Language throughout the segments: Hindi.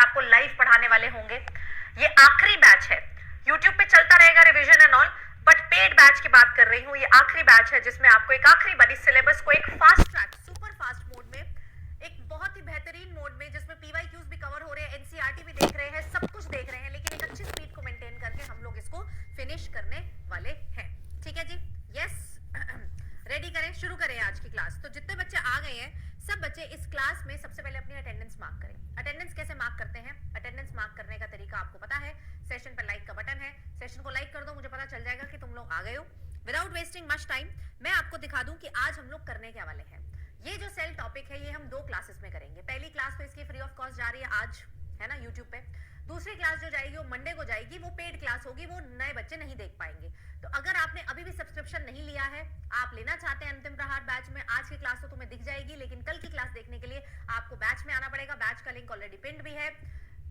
आपको लाइव पढ़ाने वाले होंगे। ये आखिरी बैच है, यूट्यूब पे चलता रहेगा revision and all, but paid batch की बात कर रही हूँ। ये आखिरी बैच है जिसमें आपको एक आखिरी बड़ी सिलेबस को एक fast track super fast mode में, एक बहुत ही बेहतरीन मोड में, जिसमें पीवाईक्यूज भी कवर हो रहे हैं, एनसीईआरटी भी देख रहे हैं, सब कुछ देख रहे हैं, लेकिन एक अच्छी स्पीड को मेंटेन करके हम लोग इसको फिनिश करने वाले हैं। ठीक है जी, यस रेडी करें, शुरू करें आज की क्लास। तो जितने बच्चे आ गए हैं सब बच्चे इस क्लास में सबसे पहले अपनी अटेंडेंस मार्क करें। अटेंडेंस कैसे मार्क करते हैं? अटेंडेंस मार्क करने का तरीका आपको पता है, सेशन पर लाइक का बटन है, सेशन को लाइक कर दो, मुझे पता चल जाएगा कि तुम लोग आ गए हो। विदाउट वेस्टिंग मच टाइम मैं आपको दिखा दूं कि आज हम लोग करने क्या वाले हैं। ये जो सेल टॉपिक है ये हम 2 क्लासेस में करेंगे। पहली क्लास तो इसकी फ्री ऑफ कॉस्ट जा रही है आज, है ना, यूट्यूब पे। दूसरी क्लास जो जाएगी वो मंडे को जाएगी, वो पेड क्लास होगी, वो नए बच्चे नहीं देख पाएंगे। तो अगर आपने अभी भी सब्सक्रिप्शन नहीं लिया है, आप लेना चाहते हैं अंतिम प्रहार बैच में, आज की क्लास तो तुम्हें दिख जाएगी, लेकिन कल की क्लास देखने के लिए आपको बैच में आना पड़ेगा। बैच का लिंक ऑलरेडी पिन्ड भी है,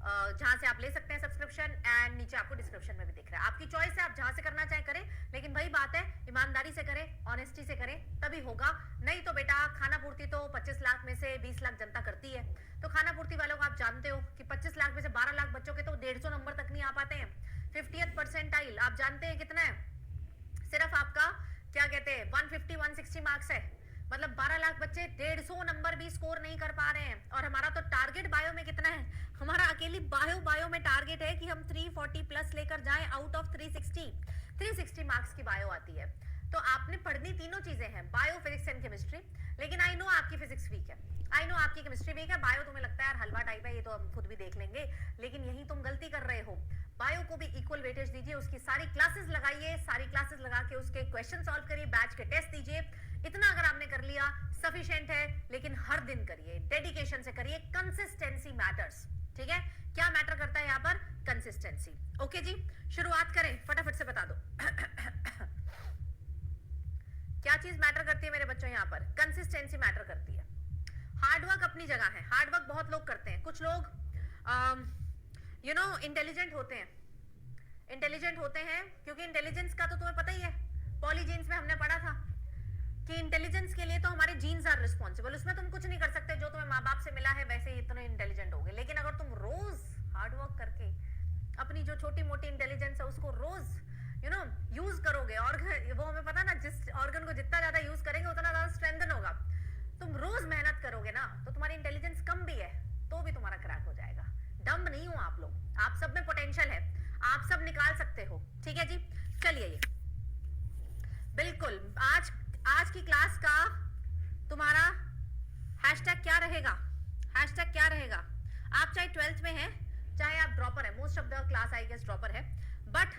जहां से आप ले सकते हैं सब्सक्रिप्शन, एंड नीचे आपको डिस्क्रिप्शन में भी दिख रहा है। आपकी चॉइस है, आप जहां से करना चाहे करें, लेकिन वही बात है, ईमानदारी से करें, ऑनेस्टी से करें, तभी होगा। नहीं तो बेटा खाना पूर्ति तो 25 लाख में से 20 लाख जनता करती है। तो खाना पूर्ति वालों को आप जानते हो कि 25 लाख में से 12 लाख बच्चों के तो 150 नंबर तक नहीं आ पाते हैं। 50th परसेंटाइल आप जानते हैं कितना है? सिर्फ आपका क्या कहते हैं 150-160 मार्क्स है, मतलब 12 लाख बच्चे 150 नंबर भी स्कोर नहीं कर पा रहे हैं। और हमारा तो टारगेट बायो में कितना है? हमारा अकेली बायो में टारगेट है कि हम 340 प्लस लेकर जाएं आउट ऑफ 360 मार्क्स की बायो आती है। तो आपने पढ़नी तीनों चीजें हैं, बायो, फिजिक्स एंड केमिस्ट्री। लेकिन आई नो आपकी फिजिक्स वीक है, आई नो आपकी केमिस्ट्री वीक है, बायो तुम्हें लगता है यार हलवा टाइप है, ये तो हम खुद भी देख लेंगे, लेकिन यही तुम गलती कर रहे हो। बायो को भी इक्वल वेटेज दीजिए, उसकी सारी क्लासेस लगाइए, सारी क्लासेस लगा के उसके क्वेश्चन सॉल्व करिए, बैच के टेस्ट दीजिए। इतना अगर आपने कर लिया सफिशिएंट है, लेकिन हर दिन करिए, डेडिकेशन से करिए, कंसिस्टेंसी मैटर्स। ठीक है, क्या मैटर करता है यहाँ पर? कंसिस्टेंसी। ओके जी, शुरुआत करें, फटाफट से बता दो क्या चीज मैटर करती है मेरे बच्चों? यहाँ पर कंसिस्टेंसी मैटर करती है। हार्डवर्क अपनी जगह है, हार्डवर्क बहुत लोग करते हैं, कुछ लोग इंटेलिजेंट होते हैं, क्योंकि इंटेलिजेंस का तो तुम्हें पता ही है, पॉलीजीन्स में हमने पढ़ा था कि इंटेलिजेंस के लिए तो हमारे जीन्स आर रिस्पॉन्सिबल, उसमें तुम कुछ नहीं कर सकते, जो तुम्हें माँ बाप से मिला है वैसे ही इतने इंटेलिजेंट होगे। लेकिन अगर तुम रोज हार्डवर्क करके अपनी जो छोटी मोटी इंटेलिजेंस है उसको रोज यूज करोगे, और वो हमें पता ना, जिस ऑर्गन को जितना ज्यादा यूज करेंगे उतना ज्यादा स्ट्रेंथन होगा। तुम रोज मेहनत करोगे ना, तो तुम्हारी इंटेलिजेंस कम भी है तो भी तुम्हारा क्रैक हो जाएगा। डम्ब नहीं हो आप लोग, आप सब में पोटेंशियल है, आप सब निकाल सकते हो। ठीक है जी, चलिए ये बिल्कुल आज की क्लास का तुम्हारा हैशटैग क्या रहेगा? हैशटैग क्या रहेगा? आप चाहे 12th में हैं, चाहे आप ड्रॉपर है, most of the class I guess dropper है, but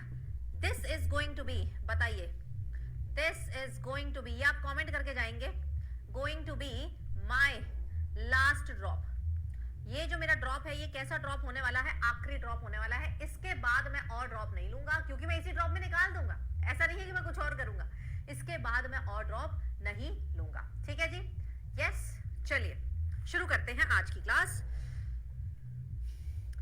this is going to be, बताइए, this is going to be, ये आप कमेंट करके जाएंगे, going to be my last drop. ये जो मेरा ड्रॉप है ये कैसा ड्रॉप होने वाला है? आखिरी ड्रॉप होने वाला है। इसके बाद मैं और ड्रॉप नहीं लूंगा, क्योंकि मैं इसी ड्रॉप में निकाल दूंगा, ऐसा नहीं है कि मैं कुछ और करूंगा। इसके बाद मैं और ड्रॉप नहीं लूंगा। ठीक है जी, यस, चलिए शुरू करते हैं आज की क्लास।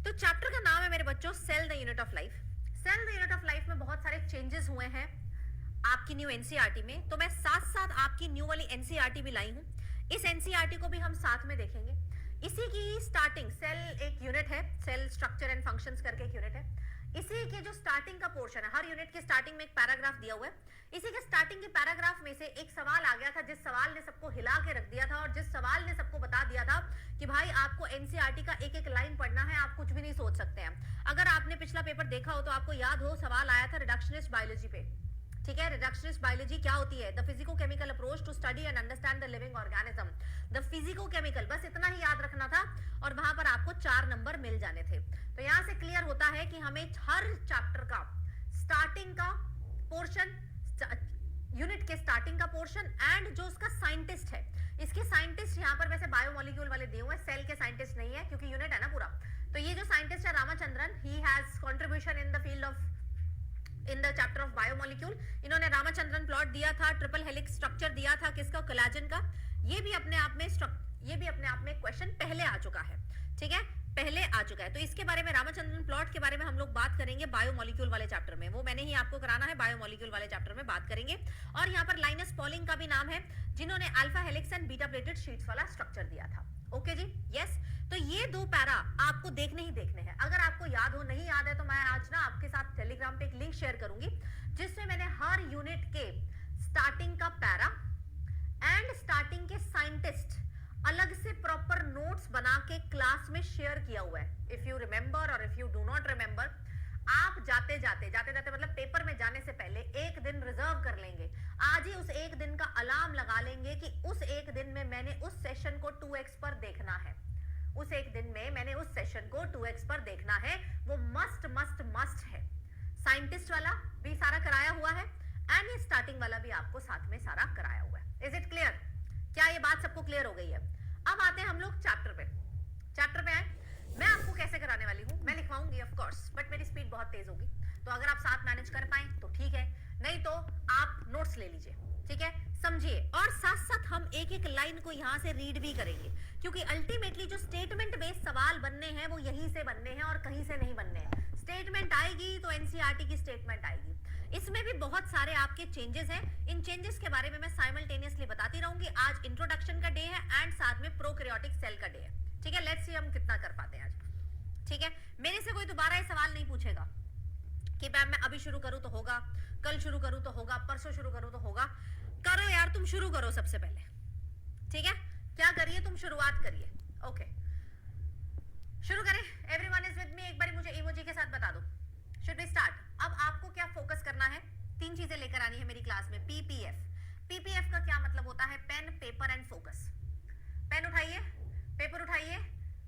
तो चैप्टर का नाम है मेरे बच्चों cell the unit of life. Cell the unit of life में बहुत सारे चेंजेस हुए हैं आपकी न्यू एनसीईआरटी में, तो मैं साथ साथ आपकी न्यू वाली एनसीईआरटी भी लाई हूं। इस एनसीईआरटी को भी हम साथ में देखेंगे। इसी की स्टार्टिंग, सेल एक यूनिट है, सेल स्ट्रक्चर एंड फंक्शंस करके एक यूनिट है। इसी के जो स्टार्टिंग का पोर्शन है, हर यूनिट के स्टार्टिंग में एक पैराग्राफ दिया हुआ है। इसी के स्टार्टिंग के पैराग्राफ में से एक सवाल आ गया था, जिस सवाल ने सबको हिला के रख दिया था, और जिस सवाल ने सबको बता दिया था कि भाई आपको एनसीईआरटी का एक एक लाइन पढ़ना है, आप कुछ भी नहीं सोच सकते हैं। अगर आपने पिछला पेपर देखा हो तो आपको याद हो, सवाल आया था रिडक्शनिस्ट बायोलॉजी पे। ठीक है, रिडक्शनिस्ट बायोलॉजी क्या होती है? The physico-chemical approach to study and understand the living organism. The physico-chemical, बस इतना ही याद रखना था, और वहां पर आपको 4 नंबर मिल जाने थे। तो यहां से क्लियर होता है कि हमें हर चैप्टर का स्टार्टिंग का पोर्शन, यूनिट के स्टार्टिंग का पोर्शन, एंड जो उसका साइंटिस्ट है, इसके साइंटिस्ट यहाँ पर वैसे बायोमोलिक्यूल वाले दिए हुए हैं, सेल के साइंटिस्ट नहीं है क्योंकि यूनिट है ना पूरा। तो ये जो साइंटिस्ट है Ramachandran, he has contribution in the field of, in the chapter of biomolecule. इन्होंने रामाचंद्रन प्लॉट दिया था, ट्रिपल हेलिक्स स्ट्रक्चर दिया था, किसका? कोलेजन का। ये भी अपने आप में क्वेश्चन पहले आ चुका है। ठीक है, पहले आ चुका है। तो इसके बारे में, रामाचंद्रन प्लॉट के बारे में हम लोग बात करेंगे बायोमोलिक्यूल वाले चैप्टर में, वो मैंने ही आपको कराना है, बायोमोलिक्यूल वाले चैप्टर में बात करेंगे। और यहाँ पर लाइनस पॉलिंग का भी नाम है, जिन्होंने alpha helix and beta pleated sheets वाला स्ट्रक्चर दिया था। ओके जी, यस। तो ये 2 पैरा आपको देखने ही देखने हैं। अगर आपको याद हो, नहीं याद है तो मैं आज ना आपके साथ टेलीग्राम पे एक लिंक शेयर करूंगी जिसमें मैंने हर यूनिट के स्टार्टिंग का पैरा एंड स्टार्टिंग के साइंटिस्ट अलग से प्रॉपर नोट्स बना के क्लास में शेयर किया हुआ है। इफ यू रिमेंबर और if you do not remember, आप जाते जाते मतलब पेपर में जाने से पहले एक दिन रिजर्व कर लेंगे। आज ही उस एक दिन का अलार्म लगा लेंगे कि उस एक दिन में मैंने उस सेशन को 2x पर देखना है। उस एक दिन में मैंने उस सेशन को 2x पर देखना है। वो मस्ट मस्ट मस्ट है। साइंटिस्ट वाला भी सारा कराया हुआ है एंड ये स्टार्टिंग वाला भी आपको साथ में सारा कराया हुआ है। Is it clear? क्या ये बात सबको क्लियर हो गई है? अब आते हैं हम लोग चैप्टर पे। चैप्टर पे आए। मैं आपको कैसे कराने वाली हूं, मैं लिखवाऊंगी ऑफ कोर्स, बट मेरी स्पीड बहुत तेज होगी, तो अगर आप साथ मैनेज कर पाए तो ठीक है, नहीं तो आप नोट्स ले लीजिए, ठीक है? समझिए। और साथ साथ हम एक एक लाइन को यहां से रीड भी करेंगे, क्योंकि अल्टीमेटली जो स्टेटमेंट बेस्ड सवाल बनने हैं वो यहीं से बनने हैं और कहीं से नहीं बनने हैं। स्टेटमेंट आएगी तो एनसीईआरटी की स्टेटमेंट आएगी। इसमें भी बहुत सारे आपके चेंजेस हैं। इन चेंजेस के बारे में मैं साइमल्टेनियसली बताती रहूंगी। आज इंट्रोडक्शन का डे है एंड साथ में प्रोकैरियोटिक सेल का डे है, ठीक है? लेट्स सी हम कितना कर पाते हैं आज, ठीक है? मेरे से कोई दोबारा ये सवाल नहीं पूछेगा कि मैम मैं अभी शुरू करूं तो होगा, कल शुरू करूं तो होगा, परसों शुरू करूं तो होगा। करो यार, तुम शुरू करो सबसे पहले, ठीक है? क्या करिए, तुम शुरुआत करिए। ओके, शुरू करें। Everyone is with me? एक बार मुझे इमोजी के साथ बता दो। Should we start? अब आपको क्या फोकस करना है? 3 चीजें लेकर आनी है मेरी क्लास में। पीपीएफ। पीपीएफ का क्या मतलब होता है? Pen, paper and focus. Pen उठाइए, पेपर उठाइए।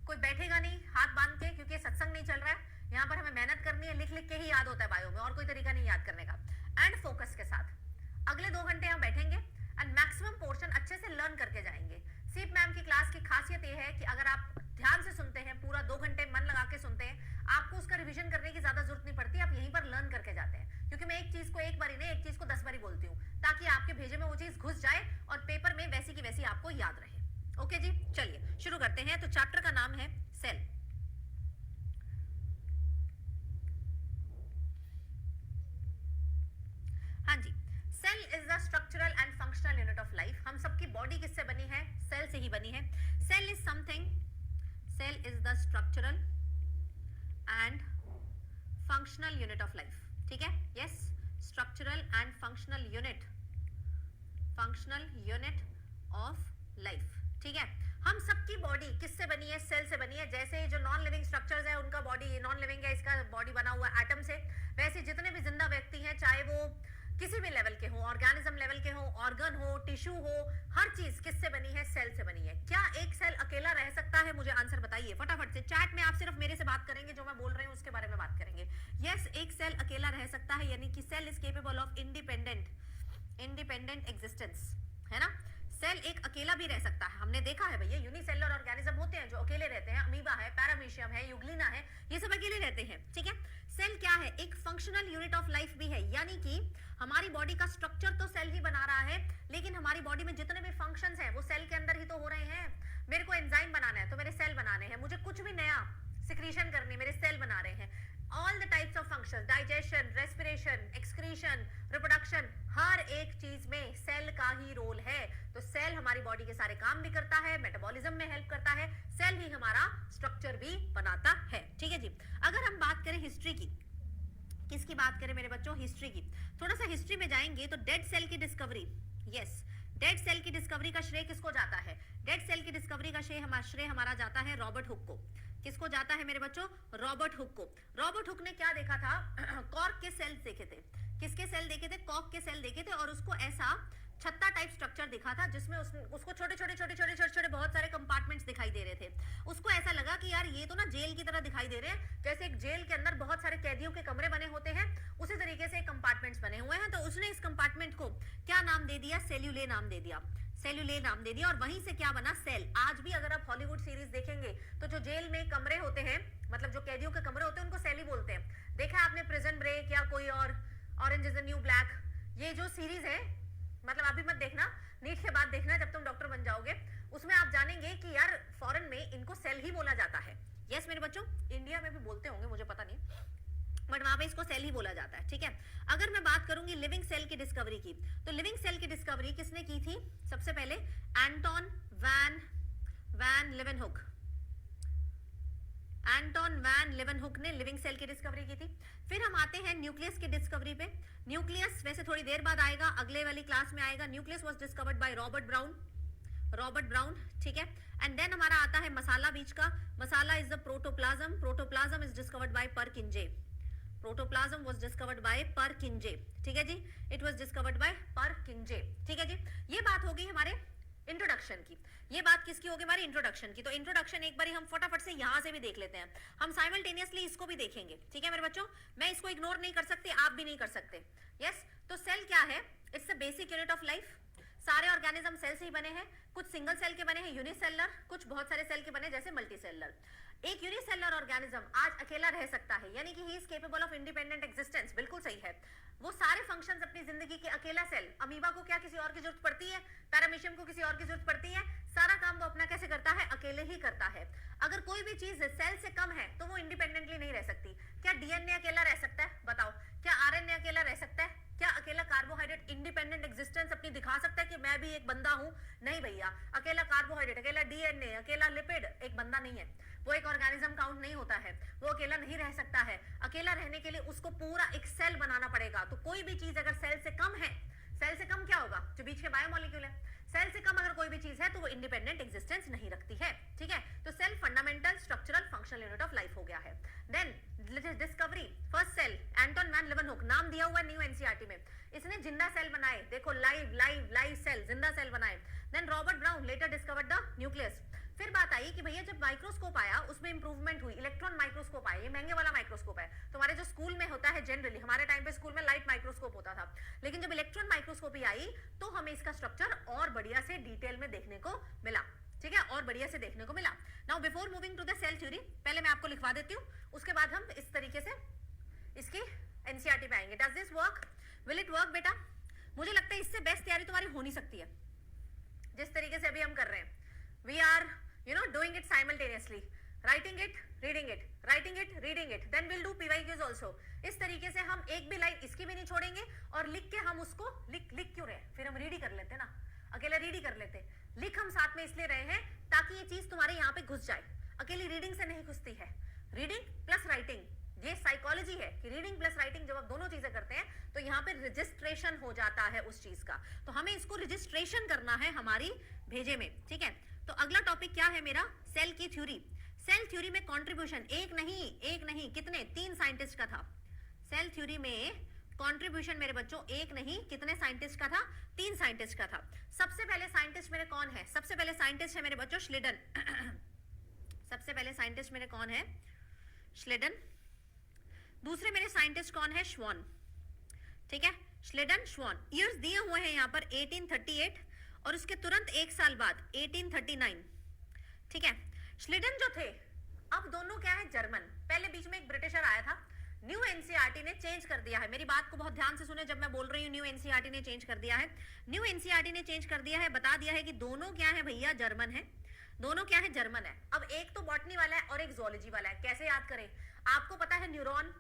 कोई बैठेगा नहीं हाथ बांध के, क्योंकि सत्संग नहीं चल रहा है। यहाँ पर हमें मेहनत करनी है, लिख लिख के ही याद होता है बायो में, और कोई तरीका नहीं याद करने का। एंड फोकस के साथ अगले 2 घंटे हम बैठेंगे एंड मैक्सिमम पोर्शन अच्छे से लर्न करके जाएंगे। सीप मैम की क्लास की खासियत यह है कि अगर आप ध्यान से सुनते हैं, पूरा 2 घंटे मन लगा के सुनते हैं, आपको उसका रिवीजन करने की ज्यादा जरूरत नहीं पड़ती। आप यहीं पर लर्न करके जाते हैं, क्योंकि मैं एक चीज को एक बारी नहीं, एक चीज को 10 बारी बोलती हूँ, ताकि आपके भेजे में वो चीज घुस जाए और पेपर में वैसी की वैसी आपको याद रहे। ओके जी, चलिए शुरू करते हैं। तो चैप्टर का नाम है सेल। हाँ जी, cell is the structural and functional unit of life. हम सबकी बॉडी किससे बनी है? सेल से ही बनी है। Cell is something, cell is the structural and functional unit of life, ठीक है? Yes, structural and functional unit, functional unit of life, ठीक है? हम सबकी बॉडी किससे बनी है? सेल से बनी है। जैसे जो नॉन लिविंग स्ट्रक्चर्स है उनका बॉडी नॉन लिविंग है, इसका बॉडी बना हुआ एटम से, वैसे जितने भी जिंदा व्यक्ति हैं, चाहे वो किसी भी लेवल के हो, ऑर्गेनिज्म लेवल के हो, ऑर्गन हो, टिश्यू हो, हर चीज किससे बनी है? सेल से बनी है। क्या एक सेल अकेला रह सकता है? मुझे आंसर बताइए फटाफट से। चैट में आप सिर्फ मेरे से बात करेंगे, जो मैं बोल रही हूँ उसके बारे में बात करेंगे। यस, एक सेल अकेला रह सकता है, यानी कि cell is capable of independent existence, है ना? सेल एक अकेला भी रह सकता है। हमने देखा है भैया, यूनिसेलुलर ऑर्गेनिज्म होते हैं जो अकेले रहते हैं। अमीबा है, पैरामीशियम है, यूग्लिना है, ये सब अकेले रहते हैं, ठीक है? सेल क्या है? एक फंक्शनल यूनिट ऑफ लाइफ भी है, यानी कि हमारी बॉडी का स्ट्रक्चर तो सेल ही बना रहा है, लेकिन हमारी बॉडी में जितने भी फंक्शंस हैं वो सेल के अंदर ही तो हो रहे हैं। मेरे को एंजाइम बनाना है तो मेरे सेल बनाने हैं, मुझे कुछ भी नया सिक्रीशन करनी है, मेरे सेल बना रहे हैं। All the types of functions, digestion, respiration, excretion, reproduction, हर एक चीज में सेल का ही रोल है। तो सेल हमारी बॉडी के सारे काम भी करता है, मेटाबॉलिज्म में हेल्प करता है, सेल ही हमारा स्ट्रक्चर भी बनाता है, ठीक है जी? अगर हम बात करें हिस्ट्री की, किसकी बात करें मेरे बच्चों? हिस्ट्री की। थोड़ा सा हिस्ट्री में जाएंगे तो डेड सेल की डिस्कवरी, यस, डेड सेल की डिस्कवरी का श्रेय किसको जाता है? डेड सेल की डिस्कवरी का श्रेय हमारा जाता है रॉबर्ट हुक को। किसको जाता है मेरे बच्चों? रॉबर्ट हुक को। रॉबर्ट हुक ने क्या देखा था? कॉर्क के सेल देखे थे। किसके सेल देखे थे? कॉर्क के सेल देखे थे, और उसको ऐसा छत्ता टाइप स्ट्रक्चर दिखा था जिसमें उसको छोटे छोटे बहुत सारे कंपार्टमेंट्स दिखाई दे रहे थे। उसको ऐसा लगा कि यार ये तो ना जेल की तरह दिखाई दे रहे हैं, जैसे एक जेल के अंदर बहुत सारे कैदियों के कमरे बने होते हैं, उसी तरीके से कंपार्टमेंट्स बने हुए हैं। तो उसने इस कंपार्टमेंट को क्या नाम दे दिया? सेल्यूले नाम दे दिया, सेल्यूले नाम दे दिया, और वहीं से क्या बना? सेल। आज भी अगर आप हॉलीवुड सीरीज देखेंगे तो जो जेल में कमरे होते हैं, मतलब जो कैदियों के कमरे होते हैं, उनको सेल ही बोलते हैं। देखा आपने प्रिजन ब्रेक या कोई और orange is the new black, ये जो सीरीज है, मतलब अभी मत देखना, नीट के बाद देखना जब तुम डॉक्टर बन जाओगे, उसमें आप जानेंगे कि यार फॉरेन में इनको सेल ही बोला जाता है। यस मेरे बच्चों, इंडिया में भी बोलते होंगे, मुझे पता नहीं, बट वहां पे इसको सेल ही बोला जाता है, ठीक है? अगर मैं बात करूंगी लिविंग सेल की डिस्कवरी की, तो लिविंग सेल की डिस्कवरी किसने की थी? सबसे पहले एंटोन वैन लेवेनहुक, एंटोन वैन लेवेनहुक ने लिविंग सेल की डिस्कवरी की थी। फिर हम आते हैं न्यूक्लियस की डिस्कवरी पे। न्यूक्लियस वैसे थोड़ी देर बाद आएगा, अगले वाली क्लास में आएगा। Nucleus was discovered by Robert brown, ठीक है। एंड देन हमारा आता है मसाला बीज का। Masala is the protoplasm, protoplasm is discovered by Purkinje, protoplasm was discovered by Purkinje, ठीक है जी, it was discovered by Purkinje, ठीक है जी। ये बात होगी हमारे इंट्रोडक्शन की। ये बात किसकी होगी? हमारी इंट्रोडक्शन की। तो इंट्रोडक्शन एक बार हम फटाफट से यहां से भी देख लेते हैं, हम साइमल्टेनियसली इसको भी देखेंगे, ठीक है मेरे बच्चों। मैं इसको इग्नोर नहीं कर सकती, आप भी नहीं कर सकते। यस, तो सेल क्या है? It's the basic unit of life. सारे ऑर्गेनिज्म सेल से ही बने हैं, कुछ सिंगल सेल के बने हैं यूनिसेलुलर, कुछ बहुत सारे सेल के बने जैसे मल्टीसेलुलर। एक यूनिसेलुलर ऑर्गेनिज्म आज अकेला रह सकता है, यानी कि he is capable of independent existence, बिल्कुल सही है। वो सारे फंक्शंस अपनी जिंदगी के अकेला सेल, अमीबा को क्या किसी और की जरूरत पड़ती है? पैरामीशियम को किसी और की जरूरत पड़ती है? सारा काम वो अपना कैसे करता है? अकेले ही करता है। अगर कोई भी चीज सेल से कम है तो वो इंडिपेंडेंटली नहीं रह सकती। क्या डीएनए अकेला रह सकता है? बताओ, क्या आरएनए अकेला रह सकता है? क्या अकेला कार्बोहाइड्रेट इंडिपेंडेंट एग्जिस्टेंस अपनी दिखा सकता है कि मैं भी एक बंदा हूं? नहीं भैया, अकेला कार्बोहाइड्रेट, अकेला डीएनए, अकेला लिपिड एक बंदा नहीं है, वो एक ऑर्गेनिज्म काउंट नहीं होता है, वो अकेला नहीं रह सकता है। अकेला रहने के लिए उसको पूरा एक सेल बनाना पड़ेगा। तो कोई भी चीज अगर सेल से कम है, सेल से कम क्या होगा? जो बीच के बायोमोलिक्यूल है, सेल से कम अगर कोई भी चीज है तो वो इंडिपेंडेंट एग्जिस्टेंस नहीं रखती है, ठीक है। तो cell fundamental structural functional unit of life हो गया है। Then discovery first cell, Anton van Leeuwenhoek, नाम दिया हुआ न्यू एनसीईआरटी में, इसने जिंदा सेल बनाए। देखो, लाइव सेल, जिंदा सेल बनाए। Then Robert Brown later discovered the nucleus. फिर बात आई कि भैया जब माइक्रोस्कोप आया उसमें इंप्रूवमेंट हुई, इलेक्ट्रॉन माइक्रोस्कोप आया, ये महंगे वाला माइक्रोस्कोप है। तुम्हारे जो स्कूल में होता है जनरली, हमारे टाइम पे स्कूल में लाइट माइक्रोस्कोप होता था, लेकिन जब इलेक्ट्रॉन माइक्रोस्कोपी आई तो हमें इसका स्ट्रक्चर और बढ़िया से डिटेल में देखने को मिला, ठीक है, और बढ़िया से देखने को मिला। Now before moving to the cell theory, पहले मैं आपको लिखवा देती हूँ, उसके बाद हम इस तरीके से इसकी एनसीईआरटी पे आएंगे। Does this work? Will it work बेटा? मुझे लगता है इससे बेस्ट तैयारी तुम्हारी हो नहीं सकती है जिस तरीके से अभी हम कर रहे हैं। We are doing it simultaneously, writing it, reading it, writing it, reading it, then we'll do PYQs also। इस तरीके से हम एक भी लाइन इसकी भी नहीं छोड़ेंगे, और लिख के हम उसको लिख क्यों रहे? फिर हम रीड ही कर लेते ना, अकेले रीड ही कर लेते। लिख हम साथ में इसलिए रहे हैं ताकि ये चीज तुम्हारे यहाँ पे घुस जाए। अकेली रीडिंग से नहीं घुसती है, रीडिंग प्लस राइटिंग, ये साइकोलॉजी है कि रीडिंग प्लस राइटिंग जब आप दोनों चीजें करते हैं तो यहाँ पे रजिस्ट्रेशन हो जाता है उस चीज का। तो हमें इसको रजिस्ट्रेशन करना है हमारी भेजे में, ठीक है। तो अगला टॉपिक क्या है मेरा? सेल की थ्योरी। सेल थ्योरी में कंट्रीब्यूशन एक नहीं कितने? 3 साइंटिस्ट का था। सेल थ्योरी में कंट्रीब्यूशन मेरे बच्चों एक नहीं कितने साइंटिस्ट का था? 3 साइंटिस्ट का था। सबसे पहले साइंटिस्ट मेरे कौन है? सबसे पहले साइंटिस्ट है मेरे बच्चों श्लेडन। सबसे पहले साइंटिस्ट मेरे कौन है? श्लेडन। दूसरे मेरे साइंटिस्ट कौन है? श्वान, ठीक है, श्लेडन श्वान। ईयर्स दिए हुए हैं यहाँ पर 1838 और उसके तुरंत 1 साल बाद 1839, ठीक है। श्लेडन जो थे, अब दोनों क्या है? जर्मन। पहले बीच में एक ब्रिटिशर आया था, न्यू एनसीईआरटी ने चेंज कर दिया है। मेरी बात को बहुत ध्यान से सुने जब मैं बोल रही हूँ न्यू एनसीईआरटी ने चेंज कर दिया है। न्यू एनसीईआरटी ने चेंज कर दिया है, बता दिया है कि दोनों क्या है भैया? जर्मन है। दोनों क्या है? जर्मन है। अब एक तो बॉटनी वाला है और एक जूलॉजी वाला है। कैसे याद करें? आपको पता है न्यूरॉन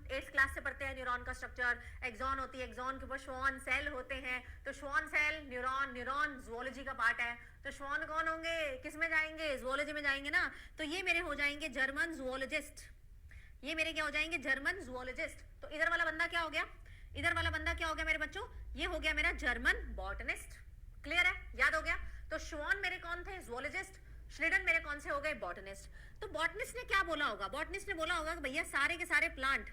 8th क्लास से पढ़ते हैं न्यूरॉन का स्ट्रक्चर। एक्सॉन होती है, एक्सॉन के ऊपर श्वान सेल होते हैं, तो श्वान सेल न्यूरॉन जूलॉजी का पार्ट है। तो श्वान कौन होंगे? किस में जाएंगे? जूलॉजी में जाएंगे ना। तो ये मेरे हो जाएंगे जर्मन जूलॉजिस्ट। ये मेरे क्या हो जाएंगे? German zoologist. तो इधर वाला बंदा क्या हो गया? इधर वाला बंदा क्या हो गया मेरे बच्चों? ये हो गया मेरा जर्मन बॉटनिस्ट। क्लियर है? याद हो गया? तो श्वान मेरे कौन थे? जूलॉजिस्ट। श्लेडन मेरे कौन से हो गए? बॉटनिस्ट। तो बॉटनिस्ट ने क्या बोला होगा? बॉटनिस्ट ने बोला होगा कि भैया सारे के सारे प्लांट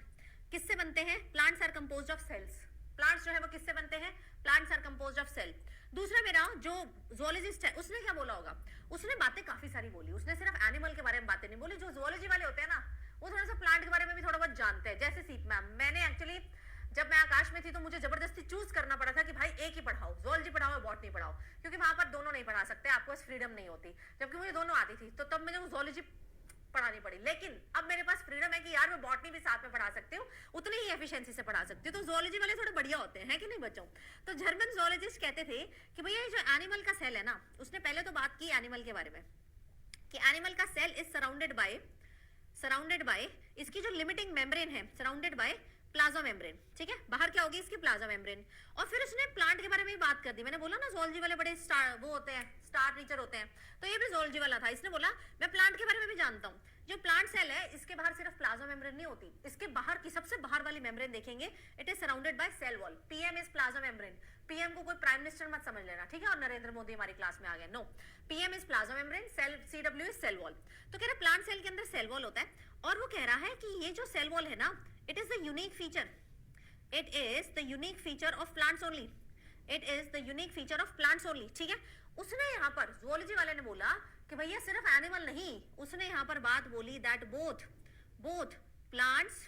किससे बनते हैं? Plants are composed of cells. Plants जो है वो किससे बनते हैं? Plants are composed of cell. दूसरा मेरा जो जूलॉजिस्ट है उसने क्या बोला होगा? उसने बातें काफी सारी बोली, उसने सिर्फ एनिमल के बारे में बातें नहीं बोली। जो जूलॉजी वाले होते हैं ना, वो थोड़ा सा प्लांट के बारे में भी थोड़ा बहुत जानते हैं। जैसे सीप मैम, मैंने एक्चुअली जब मैं आकाश में थी तो मुझे जबरदस्ती चूज करना पड़ा था कि भाई एक ही पढ़ाओ, जूलॉजी पढ़ाओ या बॉटनी पढ़ाओ, क्योंकि वहां पर दोनों नहीं पढ़ा सकते, आपको बस फ्रीडम नहीं होती। जबकि मुझे दोनों आती थी, तो तब मुझे जूलॉजी पढ़ानी पड़ी। लेकिन अब मेरे पास फ्रीडम है कि यार मैं बॉटनी भी साथ में पढ़ा सकती हूँ, उतनी ही एफिशिएंसी से पढ़ा सकती हूँ। तो जूलॉजी वाले थोड़े बढ़िया होते हैं, है कि नहीं बच्चों? तो जर्मन जूलॉजिस्ट कहते थे कि भैया ये जो एनिमल का सेल है ना, उसने पहले तो बात की एनिमल के बारे में कि एनिमल का सेल इज सराउंडेड बाय इसकी जो लिमिटिंग मेम्ब्रेन है, सराउंडेड बाय प्लाज्मा मेम्ब्रेन, ठीक है, बाहर क्या होगी इसकी प्लाज्मा मेम्ब्रेन। और फिर उसने प्लांट के बारे में भी बात कर दी, मैंने बोला ना ज़ूलॉजी वाले बड़े स्टार वो होते हैं, स्टार टीचर होते हैं, तो ये भी ज़ूलॉजी वाला था। इसने बोला मैं प्लांट के बारे में भी जानता हूँ, जो प्लांट सेल है इसके बाहर सिर्फ प्लाज्मा मेम्ब्रेन नहीं होती, इसके बाहर की सबसे बाहर वाली मेम्ब्रेन देखेंगे, it is surrounded by cell wall. PM is plasma membrane. PM को कोई प्राइम मिनिस्टर मत समझ लेना, ठीक है, और नरेंद्र मोदी हमारी क्लास में आ गए, no, PM is plasma membrane, cell CW is cell wall. तो कह रहे प्लांट सेल के अंदर सेल वॉल होता है, और वो कह रहा है कि ये जो सेल वॉल है ना, it is the unique feature, it is the unique feature of plants only, it is the unique feature of plants only, ठीक है। उसने यहाँ पर ज़ूलॉजी वाले ने बोला कि भैया सिर्फ एनिमल नहीं, उसने यहाँ पर बात बोली that both plants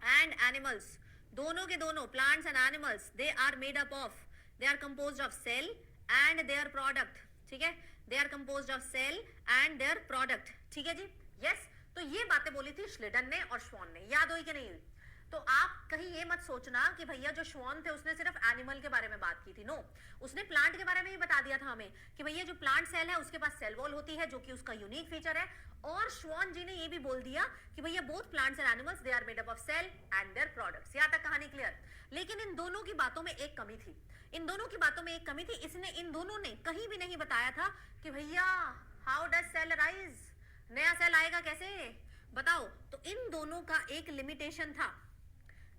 and animals, दोनों के दोनों plants and animals, they are made up of, they are composed of cell and their product, ठीक है, they are composed of cell and their product, ठीक है जी, यस। तो ये बातें बोली थी श्लिडन ने और श्वान ने, याद हुई कि नहीं हुई? तो आप कहीं ये मत सोचना कि भैया जो श्वान थे उसने सिर्फ एनिमल के बारे में बात की थी, नो, उसने प्लांट के बारे में ही बता दिया था हमें कि भैया जो प्लांट सेल है उसके पास सेल वॉल होती है जो कि उसका यूनिक फीचर है। और श्वान जी ने ये भी बोल दिया कि भैया both plants and animals they are made up of cell and their products. यहां तक कहानी क्लियर। लेकिन इन दोनों की बातों में एक कमी थी, इन दोनों की बातों में एक कमी थी, इसने इन दोनों ने कहीं भी नहीं बताया था कि भैया हाउ डज सेल राइज, नया सेल आएगा कैसे, बताओ। तो इन दोनों का एक लिमिटेशन था,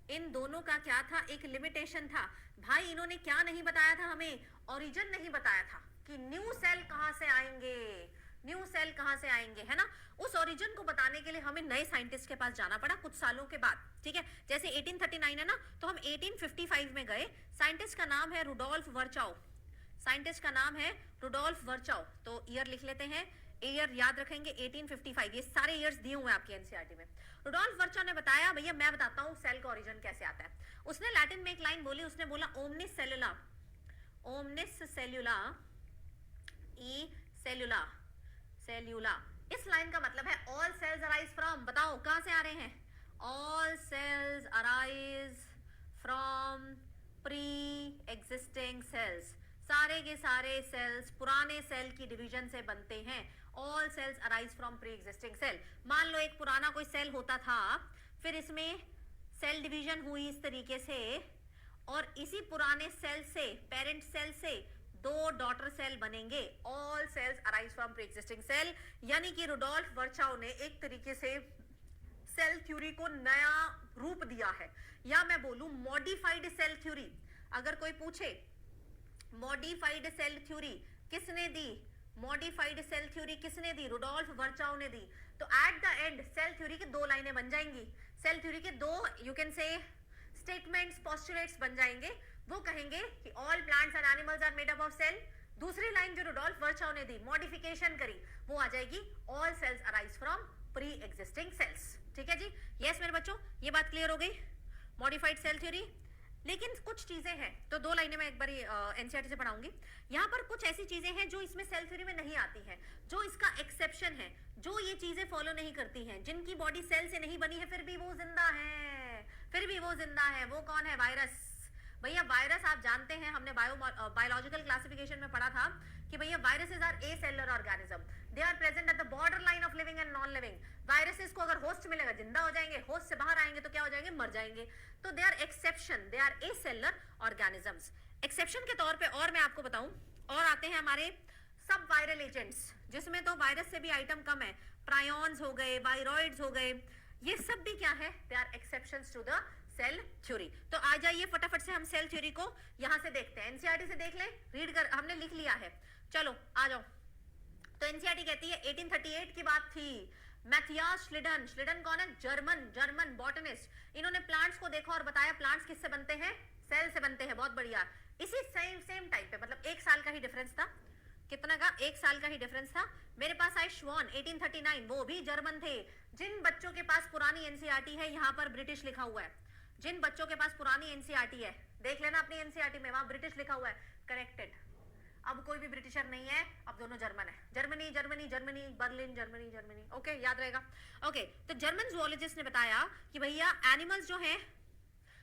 इन दोनों का क्या था, एक लिमिटेशन था भाई। इन्होंने क्या नहीं बताया था हमें, ओरिजिन नहीं बताया था कि न्यू सेल कहां से आएंगे, न्यू सेल कहां से आएंगे, है ना। उस ओरिजिन को बताने के लिए हमें नए साइंटिस्ट के पास जाना पड़ा कुछ सालों के बाद, ठीक है। जैसे 1839 है ना, तो हम 1855 में गए। साइंटिस्ट का नाम है रुडोल्फ वर्चाउ, साइंटिस्ट का नाम है रुडोल्फ वर्चाउ। तो ईयर लिख लेते हैं, ईयर याद रखेंगे 1855, ये सारे ईयर्स दिए हुए हैं आपके एनसीईआरटी में। रुडोल्फ वर्चाउ ने बताया, भैया मैं बताता हूं सेल का ओरिजिन कैसे आता है। उसने लैटिन में एक लाइन बोली, उसने बोला ओमनिस सेलुला, ओमनिस सेल्यूला ई सेल्यूला, सेल्यूला। इस लाइन का मतलब है ऑल सेल्स अराइज फ्रॉम, बताओ कहां से आ रहे हैं, all cells arise from pre existing cells, सारे के सारे सेल्स पुराने सेल की डिवीजन से बनते हैं। All cells arise from pre existing cell. मान लो एक पुराना कोई सेल होता था, फिर इसमें सेल डिवीजन हुई इस तरीके से, और इसी पुराने सेल से, पेरेंट सेल से दो डॉटर सेल बनेंगे। All cells arise from pre existing cell. यानी कि रुडोल्फ वर्चाउ ने एक तरीके से सेल थ्योरी को नया रूप दिया है, या मैं बोलूं मॉडिफाइड सेल थ्योरी। अगर कोई पूछे मॉडिफाइड सेल थ्योरी किसने दी, मॉडिफाइड सेल थ्योरी किसने दी, रुडोल्फ वर्चाउ ने दी। तो at the end cell theory की दो लाइनें बन जाएंगी, सेल थ्योरी के दो you can say statements, postulates बन जाएंगे। वो कहेंगे कि all plants and animals are made up of cell. दूसरी लाइन जो रुडोल्फ वर्चाउ ने दी, मॉडिफिकेशन करी, वो आ जाएगी all cells arise from pre existing cells. ठीक है जी, यस मेरे बच्चों, ये बात क्लियर हो गई, मॉडिफाइड सेल थ्योरी। लेकिन कुछ चीजें हैं, तो दो लाइनें मैं एक बार एनसीईआरटी से पढ़ाऊंगी। यहाँ पर कुछ ऐसी चीजें हैं जो इसमें सेल थ्योरी में नहीं आती हैं, जो इसका एक्सेप्शन है, जो ये चीजें फॉलो नहीं करती हैं, जिनकी बॉडी सेल से नहीं बनी है फिर भी वो जिंदा है, फिर भी वो जिंदा है। वो कौन है? वायरस। भैया वायरस आप जानते हैं, हमने बायोलॉजिकल क्लासिफिकेशन में पढ़ा था कि भैया viruses are acellular organism, they are present at the borderline of living and non living. Viruses को अगर होस्ट मिलेगा जिंदा हो जाएंगे, होस्ट से बाहर आएंगे तो क्या हो जाएंगे? मर जाएंगे। तो they are exception, they are acellular organisms. Exception के तौर पे और मैं आपको बताऊं, और आते हैं हमारे सब वायरल एजेंट्स, जिसमें तो वायरस से भी आइटम कम है, प्रायोन्स हो गए, वायरॉइड्स हो गए, ये सब भी क्या है? They are exceptions to the cell theory. तो आ जाइए फटाफट से हम सेल थ्योरी को यहां से देखते हैं। एनसीईआरटी से देख ले, रीड कर, हमने लिख लिया है, चलो आ जाओ। तो एनसीईआरटी कहती है 1838 की बात थी। मैथियास श्लिडन, श्लिडन कौन है? German botanist. इन्होंने प्लांट्स को देखा और बताया प्लांट्स किससे बनते हैं? सेल से बनते हैं। बहुत बढ़िया। इसी सेम टाइम पे, मतलब एक साल का ही डिफरेंस था। कितना का? एक साल का ही डिफरेंस था। मेरे पास आए श्वान 1839, वो भी जर्मन थे। जिन बच्चों के पास पुरानी एनसीईआरटी है, यहां पर ब्रिटिश लिखा हुआ है। जिन बच्चों के पास पुरानी एनसीईआरटी है, देख लेना अपनी एनसीईआरटी में, वहां ब्रिटिश लिखा हुआ है। करेक्टेड। अब कोई भी ब्रिटिशर नहीं है, अब दोनों जर्मन है। Germany, Berlin, Germany. ओके, याद रहेगा। ओके, तो जर्मन जूलॉजिस्ट ने बताया कि भैया एनिमल्स जो हैं,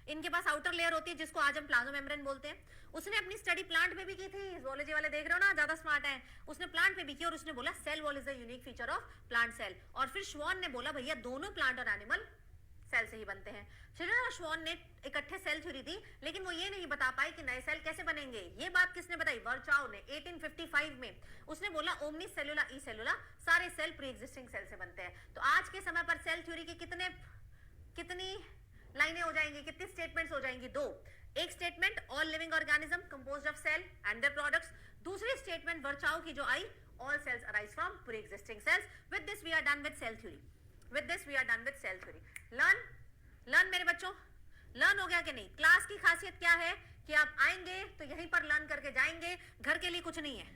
इनके पास आउटर लेयर होती है जिसको आज हम प्लाज्मा मेम्ब्रेन बोलते हैं। उसने अपनी स्टडी प्लांट में भी की थी। जूलॉजी वाले देख रहे हो ना, ज्यादा स्मार्ट है। उसने प्लांट में भी की और उसने बोला cell wall is the unique feature of plant cell. और फिर श्वान ने बोला भैया दोनों प्लांट और एनिमल सेल से ही बनते हैं। चिल्ड्रन श्वान ने इकट्ठे सेल थ्योरी दी, लेकिन वो ये नहीं बता पाई कि नए सेल कैसे बनेंगे। ये बात किसने बताई? वर्चाओ ने 1855 में। उसने बोला ओमनी सेलुला ई सेलुला, सारे सेल प्री एग्जिस्टिंग सेल से बनते हैं। तो आज के समय पर सेल थ्योरी की कितनी लाइनें हो जाएंगी, कितनी स्टेटमेंट्स हो जाएंगी? 2। एक statement all living organism composed of cell and their products. दूसरी स्टेटमेंट वर्चाओ की जो आई all cells arise from pre existing cells. With this we are done with cell theory. With this we are done with cell theory. Learn मेरे बच्चों, लर्न हो गया कि नहीं? क्लास की खासियत क्या है कि आप आएंगे तो यहीं पर लर्न करके जाएंगे। घर के लिए कुछ नहीं है,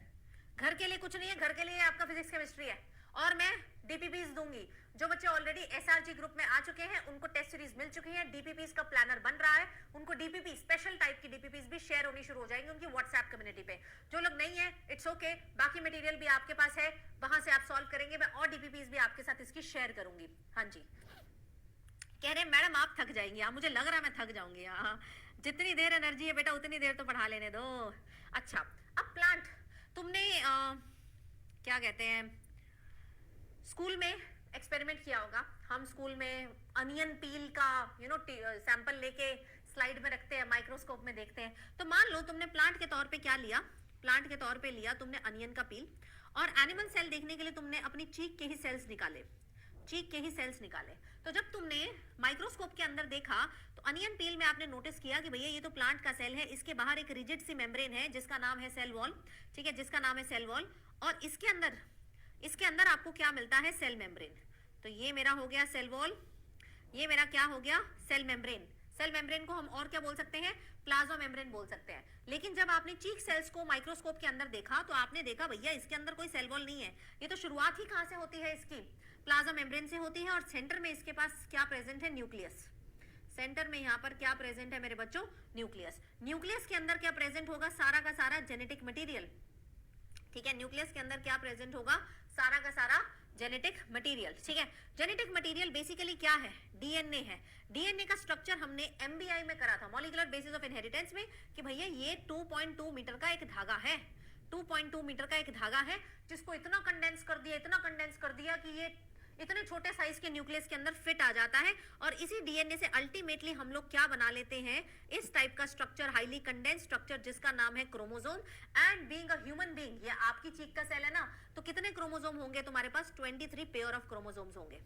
घर के लिए कुछ नहीं है, घर के लिए आपका फिजिक्स केमिस्ट्री है। और मैं डीपीपीज दूंगी। जो बच्चे ऑलरेडी एसआरजी ग्रुप में आ चुके हैं उनको टेस्ट सीरीज मिल चुकी है, डीपीपीज का प्लानर बन रहा है, उनको डीपीपी स्पेशल टाइप की डीपीपीज भी शेयर होनी शुरू हो जाएंगी उनकी व्हाट्सएप कम्युनिटी पे। जो लोग नहीं है इट्स ओके, बाकी मटेरियल भी आपके पास है, वहां से आप सॉल्व करेंगे। मैं और डीपीपीज भी आपके साथ इसकी शेयर करूंगी। हाँ जी, कह रहे मैडम आप थक जाएंगी। हाँ मुझे लग रहा है मैं थक जाऊंगी। हाँ जितनी देर एनर्जी है बेटा उतनी देर तो पढ़ा लेने दो। अच्छा, अब प्लांट तुमने क्या कहते हैं स्कूल में एक्सपेरिमेंट किया होगा। हम स्कूल में अनियन पील का सैंपल लेके स्लाइड में रखते हैं, माइक्रोस्कोप में देखते हैं। तो मान लो तुमने प्लांट के तौर पे क्या लिया, प्लांट के तौर पे लिया तुमने अनियन का पील, और एनिमल सेल देखने के लिए तुमने अपनी चीक के ही सेल्स निकाले, चीक के ही सेल्स निकाले। तो जब तुमने माइक्रोस्कोप के अंदर देखा तो अनियन पील में आपने नोटिस किया कि भैया ये तो प्लांट का सेल है, इसके बाहर एक रिजिड सी मेम्ब्रेन है जिसका नाम है सेल वॉल। ठीक है, जिसका नाम है सेल वॉल, और इसके अंदर आपको क्या मिलता है? Cell membrane. तो ये मेरा हो गया सेल वॉल, ये मेरा क्या हो गया? Cell membrane. सेल मेम्ब्रेन को हम और क्या बोल सकते हैं? प्लाज्मा मेम्ब्रेन बोल सकते हैं। लेकिन जब आपने चीक सेल्स को माइक्रोस्कोप के अंदर देखा तो आपने देखा भैया इसके अंदर कोई सेल वॉल नहीं है। ये तो शुरुआत ही कहां से होती है? इसकी प्लाज्मा मेम्ब्रेन से होती है। और सेंटर में इसके पास क्या प्रेजेंट है? न्यूक्लियस। सेंटर में यहाँ पर क्या प्रेजेंट है मेरे बच्चों? न्यूक्लियस। न्यूक्लियस के अंदर क्या प्रेजेंट होगा? सारा का सारा जेनेटिक मटेरियल। ठीक है, न्यूक्लियस के अंदर क्या प्रेजेंट होगा? सारा का सारा जेनेटिक मटेरियल। ठीक है, जेनेटिक मटेरियल बेसिकली क्या है? डीएनए है। डीएनए का स्ट्रक्चर हमने एमबीआई में करा था, मॉलिक्यूलर बेसिस ऑफ इनहेरिटेंस में, कि भैया ये 2.2 मीटर का एक धागा है, 2.2 मीटर का एक धागा है जिसको इतना कंडेंस कर दिया, इतना कंडेंस कर दिया कि ये इतने छोटे साइज के न्यूक्लियस के अंदर फिट आ जाता है। और इसी डीएनए से अल्टीमेटली हम लोग क्या बना लेते हैं? इस टाइप का स्ट्रक्चर, हाईली कंडेंस स्ट्रक्चर जिसका नाम है chromosome. And being a human being, ये आपकी चीक का सेल है ना, तो कितने क्रोमोसोम होंगे तुम्हारे पास? 23 पेयर ऑफ क्रोमोसोम्स होंगे।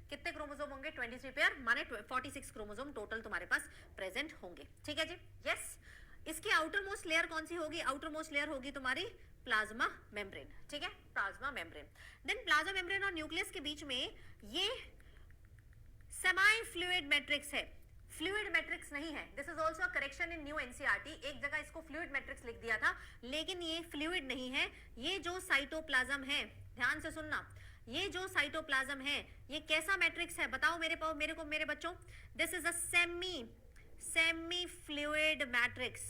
कितने क्रोमोसोम होंगे? 23 पेयर, माने 46 क्रोमोसोम टोटल तुम्हारे पास प्रेजेंट होंगे। ठीक है जी, यस। इसकी आउटर मोस्ट लेयर कौन सी होगी? आउटर मोस्ट लेयर होगी तुम्हारी प्लाज्मा मेम्ब्रेन। ठीक है, plasma membrane. Then plasma membrane और न्यूक्लियस के बीच में ये सेमी फ्लूइड मैट्रिक्स है, फ्लूइड मैट्रिक्स नहीं है। This is also a correction in new NCERT. एक जगह इसको फ्लूइड मैट्रिक्स लिख दिया था, लेकिन ये फ्लूइड नहीं है। ये जो साइटोप्लाज्म है, ध्यान से सुनना, ये जो साइटोप्लाज्म है ये कैसा मैट्रिक्स है? बताओ मेरे बच्चों। This is a semi fluid matrix.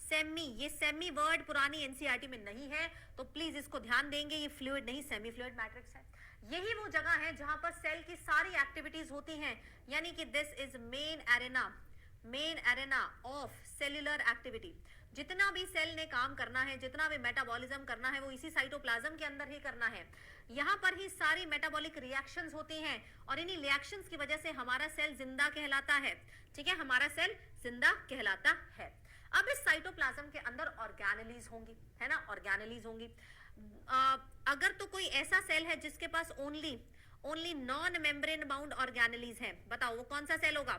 Semi, ये सेमी वर्ड पुरानी एनसीईआरटी में नहीं है, तो प्लीज इसको ध्यान देंगे। ये फ्लूइड नहीं, सेमी फ्लूइड मैट्रिक्स है। यही वो जगह है जहां पर सेल की सारी एक्टिविटीज होती हैं, यानी कि this is main arena of cellular activity. जितना भी सेल ने काम करना है, जितना भी मेटाबॉलिज्म करना है, वो इसी साइटोप्लाज्म के अंदर ही करना है। यहाँ पर ही सारी मेटाबॉलिक रिएक्शंस होती हैं, और इन्हीं रिएक्शंस की वजह से हमारा सेल जिंदा कहलाता है। ठीक है, हमारा सेल जिंदा कहलाता है। अब इस साइटोप्लाज्म के अंदर ऑर्गेनेलीज होंगी, है ना, ऑर्गेनेलीज होंगी। अगर तो कोई ऐसा सेल है जिसके पास only non membrane bound organelles है, बताओ वो कौन सा सेल होगा?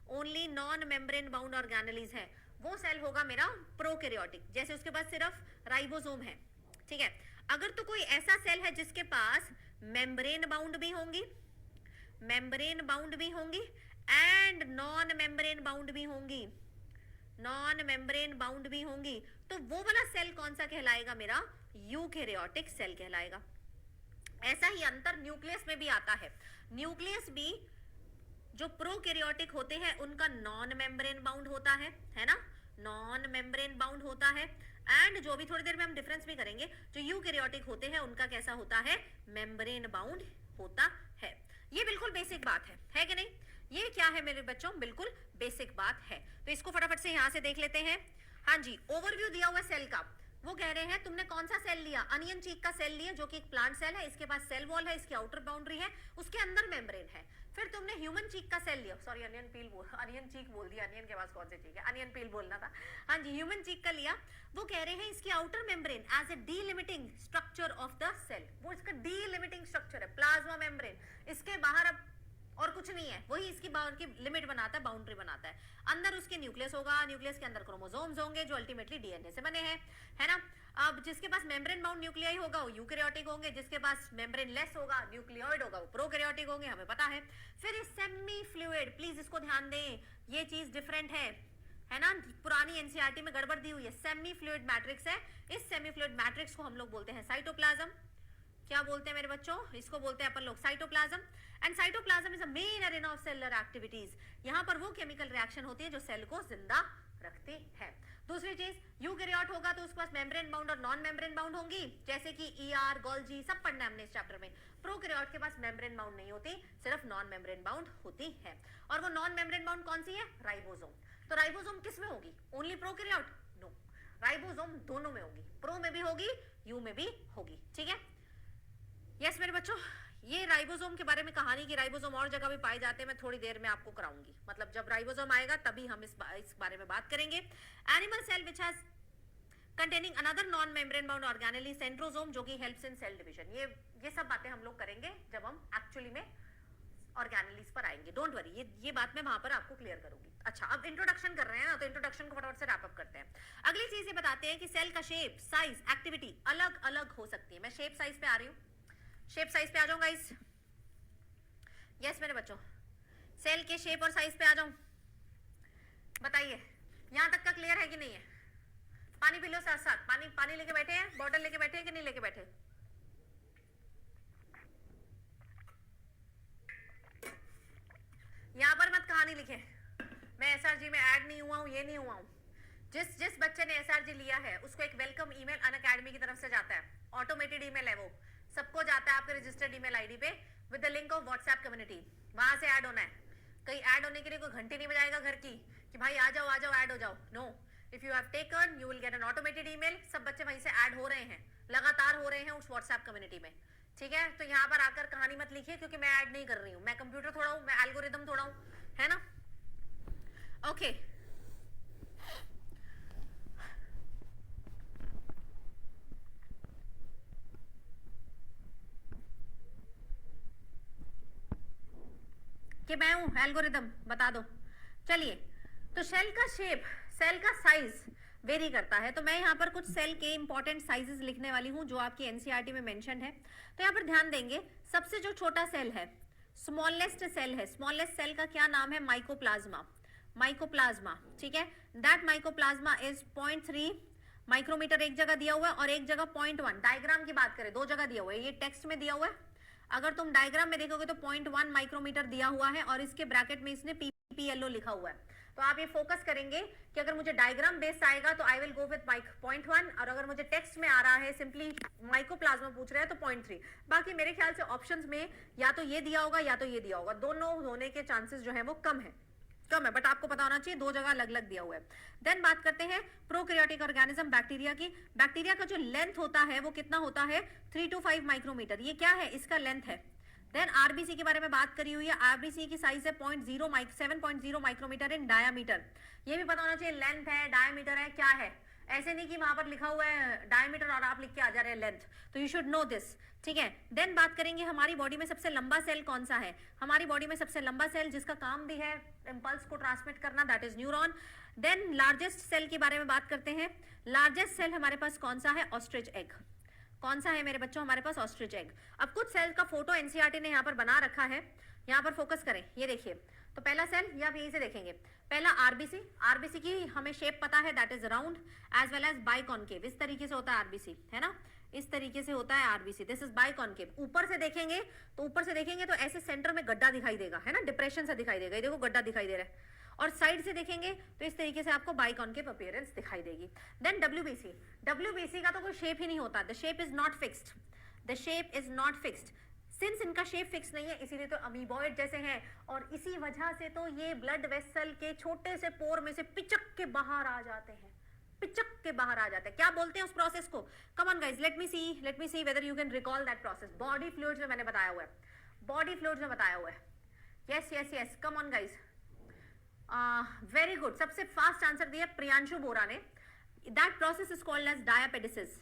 Only non membrane bound organelles है, वो सेल होगा मेरा प्रोकैरियोटिक, जैसे उसके पास सिर्फ राइबोसोम है। ठीक है, अगर तो कोई ऐसा सेल है जिसके पास मेम्ब्रेन बाउंड भी होंगी, मेम्ब्रेन बाउंड भी होंगी एंड नॉन मेम्ब्रेन बाउंड भी होंगी, नॉन मेम्ब्रेन बाउंड भी होंगी, तो वो वाला सेल कौन सा कहलाएगा? मेरा यूकैरियोटिक सेल कहलाएगा। ऐसा ही अंतर न्यूक्लियस में भी आता है। न्यूक्लियस भी जो प्रोकैरियोटिक होते हैं उनका नॉन मेम्ब्रेन बाउंड होता है ना, नॉन मेम्ब्रेन बाउंड होता है। एंड जो भी थोड़ी देर में हम डिफरेंस भी करेंगे, जो यूकैरियोटिक होते हैं उनका कैसा होता है? मेम्ब्रेन बाउंड होता है। ये बिल्कुल बेसिक बात है कि नहीं? ये क्या है मेरे बच्चों? बिल्कुल बेसिक बात है। तो इसको फटाफट से यहां से देख लेते हैं। हाँ जी, ओवरव्यू दिया हुआ सेल का। वो कह रहे हैं तुमने कौन सा सेल लिया? अनियन चीक का सेल लिया, जो कि एक प्लांट सेल है। इसके पास सेल वॉल है, इसकी आउटर बाउंड्री है, उसके अंदर मेम्ब्रेन है। फिर तुमने में ह्यूमन चीक का सेल लिया, सॉरी अनियन चीक बोल दिया, अनियन के पास कौन सी चीक है, अनियन पील बोलना था, हाँ जी ह्यूमन चीक का लिया। वो कह रहे हैं इसकी outer membrane as a delimiting structure of the cell, वो इसका डीलिमिटिंग स्ट्रक्चर है, प्लाज्मा मेम्ब्रेन, इसके बाहर अब और कुछ नहीं है, वही इसकी बाहर की लिमिट बनाता है, बाउंड्री बनाता है। अंदर उसके न्यूक्लियस होगा, न्यूक्लियस के अंदर क्रोमोसोम्स होंगे जो अल्टीमेटली डीएनए से बने हैं, है ना। अब जिसके पास मेम्ब्रेन बाउंड न्यूक्लियाई होगा वो यूकैरियोटिक होंगे, जिसके पास मेम्ब्रेन लेस होगा, न्यूक्लियोइड होगा, वो प्रोकैरियोटिक होंगे, हमें पता है। फिर ये सेमी फ्लूइड, प्लीज इसको ध्यान दें, ये चीज डिफरेंट है ना, पुरानी एनसीईआरटी में गड़बड़ दी हुई है। सेमी फ्लूइड मैट्रिक्स है, इस सेमी फ्लूइड मैट्रिक्स को हम लोग बोलते हैं साइटोप्लाज्म। क्या बोलते हैं मेरे बच्चों, इसको बोलते हैं अपन लोग cytoplasm. And cytoplasm is a main Arena of cellular activities, यहाँ पर वो केमिकल रिएक्शन होती है जो सेल को जिंदा रखती है। दूसरी चीज, यूकैरियोट होगा तो उसके पास मेम्ब्रेन बाउंड और नॉन मेम्ब्रेन बाउंड होंगी, जैसे कि ईआर, गोल्जी, सब पढ़ना है हमने इस चैप्टर में। प्रोकैरियोट के पास मेम्ब्रेन बाउंड नहीं होती, सिर्फ नॉन मेम्ब्रेन बाउंड होती है। और वो नॉन मेम्ब्रेन बाउंड कौन सी है, राइबोसोम। तो राइबोसोम किस में होगी, ओनली प्रोकैरियोट? नो, राइबोसोम दोनों में होगी, प्रो में भी होगी, यू में भी होगी, ठीक है। यस मेरे बच्चों, ये राइबोसोम के बारे में कहानी की, राइबोसोम और जगह भी पाए जाते हैं, मैं थोड़ी देर में आपको कराऊंगी, मतलब जब राइबोसोम आएगा तभी हम इस बारे में बात करेंगे। Animal cell which has containing another non membrane bound organelle, centrosome जो कि हेल्प्स इन सेल डिवीजन। ये सब बातें हम लोग करेंगे जब हम एक्चुअली में ऑर्गेनेलीज पर आएंगे, डोंट वरी, ये बात मैं वहां पर आपको क्लियर करूंगी। अच्छा, अब इंट्रोडक्शन कर रहे हैं ना, तो इंट्रोडक्शन को फटाफट से रैप अप करते हैं। अगली चीज ये बताते हैं कि सेल का शेप, साइज, एक्टिविटी अलग अलग हो सकती है। मैं शेप साइज पे आ रही हूँ, शेप साइज पे आ जाऊं गाइस। यस मेरे बच्चों, सेल के शेप और साइज पे आ जाऊं, बताइए यहां तक का क्लियर है कि नहीं है? पानी पी लो साथ साथ, पानी लेके बैठे हैं, बॉटल लेके बैठे हैं कि नहीं लेके बैठे? यहां पर मत कहानी लिखे, मैं एसआरजी में ऐड नहीं हुआ हूं, ये नहीं हुआ हूं। जिस बच्चे ने एसआरजी लिया है उसको एक वेलकम ईमेल अनअकैडमी की तरफ से जाता है, ऑटोमेटेड ईमेल है वो, सबको जाता है आपके रजिस्टर्ड ईमेल आईडी पे with the link of WhatsApp community, वहां से ऐड होना है। कहीं ऐड होने के लिए कोई घंटी नहीं बजाएगा घर की कि भाई आ जाओ ऐड हो जाओ, no, if you have taken you will get an automated email. सब बच्चे वहीं से ऐड हो रहे हैं, लगातार हो रहे हैं उस व्हाट्सएप कम्युनिटी में, ठीक है। तो यहाँ पर आकर कहानी मत लिखिए, क्योंकि मैं ऐड नहीं कर रही हूँ, मैं कंप्यूटर थोड़ा हूँ, मैं एल्गोरिदम थोड़ा हूँ, है ना। ओके कि मैं हूं एल्गोरिदम, बता दो। चलिए, तो सेल का शेप, सेल का साइज वेरी करता है, तो मैं यहाँ पर कुछ सेल के इंपॉर्टेंट साइजेस लिखने वाली हूँ जो आपकी एनसीईआरटी में मेंशन है। तो यहाँ पर ध्यान देंगे, सबसे जो छोटा सेल है, स्मॉलेस्ट सेल है, स्मॉलेस्ट सेल का क्या नाम है, माइकोप्लाज्मा, माइकोप्लाज्मा, ठीक है। दैट माइकोप्लाज्मा इज 0.3 माइक्रोमीटर एक जगह दिया हुआ है और एक जगह 0.1। डायग्राम की बात करें, दो जगह दिया हुआ है, ये टेक्स्ट में दिया हुआ है, अगर तुम डायग्राम में देखोगे तो 0.1 माइक्रोमीटर दिया हुआ है और इसके ब्रैकेट में इसने पीपीएलओ लिखा हुआ है। तो आप ये फोकस करेंगे कि अगर मुझे डायग्राम बेस्ड आएगा तो आई विल गो विद 0.1, और अगर मुझे टेक्स्ट में आ रहा है सिंपली माइकोप्लाज्मा पूछ रहे हैं तो 0.3। बाकी मेरे ख्याल से ऑप्शंस में या तो ये दिया होगा या तो ये दिया होगा, दोनों होने के चांसेस जो है वो कम है, बट आपको पता होना चाहिए, दो जगह अलग अलग दिया हुआ है। देन बात करते हैं प्रोकैरियोटिक ऑर्गेनिज्म, बैक्टीरिया की। बैक्टीरिया का जो लेंथ होता है वो कितना होता है, 3 to 5 माइक्रोमीटर, ये क्या है, इसका लेंथ है। देन आरबीसी के बारे में बात करी हुई है, आरबीसी की साइज है 7.0 माइक्रोमीटर इन डायामीटर। ये भी पता होना चाहिए, लेंथ है, डायामीटर है, क्या है, ऐसे नहीं कि वहां पर लिखा हुआ है डायमीटर और आप लिख के आ जा रहे हैं लेंथ, तो यू शुड नो दिस, ठीक है। देन बात करेंगे हमारी बॉडी में सबसे लंबा सेल कौन सा है, हमारी बॉडी में सबसे लंबा सेल जिसका काम भी है इंपल्स को ट्रांसमिट करना, that is neuron. Then largest cell के बारे में बात करते हैं, लार्जेस्ट सेल हमारे पास कौन सा है, ऑस्ट्रिच एग। कौन सा है मेरे बच्चों, हमारे पास ऑस्ट्रिच एग। अब कुछ सेल का फोटो एनसीईआरटी ने यहाँ पर बना रखा है, यहाँ पर फोकस करें, ये देखिए। तो पहला सेल ये आप यहीं से देखेंगे, पहला आरबीसी, आरबीसी की हमें शेप पता है, that is round as well as biconcave, इस तरीके से होता है आरबीसी, है ना, इस तरीके से होता है आरबीसी, दिस इज बाइकॉनकेव। ऊपर से देखेंगे तो ऐसे सेंटर में गड्ढा दिखाई देगा, है ना, डिप्रेशन सा दिखाई देगा, ये देखो गड्ढा दिखाई दे रहा है, और साइड से देखेंगे तो इस तरीके से आपको बाइकॉनकेव अपीयरेंस दिखाई देगी। देन डब्ल्यूबीसी, डब्ल्यूबीसी का तो कोई शेप ही नहीं होता, the shape is not fixed, the shape is not fixed, since इनका शेप फिक्स नहीं है इसीलिए तो अमीबॉइड जैसे हैं, और इसी वजह से तो ये ब्लड वेसल के छोटे से पोर में से पिचक के बाहर आ जाते हैं, पिचक के बाहर आ जाते हैं। क्या बोलते हैं उस प्रोसेस को, कम on guys, let me see whether you can recall that process. Body fluids में मैंने बताया हुआ है, बॉडी फ्लूइड्स में बताया हुआ है, yes yes yes, come on guys, very good. सबसे फास्ट आंसर दिया प्रियांशु बोरा ने। That process is called as diapedesis,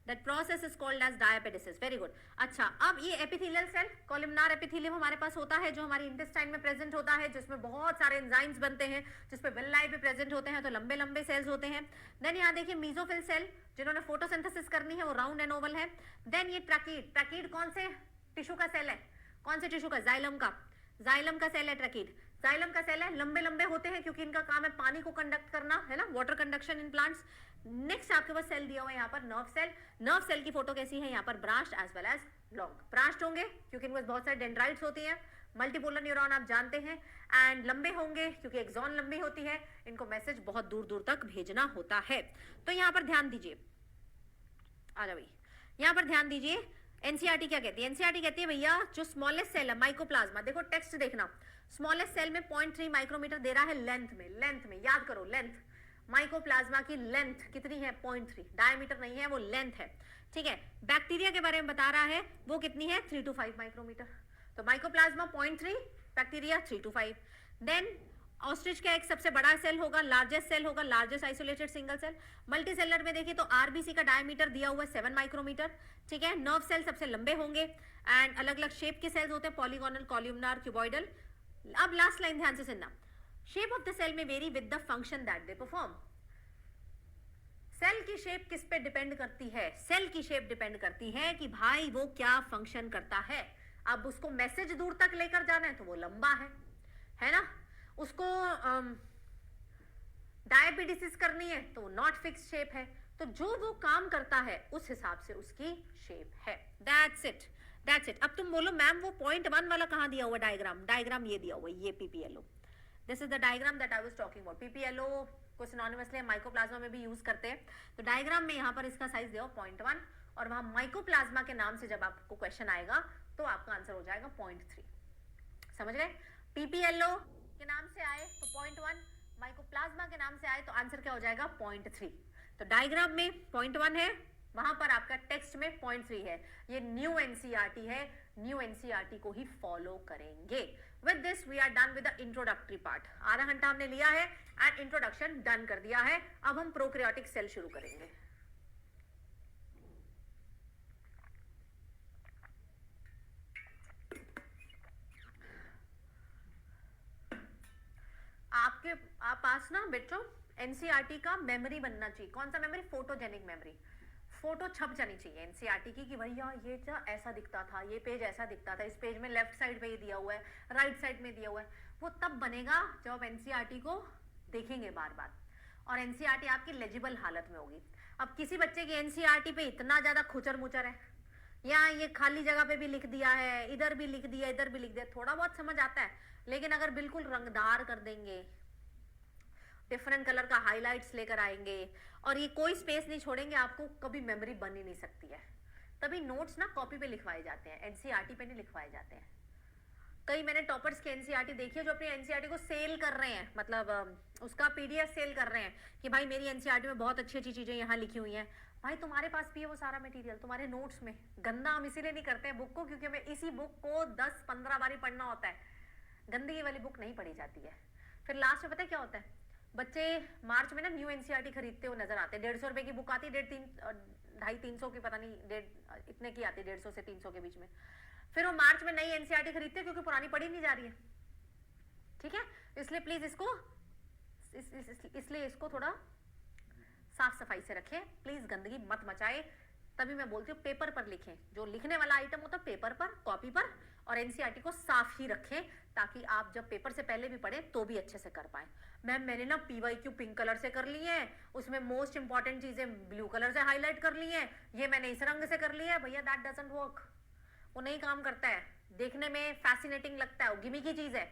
that process is called as diapedesis, very good. अच्छा, अब ये एपिथेलियल सेल, कॉलमनार एपिथेलियम हमारे पास होता है, जो हमारी इंटेस्टाइन में प्रेजेंट होता है, जिसमें बहुत सारे एंजाइम्स बनते हैं, जिसपे विल्लाई भी प्रेजेंट होते हैं, तो लंबे लंबे सेल्स होते हैं। देन यहाँ देखिए मीजोफिल सेल, जिन्होंने फोटोसिंथेसिस करनी है, वो राउंड एंड ओवल है। देन ये ट्रैकीड, ट्रैकीड कौन से टिश्यू का सेल है, कौन से टिश्यू का, जाइलम का, जाइलम का सेल है ट्रैकीड, जाइलम का सेल है। लंबे लंबे होते हैं क्योंकि इनका काम है पानी को कंडक्ट करना, है ना, water conduction in plants. Next आपके पास सेल दिया हुआ है यहाँ पर नर्व सेल। नर्व सेल की फोटो कैसी है, यहाँ पर branched as well as long. Branched होंगे क्योंकि इनमें बहुत सारे डेंड्राइट्स होती हैं, मल्टीपोलर न्यूरॉन आप जानते हैं, एंड लंबे होंगे क्योंकि एक्सॉन लंबी होती है, इनको मैसेज बहुत दूर दूर तक भेजना होता है। तो यहाँ पर ध्यान दीजिए, आ जाओ भाई, यहाँ पर ध्यान दीजिए। एनसीईआरटी क्या कहती है, एनसीईआरटी कहती है भैया जो स्मॉलेस्ट सेल है माइकोप्लाज्मा, देखो टेक्स्ट देखना, स्मॉलेस्ट सेल में 0.3 माइक्रोमीटर दे रहा है लेंथ में, लेंथ में याद करो, लेंथ, माइकोप्लाज्मा की लेंथ कितनी है 0.3, डायमीटर नहीं है वो लेंथ है, ठीक है। बैक्टीरिया के बारे में बता रहा है, वो कितनी है 3 to 5 माइक्रोमीटर। तो mycoplasma 0.3, bacteria 3 to 5। Then ostrich का एक सबसे बड़ा सेल होगा, लार्जेस्ट सेल होगा, largest isolated single cell. Multicellular में देखिए तो आरबीसी का डायमीटर दिया हुआ है 7 माइक्रोमीटर, ठीक है। नर्व सेल सबसे लंबे होंगे, एंड अलग अलग शेप के सेल्स होते हैं, पॉलीगोनल, कॉल्यूमनार, क्यूबॉइडल। अब लास्ट लाइन ध्यान से सुनना, शेप ऑफ द सेल में vary with the function that they perform. Cell की शेप किस पे डिपेंड करती है, सेल की शेप डिपेंड करती है कि भाई वो क्या फंक्शन करता है। अब उसको मैसेज दूर तक लेकर जाना है तो वो लंबा है ना, उसको डायबिटीज करनी है तो नॉट फिक्स शेप है। तो जो वो काम करता है उस हिसाब से उसकी शेप है। That's it, that's it. अब तुम बोलो मैम वो 0.1 वाला कहाँ दिया हुआ डायग्राम, डायग्राम ये दिया हुआ है, ये PPLO, this is the diagram that I was talking about. PPLO को सिनोनिमसली माइकोप्लाज्मा में भी यूज करते हैं। तो डायग्राम में यहाँ पर इसका साइज दिया हुआ 0.1, और वहां माइकोप्लाज्मा के नाम से जब आपको क्वेश्चन आएगा तो आपका आंसर हो जाएगा 0.3। समझ गए, पीपीएलओ के नाम से आए तो 0.1, माइकोप्लाज्मा के नाम से आए तो आंसर क्या हो जाएगा 0.3। तो डायग्राम में 0.1 है, वहां पर आपका टेक्स्ट में 0.3 है। ये न्यू एनसीईआरटी है, न्यू एनसीईआरटी को ही फॉलो करेंगे। With this we are done with the introductory part. आधा घंटा हमने लिया है एंड इंट्रोडक्शन डन कर दिया है। अब हम प्रोकैरियोटिक सेल शुरू करेंगे। आपके पास ना बच्चों एनसीईआरटी का मेमोरी बनना चाहिए। कौन सा मेमोरी, फोटोजेनिक मेमोरी। फोटो छप जानी चाहिए एनसीईआरटी की कि भैया ये ऐसा दिखता था, ये पेज ऐसा दिखता था, इस पेज में लेफ्ट साइड में ये दिया हुआ है, राइट साइड में दिया हुआ है। वो तब बनेगा जब आप एनसीईआरटी को देखेंगे बार बार, और एनसीईआरटी आपकी लेजिबल हालत में होगी। अब किसी बच्चे की एनसीईआरटी पे इतना ज्यादा खुचर मुचर है, यहाँ ये खाली जगह पे भी लिख दिया है, इधर भी लिख दिया, इधर भी लिख दिया, थोड़ा बहुत समझ आता है। लेकिन अगर बिल्कुल रंगदार कर देंगे, डिफरेंट कलर का हाइलाइट्स लेकर आएंगे, और ये कोई स्पेस नहीं छोड़ेंगे, आपको कभी मेमोरी बन ही नहीं सकती है। तभी नोट्स ना कॉपी पे लिखवाए जाते हैं, एनसीईआरटी पे नहीं लिखवाए जाते हैं। कई मैंने टॉपर्स की एनसीईआरटी देखी है जो अपनी एनसीईआरटी को सेल कर रहे हैं, मतलब उसका पीडीएफ सेल कर रहे हैं कि भाई मेरी एनसीईआरटी में बहुत अच्छी अच्छी चीजें यहाँ लिखी हुई हैं। भाई तुम्हारे पास भी है वो सारा मटेरियल तुम्हारे नोट्स में। गंदा हम इसीलिए नहीं करते हैं बुक को, क्योंकि हमें इसी बुक को 10-15 बार पढ़ना होता है। गंदगी वाली बुक नहीं पढ़ी जाती है। फिर लास्ट में पता है क्या होता है, बच्चे मार्च में ना न्यू एनसीईआरटी खरीदते हुए नजर आते हैं। 150 रुपए की बुक आती है, 250-300 की, पता नहीं इतने की आती है, 150 से 300 के बीच में। फिर वो मार्च में नई एनसीईआरटी खरीदते हैं क्योंकि पुरानी पढ़ी नहीं जा रही है। ठीक है, इसलिए प्लीज इसलिए इसको थोड़ा साफ सफाई से रखें प्लीज, गंदगी मत मचाए। तभी मैं बोलती हूँ पेपर पर लिखें, जो लिखने वाला आइटम होता है पेपर पर, कॉपी पर, और एनसीईआरटी को साफ ही रखें ताकि आप जब पेपर से पहले भी पढ़ें तो भी अच्छे से कर पाए। मैम मैंने ना पीवाईक्यू पिंक कलर से कर ली है, उसमें मोस्ट इंपॉर्टेंट चीजें ब्लू कलर से हाईलाइट कर ली है, ये मैंने इस रंग से कर लिया है। भैया दैट डजंट वर्क, वो नहीं काम करता है। देखने में फैसिनेटिंग लगता है, वो गिमी की चीज है,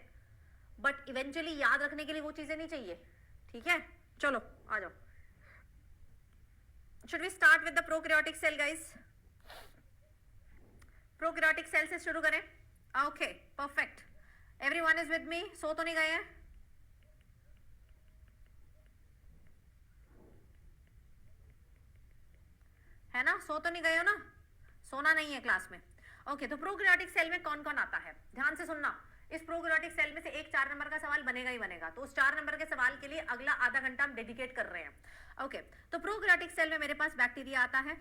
बट इवेंचुअली याद रखने के लिए वो चीजें नहीं चाहिए। ठीक है, चलो आ जाओ। Should we start with the prokaryotic cell guys? Prokaryotic cell से शुरू करें। Okay, perfect. Everyone is with me? सो तो नहीं गए हैं? है ना, सो तो नहीं गए हो ना? सोना नहीं है क्लास में। ओके, तो प्रोकैरियोटिक सेल में कौन कौन आता है ध्यान से सुनना। इस प्रोकैरियोटिक सेल में से एक 4 नंबर का सवाल बनेगा ही बनेगा, तो उस 4 नंबर के सवाल के लिए अगला आधा घंटा हम डेडिकेट कर रहे हैं। ओके, तो प्रोकैरियोटिक सेल में मेरे पास बैक्टीरिया आता है,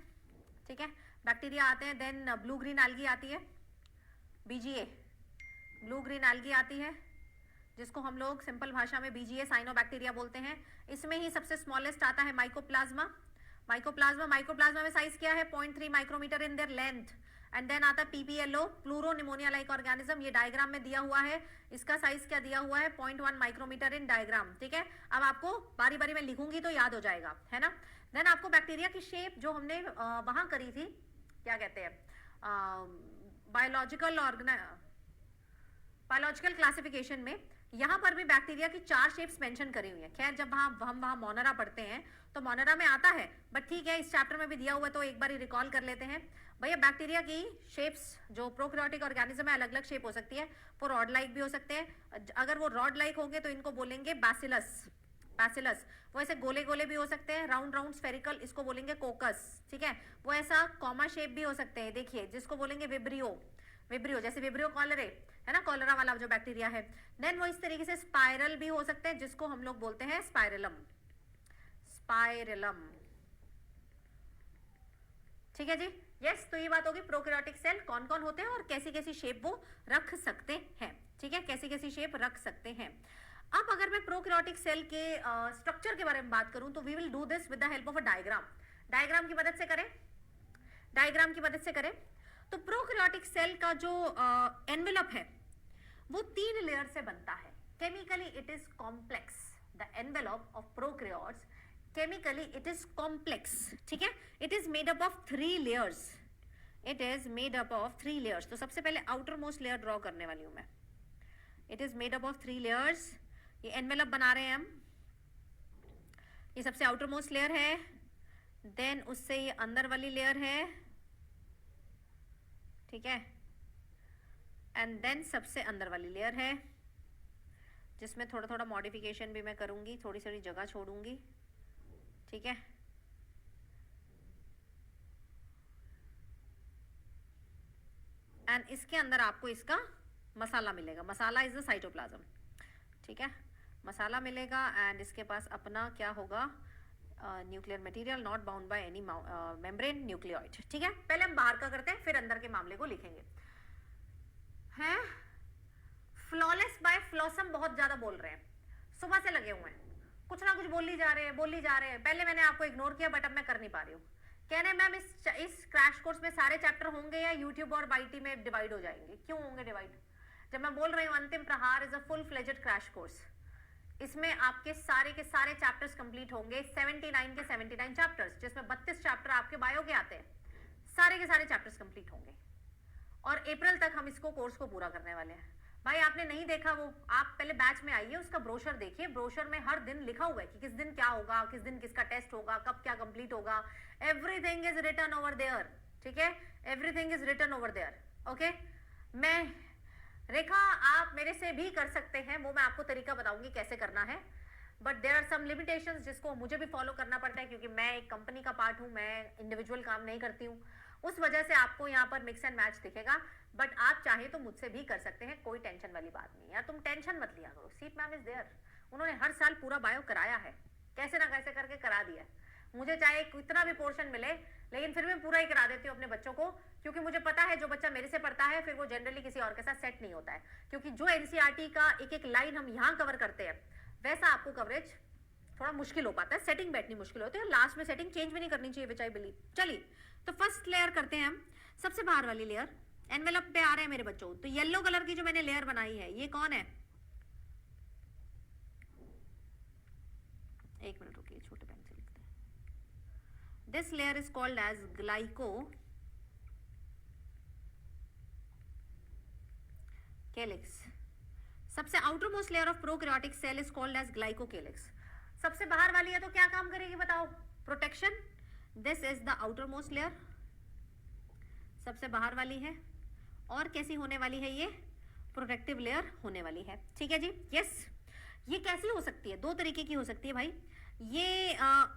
ठीक है, बैक्टीरिया आते हैं, देन ब्लू ग्रीन एल्गी आती है, बीजीए, ब्लू ग्रीन एल्गी आती है, जिसको हम लोग सिंपल भाषा में बीजीए साइनोबैक्टीरिया बोलते हैं। इसमें ही सबसे स्मॉलेस्ट आता है माइकोप्लाज्मा। माइकोप्लाज्मा में साइज क्या है, 0.3 micrometer in their length. And then आता है PPLO, pleuropneumonia like organism, ये डायग्राम में दिया हुआ है, इसका साइज क्या दिया हुआ है, 0.1 माइक्रोमीटर इन डायग्राम, ठीक है। अब आपको बारी बारी में लिखूंगी तो याद हो जाएगा, है ना। देन आपको बैक्टीरिया की शेप जो हमने वहां करी थी, क्या कहते हैं, बायोलॉजिकल क्लासिफिकेशन में, यहाँ पर भी बैक्टीरिया की 4 शेप्स मेंशन करी हुई है। खैर जब हम वहाँ मोनरा पढ़ते हैं तो मोनरा में आता है, बट ठीक है इस चैप्टर में भी दिया हुआ है तो एक बार रिकॉल कर लेते हैं। भैया बैक्टीरिया की शेप्स जो प्रोकैरियोटिक ऑर्गेनिज्म है अलग अलग शेप हो सकती है, वो रॉड लाइक भी हो सकते हैं। अगर वो रॉड लाइक होंगे तो इनको बोलेंगे बैसिलस। वो ऐसे गोले गोले भी हो सकते हैं, राउंड राउंड स्फेरिकल, इसको बोलेंगे कोकस, ठीक है। वो ऐसा कॉमा शेप भी हो सकते हैं, देखिए, जिसको बोलेंगे विब्रियो, जैसे विब्रियो कॉलरे है ना, कॉलरा वाला जो बैक्टीरिया है। देन वो इस तरीके से स्पाइरल भी हो सकते हैं, जिसको हम लोग बोलते हैं स्पाइरलम, ठीक है जी। यस, तो ये बात होगी प्रोकैरियोटिक सेल कौन कौन होते हैं और कैसी कैसी शेप वो रख सकते हैं, ठीक है, कैसी कैसी शेप रख सकते हैं। अब अगर मैं प्रोकैरियोटिक सेल के स्ट्रक्चर के बारे में बात करूं तो we will do this with the help of a diagram की मदद से करें। तो प्रोकैरियोटिक सेल का जो एनवेलप है वो 3 लेयर से बनता है। Chemically it is complex, the envelope of prokaryotes chemically it is complex, ठीक है। It is made up of 3 layers. तो सबसे पहले आउटर मोस्ट लेयर ड्रॉ करने वाली हूं मैं। It is made up of 3 layers. ये एनवेलप बना रहे हैं हम, ये सबसे आउटर मोस्ट लेयर है, देन उससे ये अंदर वाली लेयर है, ठीक है, एंड देन सबसे अंदर वाली लेयर है, जिसमें थोड़ा थोड़ा मॉडिफिकेशन भी मैं करूंगी, थोड़ी थोड़ी जगह छोड़ूंगी, ठीक है। एंड इसके अंदर आपको इसका मसाला मिलेगा, मसाला इज द साइटोप्लाज्म, ठीक है, मसाला मिलेगा। एंड इसके पास अपना क्या होगा, nuclear material not bound by any membrane nucleoid, ठीक है। पहले हम बाहर का करते हैं, फिर अंदर के मामले को लिखेंगे। हैं फ्लॉलेस बाय फ्लॉसम बहुत ज्यादा बोल रहे हैं, सुबह से लगे हुए हैं, कुछ ना कुछ बोल ही जा रहे हैं। पहले मैंने आपको इग्नोर किया, बट अब मैं कर नहीं पा रही हूँ। कह रहे हैं मैम इस क्रैश कोर्स में सारे चैप्टर होंगे या यूट्यूब और बाईटी में डिवाइड हो जाएंगे? क्यों होंगे डिवाइड? जब मैं बोल रही हूँ अंतिम प्रहार is a full fledged crash course, इसमें आपके सारे के सारे चैप्टर्स कंप्लीट होंगे, 79 के 79 चैप्टर्स, जिसमें 32 चैप्टर आपके बायो के आते हैं, सारे के सारे चैप्टर्स कंप्लीट होंगे और अप्रैल तक हम इसको कोर्स को पूरा करने वाले हैं। भाई आपने नहीं देखा वो, आप पहले बैच में आइए, उसका ब्रोशर देखिए, ब्रोशर में हर दिन लिखा हुआ है कि किस दिन क्या होगा, किस दिन किसका टेस्ट होगा, कब क्या कंप्लीट होगा, everything is written over there, ठीक है, everything is written over there, okay. मैं रेखा आप मेरे से भी कर सकते हैं, वो मैं आपको तरीका बताऊंगी कैसे करना है, but there are some limitations जिसको मुझे भी फॉलो करना पड़ता है, क्योंकि मैं एक कंपनी का पार्ट हूँ, मैं इंडिविजुअल काम नहीं करती हूँ, उस वजह से आपको यहाँ पर मिक्स एंड मैच दिखेगा। बट आप चाहे तो मुझसे भी कर सकते हैं, कोई टेंशन वाली बात नहीं यार, तुम टेंशन मत लिया करो। सीप मैम इज देयर, उन्होंने हर साल पूरा बायो कराया है, कैसे ना कैसे करके करा दिया है। मुझे चाहे कितना भी पोर्शन मिले, लेकिन फिर मैं पूरा ही करा देती हूँ अपने बच्चों को, क्योंकि मुझे पता है जो बच्चा मेरे से पढ़ता है फिर वो जनरली किसी और के साथ सेट नहीं होता है, क्योंकि जो एनसीईआरटी का एक एक लाइन हम यहाँ कवर करते हैं वैसा आपको कवरेज थोड़ा मुश्किल हो पाता है, सेटिंग बैठनी मुश्किल होती है, लास्ट में सेटिंग चेंज भी नहीं करनी चाहिए विच आई बिलीव। चलिए तो फर्स्ट लेयर करते हैं हम, सबसे बाहर वाली लेयर, एनवेलप पे आ रहे हैं मेरे बच्चों। तो येलो कलर की जो मैंने लेयर बनाई है ये कौन है, एक मिनट रुकिए, छोटे पेन से लिखते हैं। This layer is called as glycocalyx. सबसे outermost layer of prokaryotic cell is called as glycocalyx. सबसे बाहर वाली है तो क्या काम करेगी बताओ, protection. This is the outermost layer, सबसे बाहर वाली है, और कैसी होने वाली है ये, प्रोटेक्टिव लेयर होने वाली है, ठीक है जी। यस, ये कैसी हो सकती है, 2 तरीके की हो सकती है भाई। ये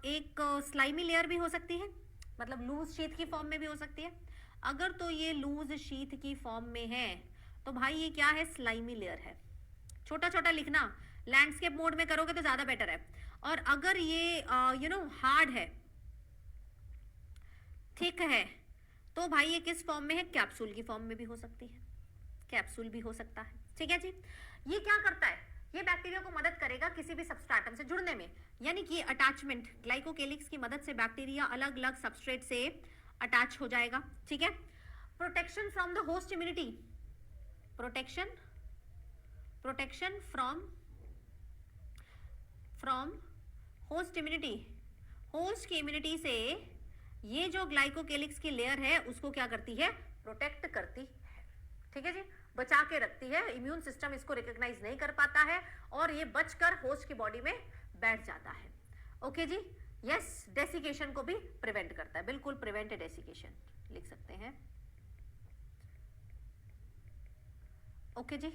एक स्लाइमी लेयर भी हो सकती है, मतलब लूज शीथ की फॉर्म में भी हो सकती है। अगर तो ये लूज शीथ की फॉर्म में है तो भाई ये क्या है, स्लाइमी लेयर है। छोटा छोटा लिखना, लैंडस्केप मोड में करोगे तो ज्यादा बेटर है। और अगर ये हार्ड है, थिक है, तो भाई ये किस फॉर्म में है, कैप्सूल की फॉर्म में भी हो सकती है, कैप्सूल भी हो सकता है। ठीक है जी। ये क्या करता है, ये बैक्टीरिया को मदद करेगा किसी भी सबस्ट्रेटम से जुड़ने में, यानी कि अटैचमेंट, ग्लाइकोकेलिक्स की मदद से बैक्टीरिया अलग अलग सबस्ट्रेट से अटैच हो जाएगा। ठीक है। Protection from the host immunity, protection from host immunity, host की इम्यूनिटी से ये जो ग्लाइकोकेलिक्स की लेयर है उसको क्या करती है, प्रोटेक्ट करती है। ठीक है जी, बचा के रखती है, इम्यून सिस्टम इसको रिकॉग्नाइज नहीं कर पाता है और ये बचकर होस्ट की बॉडी में बैठ जाता है। ओके जी। यस, डेसिकेशन को भी प्रिवेंट करता है, बिल्कुल प्रिवेंट डेसिकेशन लिख सकते हैं। ओके जी।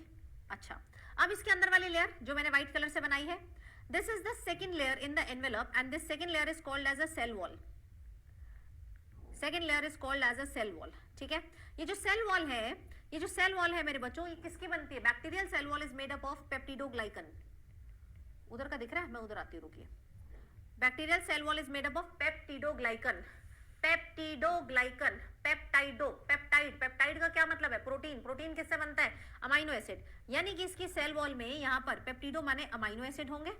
अच्छा, अब इसके अंदर वाली लेयर जो मैंने व्हाइट कलर से बनाई है, this is the second layer in the envelope and this second layer is called as a cell wall. Second layer is called as a cell wall. ठीक है। ये जो सेल वॉल है, ये जो सेल वॉल है मेरे बच्चों, ये किसकी बनती है, bacterial cell wall is made up of peptidoglycan. उधर का दिख रहा है, मैं उधर आती हूँ, रुकिए। Bacterial cell wall is made up of peptidoglycan, peptidoglycan, peptide का क्या मतलब है, प्रोटीन। प्रोटीन किससे बनता है, अमाइनो एसिड। यानी कि इसकी सेल वॉल में यहाँ पर पेप्टिडो माने अमाइनो एसिड होंगे,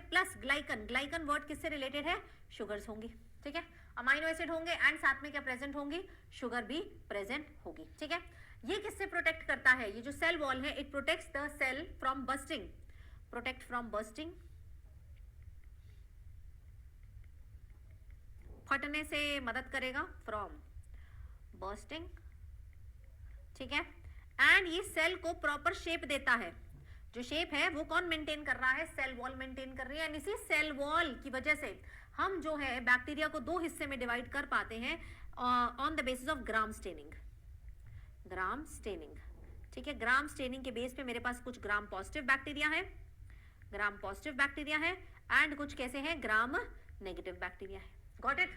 प्लस ग्लाइकन, ग्लाइकन वर्ड किससे रिलेटेड है, शुगर्स होंगी। ठीक है, अमाइनो एसिड होंगे एंड साथ में क्या प्रेजेंट होंगी, शुगर भी प्रेजेंट होगी। ठीक है। ये किससे प्रोटेक्ट करता है, ये जो सेल वॉल है, it protects the cell from bursting, protect from bursting, फटने से मदद करेगा, फ्रॉम बस्टिंग। ठीक है। एंड ये सेल को प्रॉपर शेप देता है, जो शेप है वो कौन मेंटेन कर रहा है, सेल वॉल मेंटेन कर रही है। इसी सेल वॉल की वजह से हम जो है बैक्टीरिया को दो हिस्से में डिवाइड कर पाते हैं on the basis of gram staining. ठीक है, ग्राम स्टेनिंग के बेस पे मेरे पास कुछ ग्राम पॉजिटिव बैक्टीरिया है, एंड कुछ कैसे हैं, ग्राम नेगेटिव बैक्टीरिया है। गॉट इट,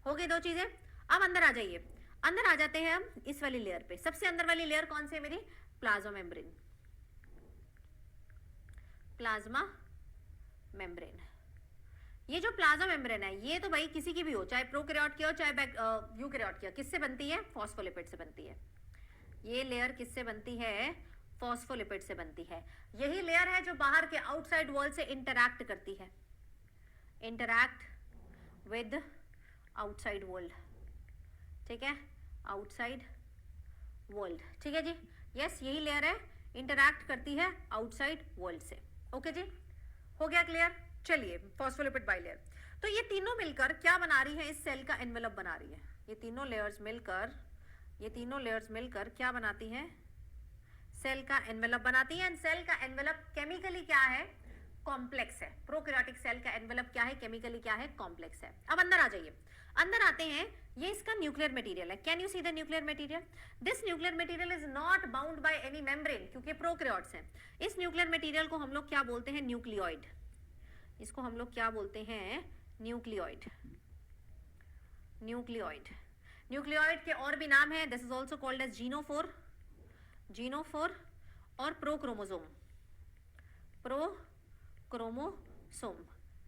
हो गई दो चीजें। अब अंदर आ जाइए, अंदर आ जाते हैं हम इस वाली लेयर पे। सबसे अंदर वाली लेयर कौन सी है मेरी, प्लाज्मा मेम्ब्रेन। ये जो प्लाज्मा मेम्ब्रेन है, ये तो भाई किसी की भी हो, चाहे प्रोकैरियोट की हो चाहे यूकैरियोट की हो, किससे बनती है, फॉस्फोलिपिड से बनती है। ये लेयर किससे बनती है, फॉस्फोलिपिड से बनती है। यही लेयर है जो बाहर के आउटसाइड वर्ल्ड से इंटरैक्ट करती है, इंटरैक्ट विद आउटसाइड वर्ल्ड। ठीक है, आउटसाइड वर्ल्ड। ठीक है जी। यस, यही लेयर है, इंटरैक्ट करती है आउटसाइड वर्ल्ड से। ओके जी, हो गया क्लियर। चलिए, फॉस्फोलिपिड बाइलेयर। तो ये तीनों मिलकर क्या बना रही है, इस सेल का एनवेलप बना रही है। ये तीनों लेयर्स मिलकर क्या बनाती हैं, सेल का एनवेलप बनाती है। एंड सेल का एनवेलप केमिकली क्या है, कॉम्प्लेक्स है। प्रोकैरियोटिक सेल का एनवेलप क्या है, केमिकली क्या है, कॉम्प्लेक्स है। अब अंदर आ जाइए, अंदर आते हैं। ये इसका न्यूक्लियर मटेरियल है। Can you see the nuclear material, this nuclear material is not bound by any membrane, क्योंकि प्रोकैरियोट्स हैं। इस न्यूक्लियर मटेरियल को हम लोग क्या बोलते हैं, न्यूक्लियोइड। इसको हम लोग क्या बोलते हैं, न्यूक्लियोइड। न्यूक्लियोइड के और भी नाम है, this is also called as genophore और प्रोक्रोमोसोम।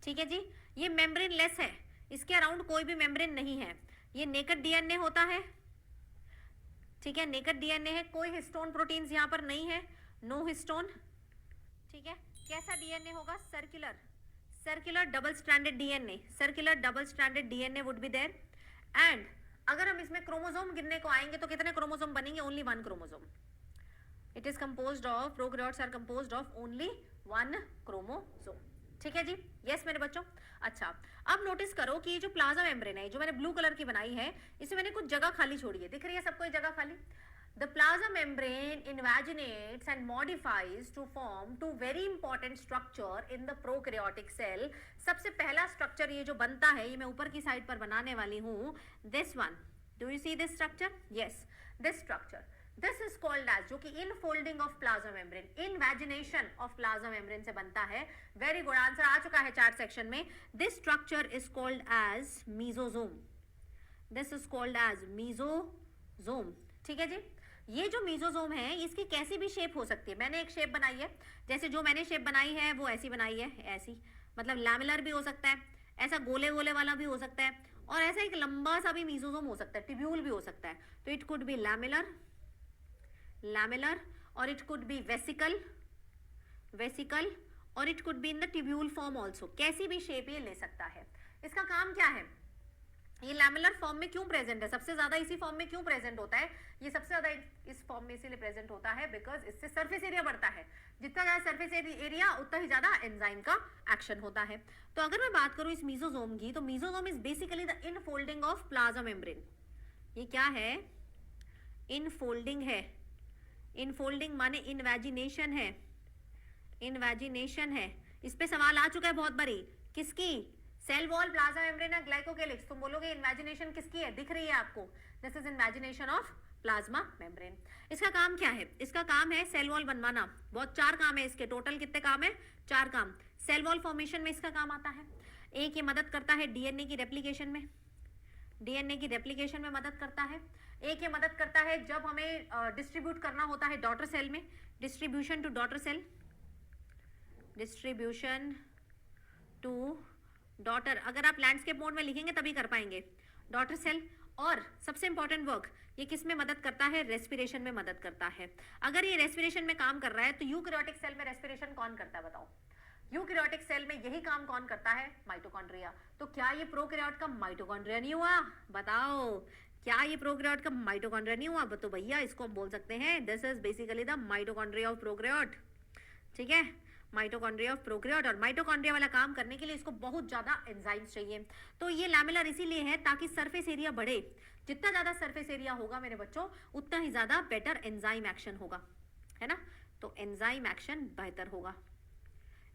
ठीक है जी। ये मेम्ब्रेन लेस है, इसके अराउंड कोई भी मेम्ब्रेन नहीं है। ये नेकेड डीएनए होता है। ठीक है, नेकेड डीएनए है, कोई हिस्टोन प्रोटीन्स यहाँ पर नहीं है, नो हिस्टोन। ठीक है, कैसा डीएनए होगा, circular double stranded DNA would be there. And अगर हम इसमें क्रोमोसोम गिनने को आएंगे तो कितने क्रोमोसोम बनेंगे, only 1 chromosome. It is composed of, prokaryotes are composed of only 1 chromosome. ठीक है जी। यस मेरे बच्चों। अच्छा, अब नोटिस करो कि ये जो प्लाज्मा मेम्ब्रेन है, जो मैंने ब्लू कलर की बनाई है, इसमें मैंने कुछ जगह खाली छोड़ी है, दिख रही है सबको ये जगह खाली। The plasma membrane invaginates and modifies to form two very important structure in the prokaryotic cell. सबसे पहला स्ट्रक्चर ये जो बनता है, ये मैं ऊपर की साइड पर बनाने वाली हूँ, this one. Do you see this structure? Yes, this structure. This is called as, जो कि infolding of plasma membrane, invagination of plasma membrane से बनता है। वेरी गुड, आंसर आ चुका है चार्ट सेक्शन में। This structure is called as mesosome. ठीक है जी। ये जो मीजोजोम है इसकी कैसी भी शेप हो सकती है। मैंने एक शेप बनाई है, जैसे जो मैंने शेप बनाई है वो ऐसी बनाई है, ऐसी, मतलब लैमेलर भी हो सकता है, ऐसा गोले गोले वाला भी हो सकता है, और ऐसा एक लंबा सा भी मीजोजोम हो सकता है, ट्यूब्यूल भी हो सकता है। तो it could be lamellar, lamellar, और it could be vesicle, vesicle, और it could be in the tubule form also. कैसी भी शेप ये ले सकता है। इसका काम क्या है, ये लैमेलर फॉर्म में क्यों प्रेजेंट है, सबसे ज्यादा इसी फॉर्म में क्यों प्रेजेंट होता है, ये सबसे ज्यादा इस फॉर्म में इसीलिए प्रेजेंट होता है बिकॉज इससे सरफेस एरिया बढ़ता है। जितना ज्यादा सरफेस एरिया उतना ही ज्यादा एंजाइम का एक्शन होता है। तो अगर मैं बात करूं इस मीजोजोम की, तो mesosome is basically the infolding of plasma membrane. ये क्या है, इनफोल्डिंग है। इनफोल्डिंग माने इनवेजिनेशन है, इनवेजिनेशन है। इस पे सवाल आ चुका है बहुत बारी, किसकी, सेल वॉल, प्लाज्मा मेम्ब्रेन या ग्लाइकोकेलिक्स। तुम बोलोगे इन्वेजिनेशन किसकी है, दिख रही है आपको, this is invagination of plasma membrane. इसका काम क्या है, इसका काम है सेल वॉल बनवाना। बहुत 4 काम है इसके, टोटल कितने काम है, 4 काम। सेल वॉल फॉर्मेशन में इसका काम आता है। एक, ये मदद करता है डीएनए की रेप्लिकेशन में, डीएनए की रेप्लिकेशन में मदद करता है। एक, ये मदद करता है जब हमें डिस्ट्रीब्यूट करना होता है डॉटर सेल में, distribution to daughter cell, distribution to daughter. अगर आप लैंडस्केप मोड में लिखेंगे तभी कर पाएंगे, डॉटर सेल। और सबसे इंपॉर्टेंट वर्क ये किस में मदद करता है, रेस्पिरेशन में मदद करता है। अगर ये रेस्पिरेशन में काम कर रहा है तो यूकैरियोटिक सेल में रेस्पिरेशन कौन करता है बताओ, यूकैरियोटिक सेल में यही काम कौन करता है, माइटोकॉन्ड्रिया। तो क्या ये प्रोकैरियोट का माइटोकॉन्ड्रिया नहीं हुआ, बताओ, क्या ये प्रोकैरियोट का माइटोकॉन्ड्रिया नहीं हुआ। तो भैया इसको हम बोल सकते हैं this is basically the mitochondria of prokaryote, ठीक है, माइटोकॉन्ड्रिया ऑफ प्रोकैरियोट। और माइटोकॉन्ड्रिया वाला काम करने के लिए इसको बहुत ज्यादा एंजाइम्स चाहिए। तो ये लैमेलर इसीलिए है ताकि सरफेस एरिया बढ़े। जितना ज्यादा सरफेस एरिया होगा मेरे बच्चों उतना ही ज्यादा बेटर एंजाइम एक्शन होगा, है ना। तो एंजाइम एक्शन बेहतर होगा,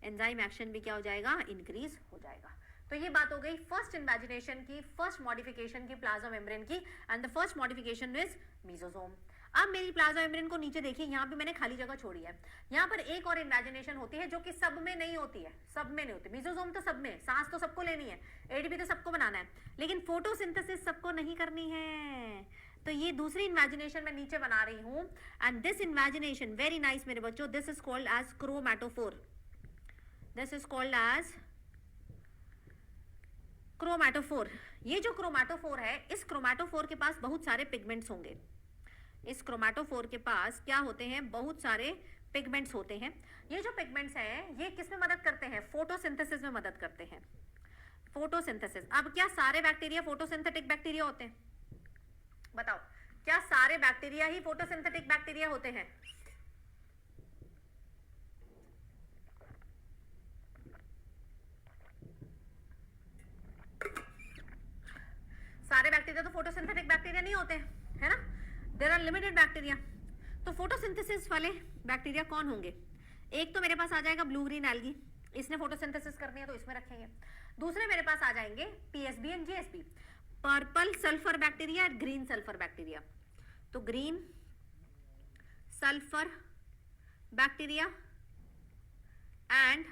एंजाइम एक्शन भी क्या हो जाएगा, इंक्रीज हो जाएगा। तो ये बात हो गई फर्स्ट इन्वेजिनेशन की, फर्स्ट मॉडिफिकेशन की प्लाज्मा मेम्ब्रेन की, and the first modification is mesosome. अब मेरी प्लाज्मा मेम्ब्रेन को नीचे देखिए, यहाँ पे मैंने खाली जगह छोड़ी है। यहाँ पर एक और इन्वेजिनेशन होती है जो कि सब में नहीं होती है, सब में नहीं होती। मीजोसोम तो सब में, सांस तो सबको लेनी है, एडीपी तो सबको बनाना है, लेकिन फोटोसिंथेसिस सबको नहीं करनी है। तो ये दूसरी इन्वेजिनेशन मैं नीचे बना रही हूँ, and this invagination very nice मेरे बच्चों, this is called as chromatophore, this is called as chromatophore. ये जो क्रोमैटोफोर है, इस क्रोमैटोफोर के पास बहुत सारे पिगमेंट्स होंगे। इस क्रोमैटोफोर के पास क्या होते हैं, बहुत सारे पिगमेंट्स होते हैं। ये जो पिगमेंट्स हैं ये किस में मदद करते हैं, फोटोसिंथेसिस में मदद करते हैं, फोटोसिंथेसिस। अब क्या सारे बैक्टीरिया फोटोसिंथेटिक बैक्टीरिया होते हैं, बताओ, क्या सारे बैक्टीरिया ही फोटोसिंथेटिक बैक्टीरिया होते हैं? सारे बैक्टीरिया तो फोटोसिंथेटिक बैक्टीरिया नहीं होते, है ना, देयर आर लिमिटेड बैक्टीरिया। तो फोटोसिंथेसिस वाले बैक्टीरिया कौन होंगे? एक तो मेरे पास आ जाएगा ब्लू ग्रीन एल्गी, इसने फोटोसिंथेसिस करनी है तो इसमें रखेंगे। दूसरे मेरे पास आ जाएंगे PSB and GSB, purple sulphur bacteria और ग्रीन सल्फर बैक्टीरिया। तो green sulphur bacteria and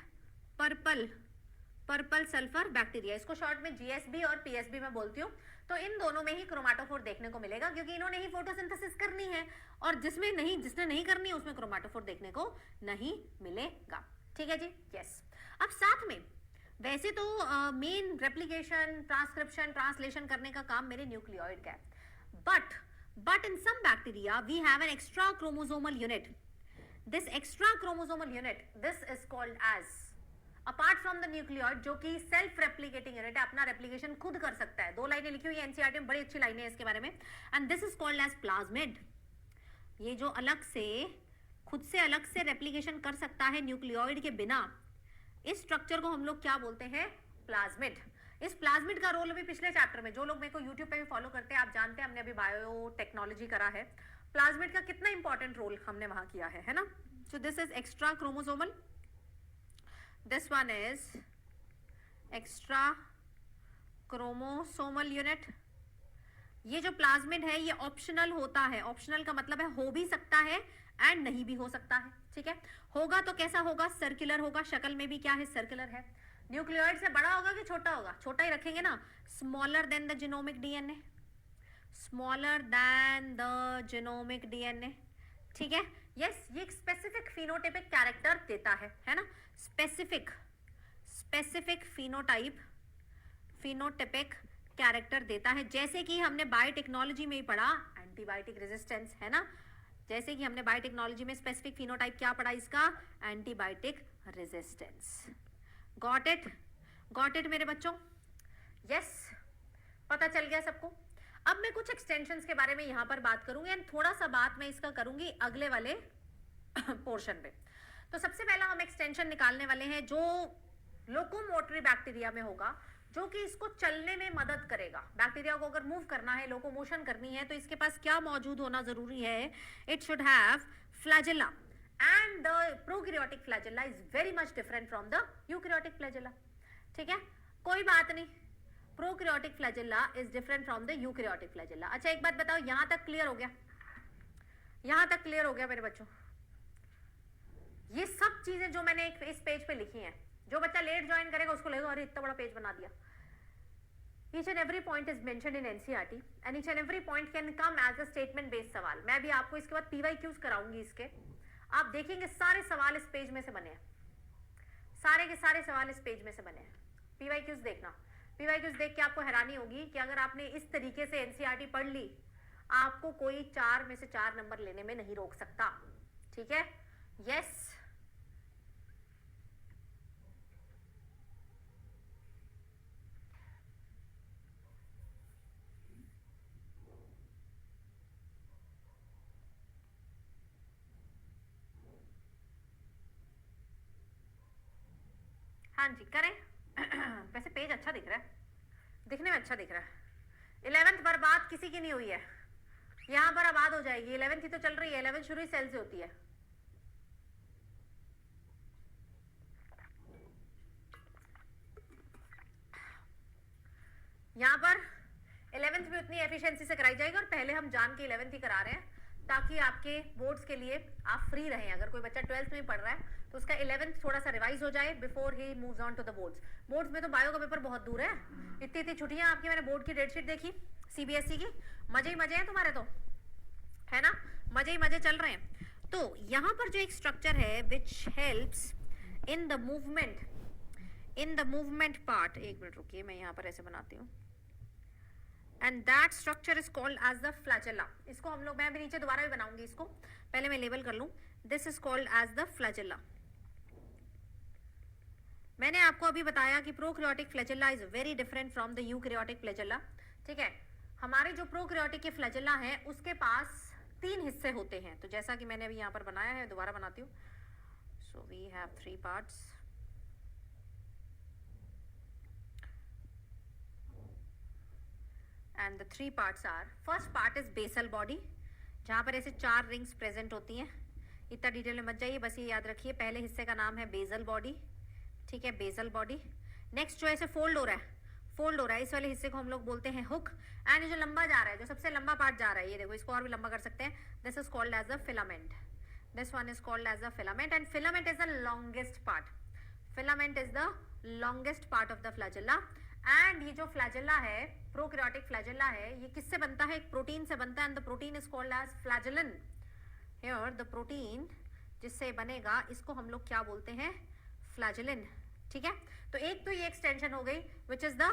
purple sulphur bacteria, इसको शॉर्ट में जीएसबी और पीएसबी में बोलती हूँ। तो इन दोनों में ही क्रोमैटोफोर देखने को मिलेगा, क्योंकि इन्होंने ही फोटोसिंथेसिस करनी है, और जिसने नहीं करनी है उसमें क्रोमैटोफोर देखने को नहीं मिलेगा। ठीक है जी, यस। अब साथ में वैसे तो मेन रेप्लिकेशन, ट्रांसक्रिप्शन, ट्रांसलेशन करने का काम मेरे न्यूक्लियोइड का है, but in some bacteria we have an extra chromosomal unit. This extra chromosomal unit, this is called as, apart from the nucleoid, जो कि सेल्फ रेप्लिकेटिंग यूनिट है, अपना रेप्लिकेशन खुद कर सकता है। 2 लाइनें लिखी हुई है एनसीईआरटी में, बड़ी अच्छी लाइनें हैं इसके बारे में, and this is called as plasmid. ये जो खुद से अलग से रेप्लिकेशन कर सकता है न्यूक्लियोइड के बिना, इस स्ट्रक्चर को हम लोग क्या बोलते हैं, प्लाज्मिड। इस प्लाज्मिड का रोल अभी पिछले चैप्टर में, जो लोग मेरे को यूट्यूब पे भी फॉलो करते हैं आप जानते हैं, हमने अभी बायोटेक्नोलॉजी करा है, प्लाज्मिड का कितना इंपॉर्टेंट रोल हमने वहां किया है ना। So this is extra chromosomal, this one is extra chromosomal unit। ये जो प्लाज्मिड है ये ऑप्शनल होता है, ऑप्शनल का मतलब है हो भी सकता है एंड नहीं भी हो सकता है, ठीक है। होगा तो कैसा होगा, सर्कुलर होगा, शक्ल में भी क्या है, सर्कुलर है। न्यूक्लियोइड से बड़ा होगा कि छोटा होगा, छोटा ही रखेंगे ना, smaller than the genomic DNA, smaller than the genomic DNA, ठीक है। यस, ये एक स्पेसिफिक फिनोटाइपिक कैरेक्टर देता है ना, स्पेसिफिक फिनोटाइपिक कैरेक्टर देता है, जैसे कि हमने बायोटेक्नोलॉजी में ही पढ़ा एंटीबायोटिक रेजिस्टेंस, है ना। जैसे कि हमने बायोटेक्नोलॉजी में स्पेसिफिक फिनोटाइप क्या पढ़ा इसका, एंटीबायोटिक रेजिस्टेंस। गॉट इट मेरे बच्चों, यस, पता चल गया सबको। अब मैं कुछ एक्सटेंशंस के बारे में यहाँ पर बात करूंगी एंड थोड़ा सा बात मैं इसका करूंगी अगले वाले पोर्शन में। तो सबसे पहला हम एक्सटेंशन निकालने वाले हैं जो लोकोमोटरी बैक्टीरिया में होगा, जो कि इसको चलने में मदद करेगा। बैक्टीरिया को अगर मूव करना है, लोकोमोशन करनी है, तो इसके पास क्या मौजूद होना जरूरी है, it should have flagella, and the prokaryotic flagella is very much different from the eukaryotic flagella, ठीक है। कोई बात नहीं, prokaryotic flagella is different from the eukaryotic flagella. अच्छा एक बात बताओ, यहां तक क्लियर हो गया? यहां तक क्लियर हो गया मेरे बच्चों? ये सब चीजें जो मैंने इस पेज पे लिखी हैं, जो बच्चा लेट ज्वाइन करेगा उसको लगेगा अरे इतना बड़ा पेज बना दिया। Each and every point is mentioned in NCERT and each and every point can come as a statement based सवाल। मैं भी आपको इसके बाद PYQs कराऊंगी इसके, आप देखेंगे सारे सवाल इस पेज में से बने हैं, सारे के सारे सवाल इस पेज में से बने हैं। PYQs देखना, PYQs देख के आपको हैरानी होगी कि अगर आपने इस तरीके से NCERT पढ़ ली, आपको कोई 4 में से 4 नंबर लेने में नहीं रोक सकता, ठीक है। यस, हाँ जी करें। वैसे पेज अच्छा दिख रहा है, दिखने में अच्छा दिख रहा है। 11th बर्बाद किसी की नहीं हुई है, यहाँ पर आबाद हो जाएगी। 11th ही तो चल रही है, 11th शुरू ही सेल से होती है। यहाँ पर 11th भी उतनी एफिशिएंसी से कराई जाएगी, और पहले हम जान के 11th ही करा रहे हैं ताकि आपके बोर्ड्स के लिए आप फ्री रहें। अगर कोई बच्चा 12th में पढ़ रहा है तो उसका 11th थोड़ा सा रिवाइज हो जाए बिफोर ही moves on to the boards. Boards में तो बायो का पेपर बहुत दूर है, इतनी छुट्टियां आपकी। मैंने बोर्ड की डेटशीट देखी CBSE की, मजे ही मजे हैं तुम्हारे तो, है ना, मजे ही मजे चल रहे हैं। तो यहाँ पर जो एक स्ट्रक्चर है which helps in the movement part, एक मिनट रुकिए मैं यहाँ पर ऐसे बनाती हूँ, and that structure is called as the flagella. इसको हम लोग, मैं भी नीचे दोबारा भी बनाऊंगी इसको, पहले मैं लेबल कर लूं। This is called as the flagella. मैंने आपको अभी बताया कि prokaryotic flagella is very different from the eukaryotic flagella, ठीक है। हमारे जो प्रोकैरियोटिक के फ्लैजेला है उसके पास 3 हिस्से होते हैं। तो जैसा कि मैंने अभी यहाँ पर बनाया है, दोबारा बनाती हूँ। So we have 3 parts, and the 3 parts are, first part is basal body, जहाँ पर ऐसे 4 रिंग्स प्रेजेंट होती हैं। इतना डिटेल में मत जाइए, बस ये याद रखिए पहले हिस्से का नाम है बेसल बॉडी, ठीक है, बेसल बॉडी। नेक्स्ट जो ऐसे फोल्ड हो रहा है, इस वाले हिस्से को हम लोग बोलते हैं हुक। एंड ये जो लंबा जा रहा है, जो सबसे लंबा पार्ट जा रहा है, ये देखो, इसको और भी लंबा कर सकते हैं, this is called as a filament. This one is called as a filament, and filament is the longest part. Filament is the longest part of the flagella. एंड ये जो फ्लैजेला है, प्रोकैरियोटिक फ्लैजेला है, ये किससे बनता है, एक प्रोटीन से बनता है, and the protein is called as flagellin. Here the protein जिससे बनेगा इसको हम लोग क्या बोलते हैं, फ्लैजेलिन, ठीक है। तो एक तो ये एक्सटेंशन हो गई विच इज द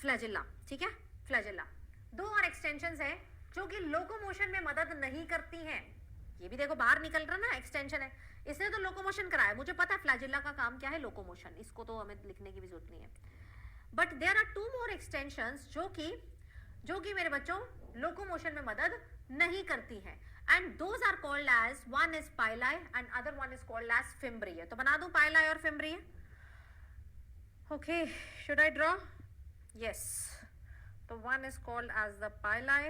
फ्लैजेला, ठीक है, फ्लैजेला। 2 और एक्सटेंशंस है जो कि लोकोमोशन में मदद नहीं करती हैं। ये भी देखो बाहर निकल रहा ना, एक्सटेंशन है, इसने तो लोकोमोशन कराया। मुझे पता है फ्लैजेला का काम क्या है, लोकोमोशन, इसको तो हमें लिखने की भी जरूरत नहीं है। But there are 2 more extensions जो कि मेरे बच्चों लोकोमोशन में मदद नहीं करती हैं, and those are called as, one is pili and other one is called as fimbriae. तो बना दूं पाइलाई और fimbriae, okay, should I draw? Yes, तो one is called as the pili,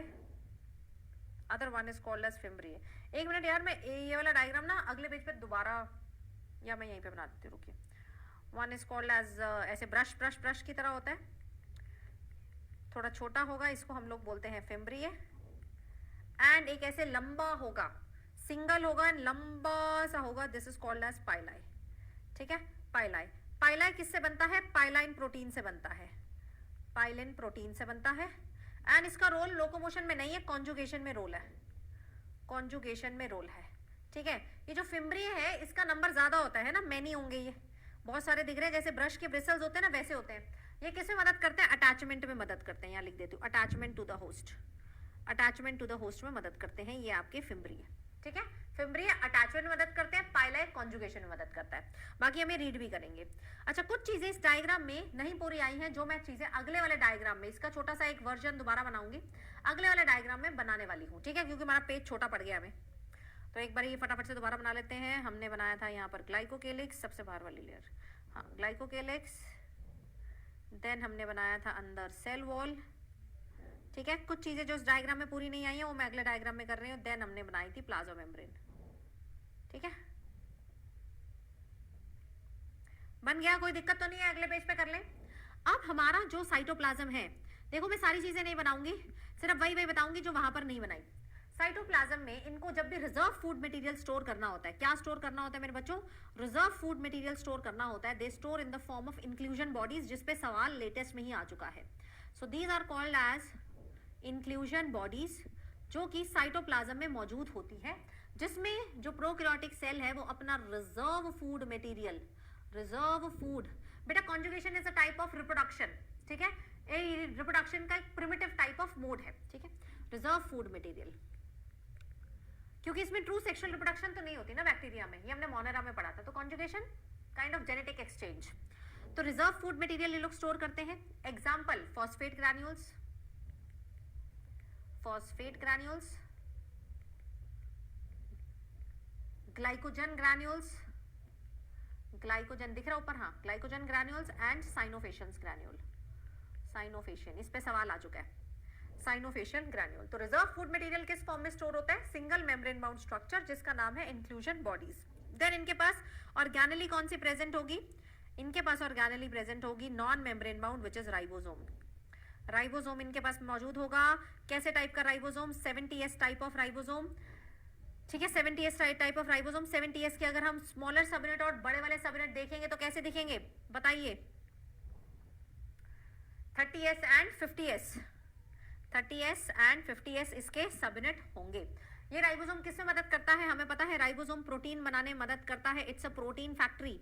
other one is called as fimbriae. एक मिनट यार, मैं ये वाला डायग्राम ना अगले पेज पे दोबारा, या मैं यहीं पे बना देती हूँ, रुकिए। वन इज कॉल्ड एज, ऐसे ब्रश की तरह होता है, थोड़ा छोटा होगा, इसको हम लोग बोलते हैं फिम्ब्रिया। एंड एक ऐसे लंबा होगा, सिंगल होगा, लंबा सा होगा, दिस इज कॉल्ड एज पाइलाई, ठीक है, पाइलाई। पाइलाई किससे बनता है, पाइलाइन प्रोटीन से बनता है, पाइलिन प्रोटीन से बनता है। एंड इसका रोल लोकोमोशन में नहीं है, कॉन्जुगेशन में रोल है, कॉन्जुगेशन में रोल है, ठीक है। ये जो फिम्ब्री है इसका नंबर ज्यादा होता है ना, मैनी होंगे, ये बहुत सारे दिख रहे हैं, जैसे ब्रश के ब्रिसल्स होते हैं ना वैसे होते हैं। ये किसमें मदद करते हैं? अटैचमेंट में मदद करते हैं। यहाँ लिख देती हूँ, attachment to the host, attachment to the host में मदद करते हैं। ये आपके फिम्ब्री है, ठीक है। फिम्ब्री अटैचमेंट में मदद करते हैं, पाइला कॉन्जुगेशन में मदद करता है। बाकी हमें रीड भी करेंगे। अच्छा, कुछ चीजें इस डायग्राम में नहीं पूरी आई हैं, जो मैं चीजें अगले वाले डायग्राम में, इसका छोटा सा एक वर्जन दोबारा बनाऊंगी, अगले वाले डायग्राम में बनाने वाली हूँ, ठीक है, क्योंकि हमारा पेज छोटा पड़ गया हमें। तो एक बार ये फटाफट से दोबारा बना लेते हैं। हमने बनाया था यहाँ पर ग्लाइकोकेलिक्स, सबसे बाहर वाली लेयर, हाँ ग्लाइकोकेलिक्स, देन हमने बनाया था अंदर सेल वॉल, ठीक है। कुछ चीजें जो इस डायग्राम में पूरी नहीं आई है वो मैं अगले डायग्राम में कर रही हूँ। देन हमने बनाई थी प्लाज्मा मेम्ब्रेन, ठीक है। बन गया, कोई दिक्कत तो नहीं है, अगले पेज पे कर लें। अब हमारा जो साइटोप्लाज्म है, देखो मैं सारी चीजें नहीं बनाऊंगी, सिर्फ वही बताऊंगी जो वहां पर नहीं बनाई। साइटोप्लाज्म में इनको जब भी रिजर्व फूड मटेरियल स्टोर करना होता है, क्या स्टोर करना होता है मेरे बच्चों? रिजर्व फूड मटेरियल स्टोर करना होता है। They store in the form of inclusion bodies, जिसपे सवाल लेटेस्ट में ही आ चुका है। So these are called as inclusion bodies, जो कि साइटोप्लाज्म में मौजूद होती है, जिसमें जो प्रोकैरियोटिक सेल है वो अपना reserve food material, reserve food, बेटा conjugation is a type of reproduction, ठीक है, ये रिप्रोडक्शन का एक प्रिमिटिव टाइप ऑफ मोड है, ठीक है, रिजर्व फूड मटेरियल। क्योंकि इसमें ट्रू सेक्सुअल रिप्रोडक्शन तो नहीं होती ना बैक्टीरिया में, ये हमने मोनेरा में पढ़ा था। तो conjugation kind of genetic exchange. तो रिजर्व फूड मटेरियल ये लोग स्टोर करते हैं। Example, phosphate granules, phosphate granules, glycogen granules, glycogen दिख रहा ऊपर, हाँ ग्लाइकोजन ग्रैन्यूल्स एंड साइनोफेशियंस ग्रैन्यूल, साइनोफेशियन, इस पे सवाल आ चुका है, साइनोफेशियल ग्रैन्यूल। तो रिजर्व फूड मटेरियल किस फॉर्म में स्टोर होता है? सिंगल मेम्ब्रेन बाउंड स्ट्रक्चर, जिसका नाम है इंक्लूजन बॉडीज। देन इनके पास ऑर्गेनली कौन सी प्रेजेंट होगी? इनके पास ऑर्गेनली प्रेजेंट होगी non membrane bound, which is ribosome. Ribosome इनके पास मौजूद होगा। कैसे टाइप का ribosome? 70S type of ribosome, ठीक है, 70S type of ribosome. 70S के अगर हम स्मॉलर सबयूनिट और बड़े वाले सबयूनिट देखेंगे तो कैसे दिखेंगे बताइए? 30S and 50S, 30S and 50S इसके सबयूनिट होंगे। ये राइबोसोम किसमें मदद करता है? हमें पता है राइबोसोम प्रोटीन बनाने में मदद करता है। It's a protein factory,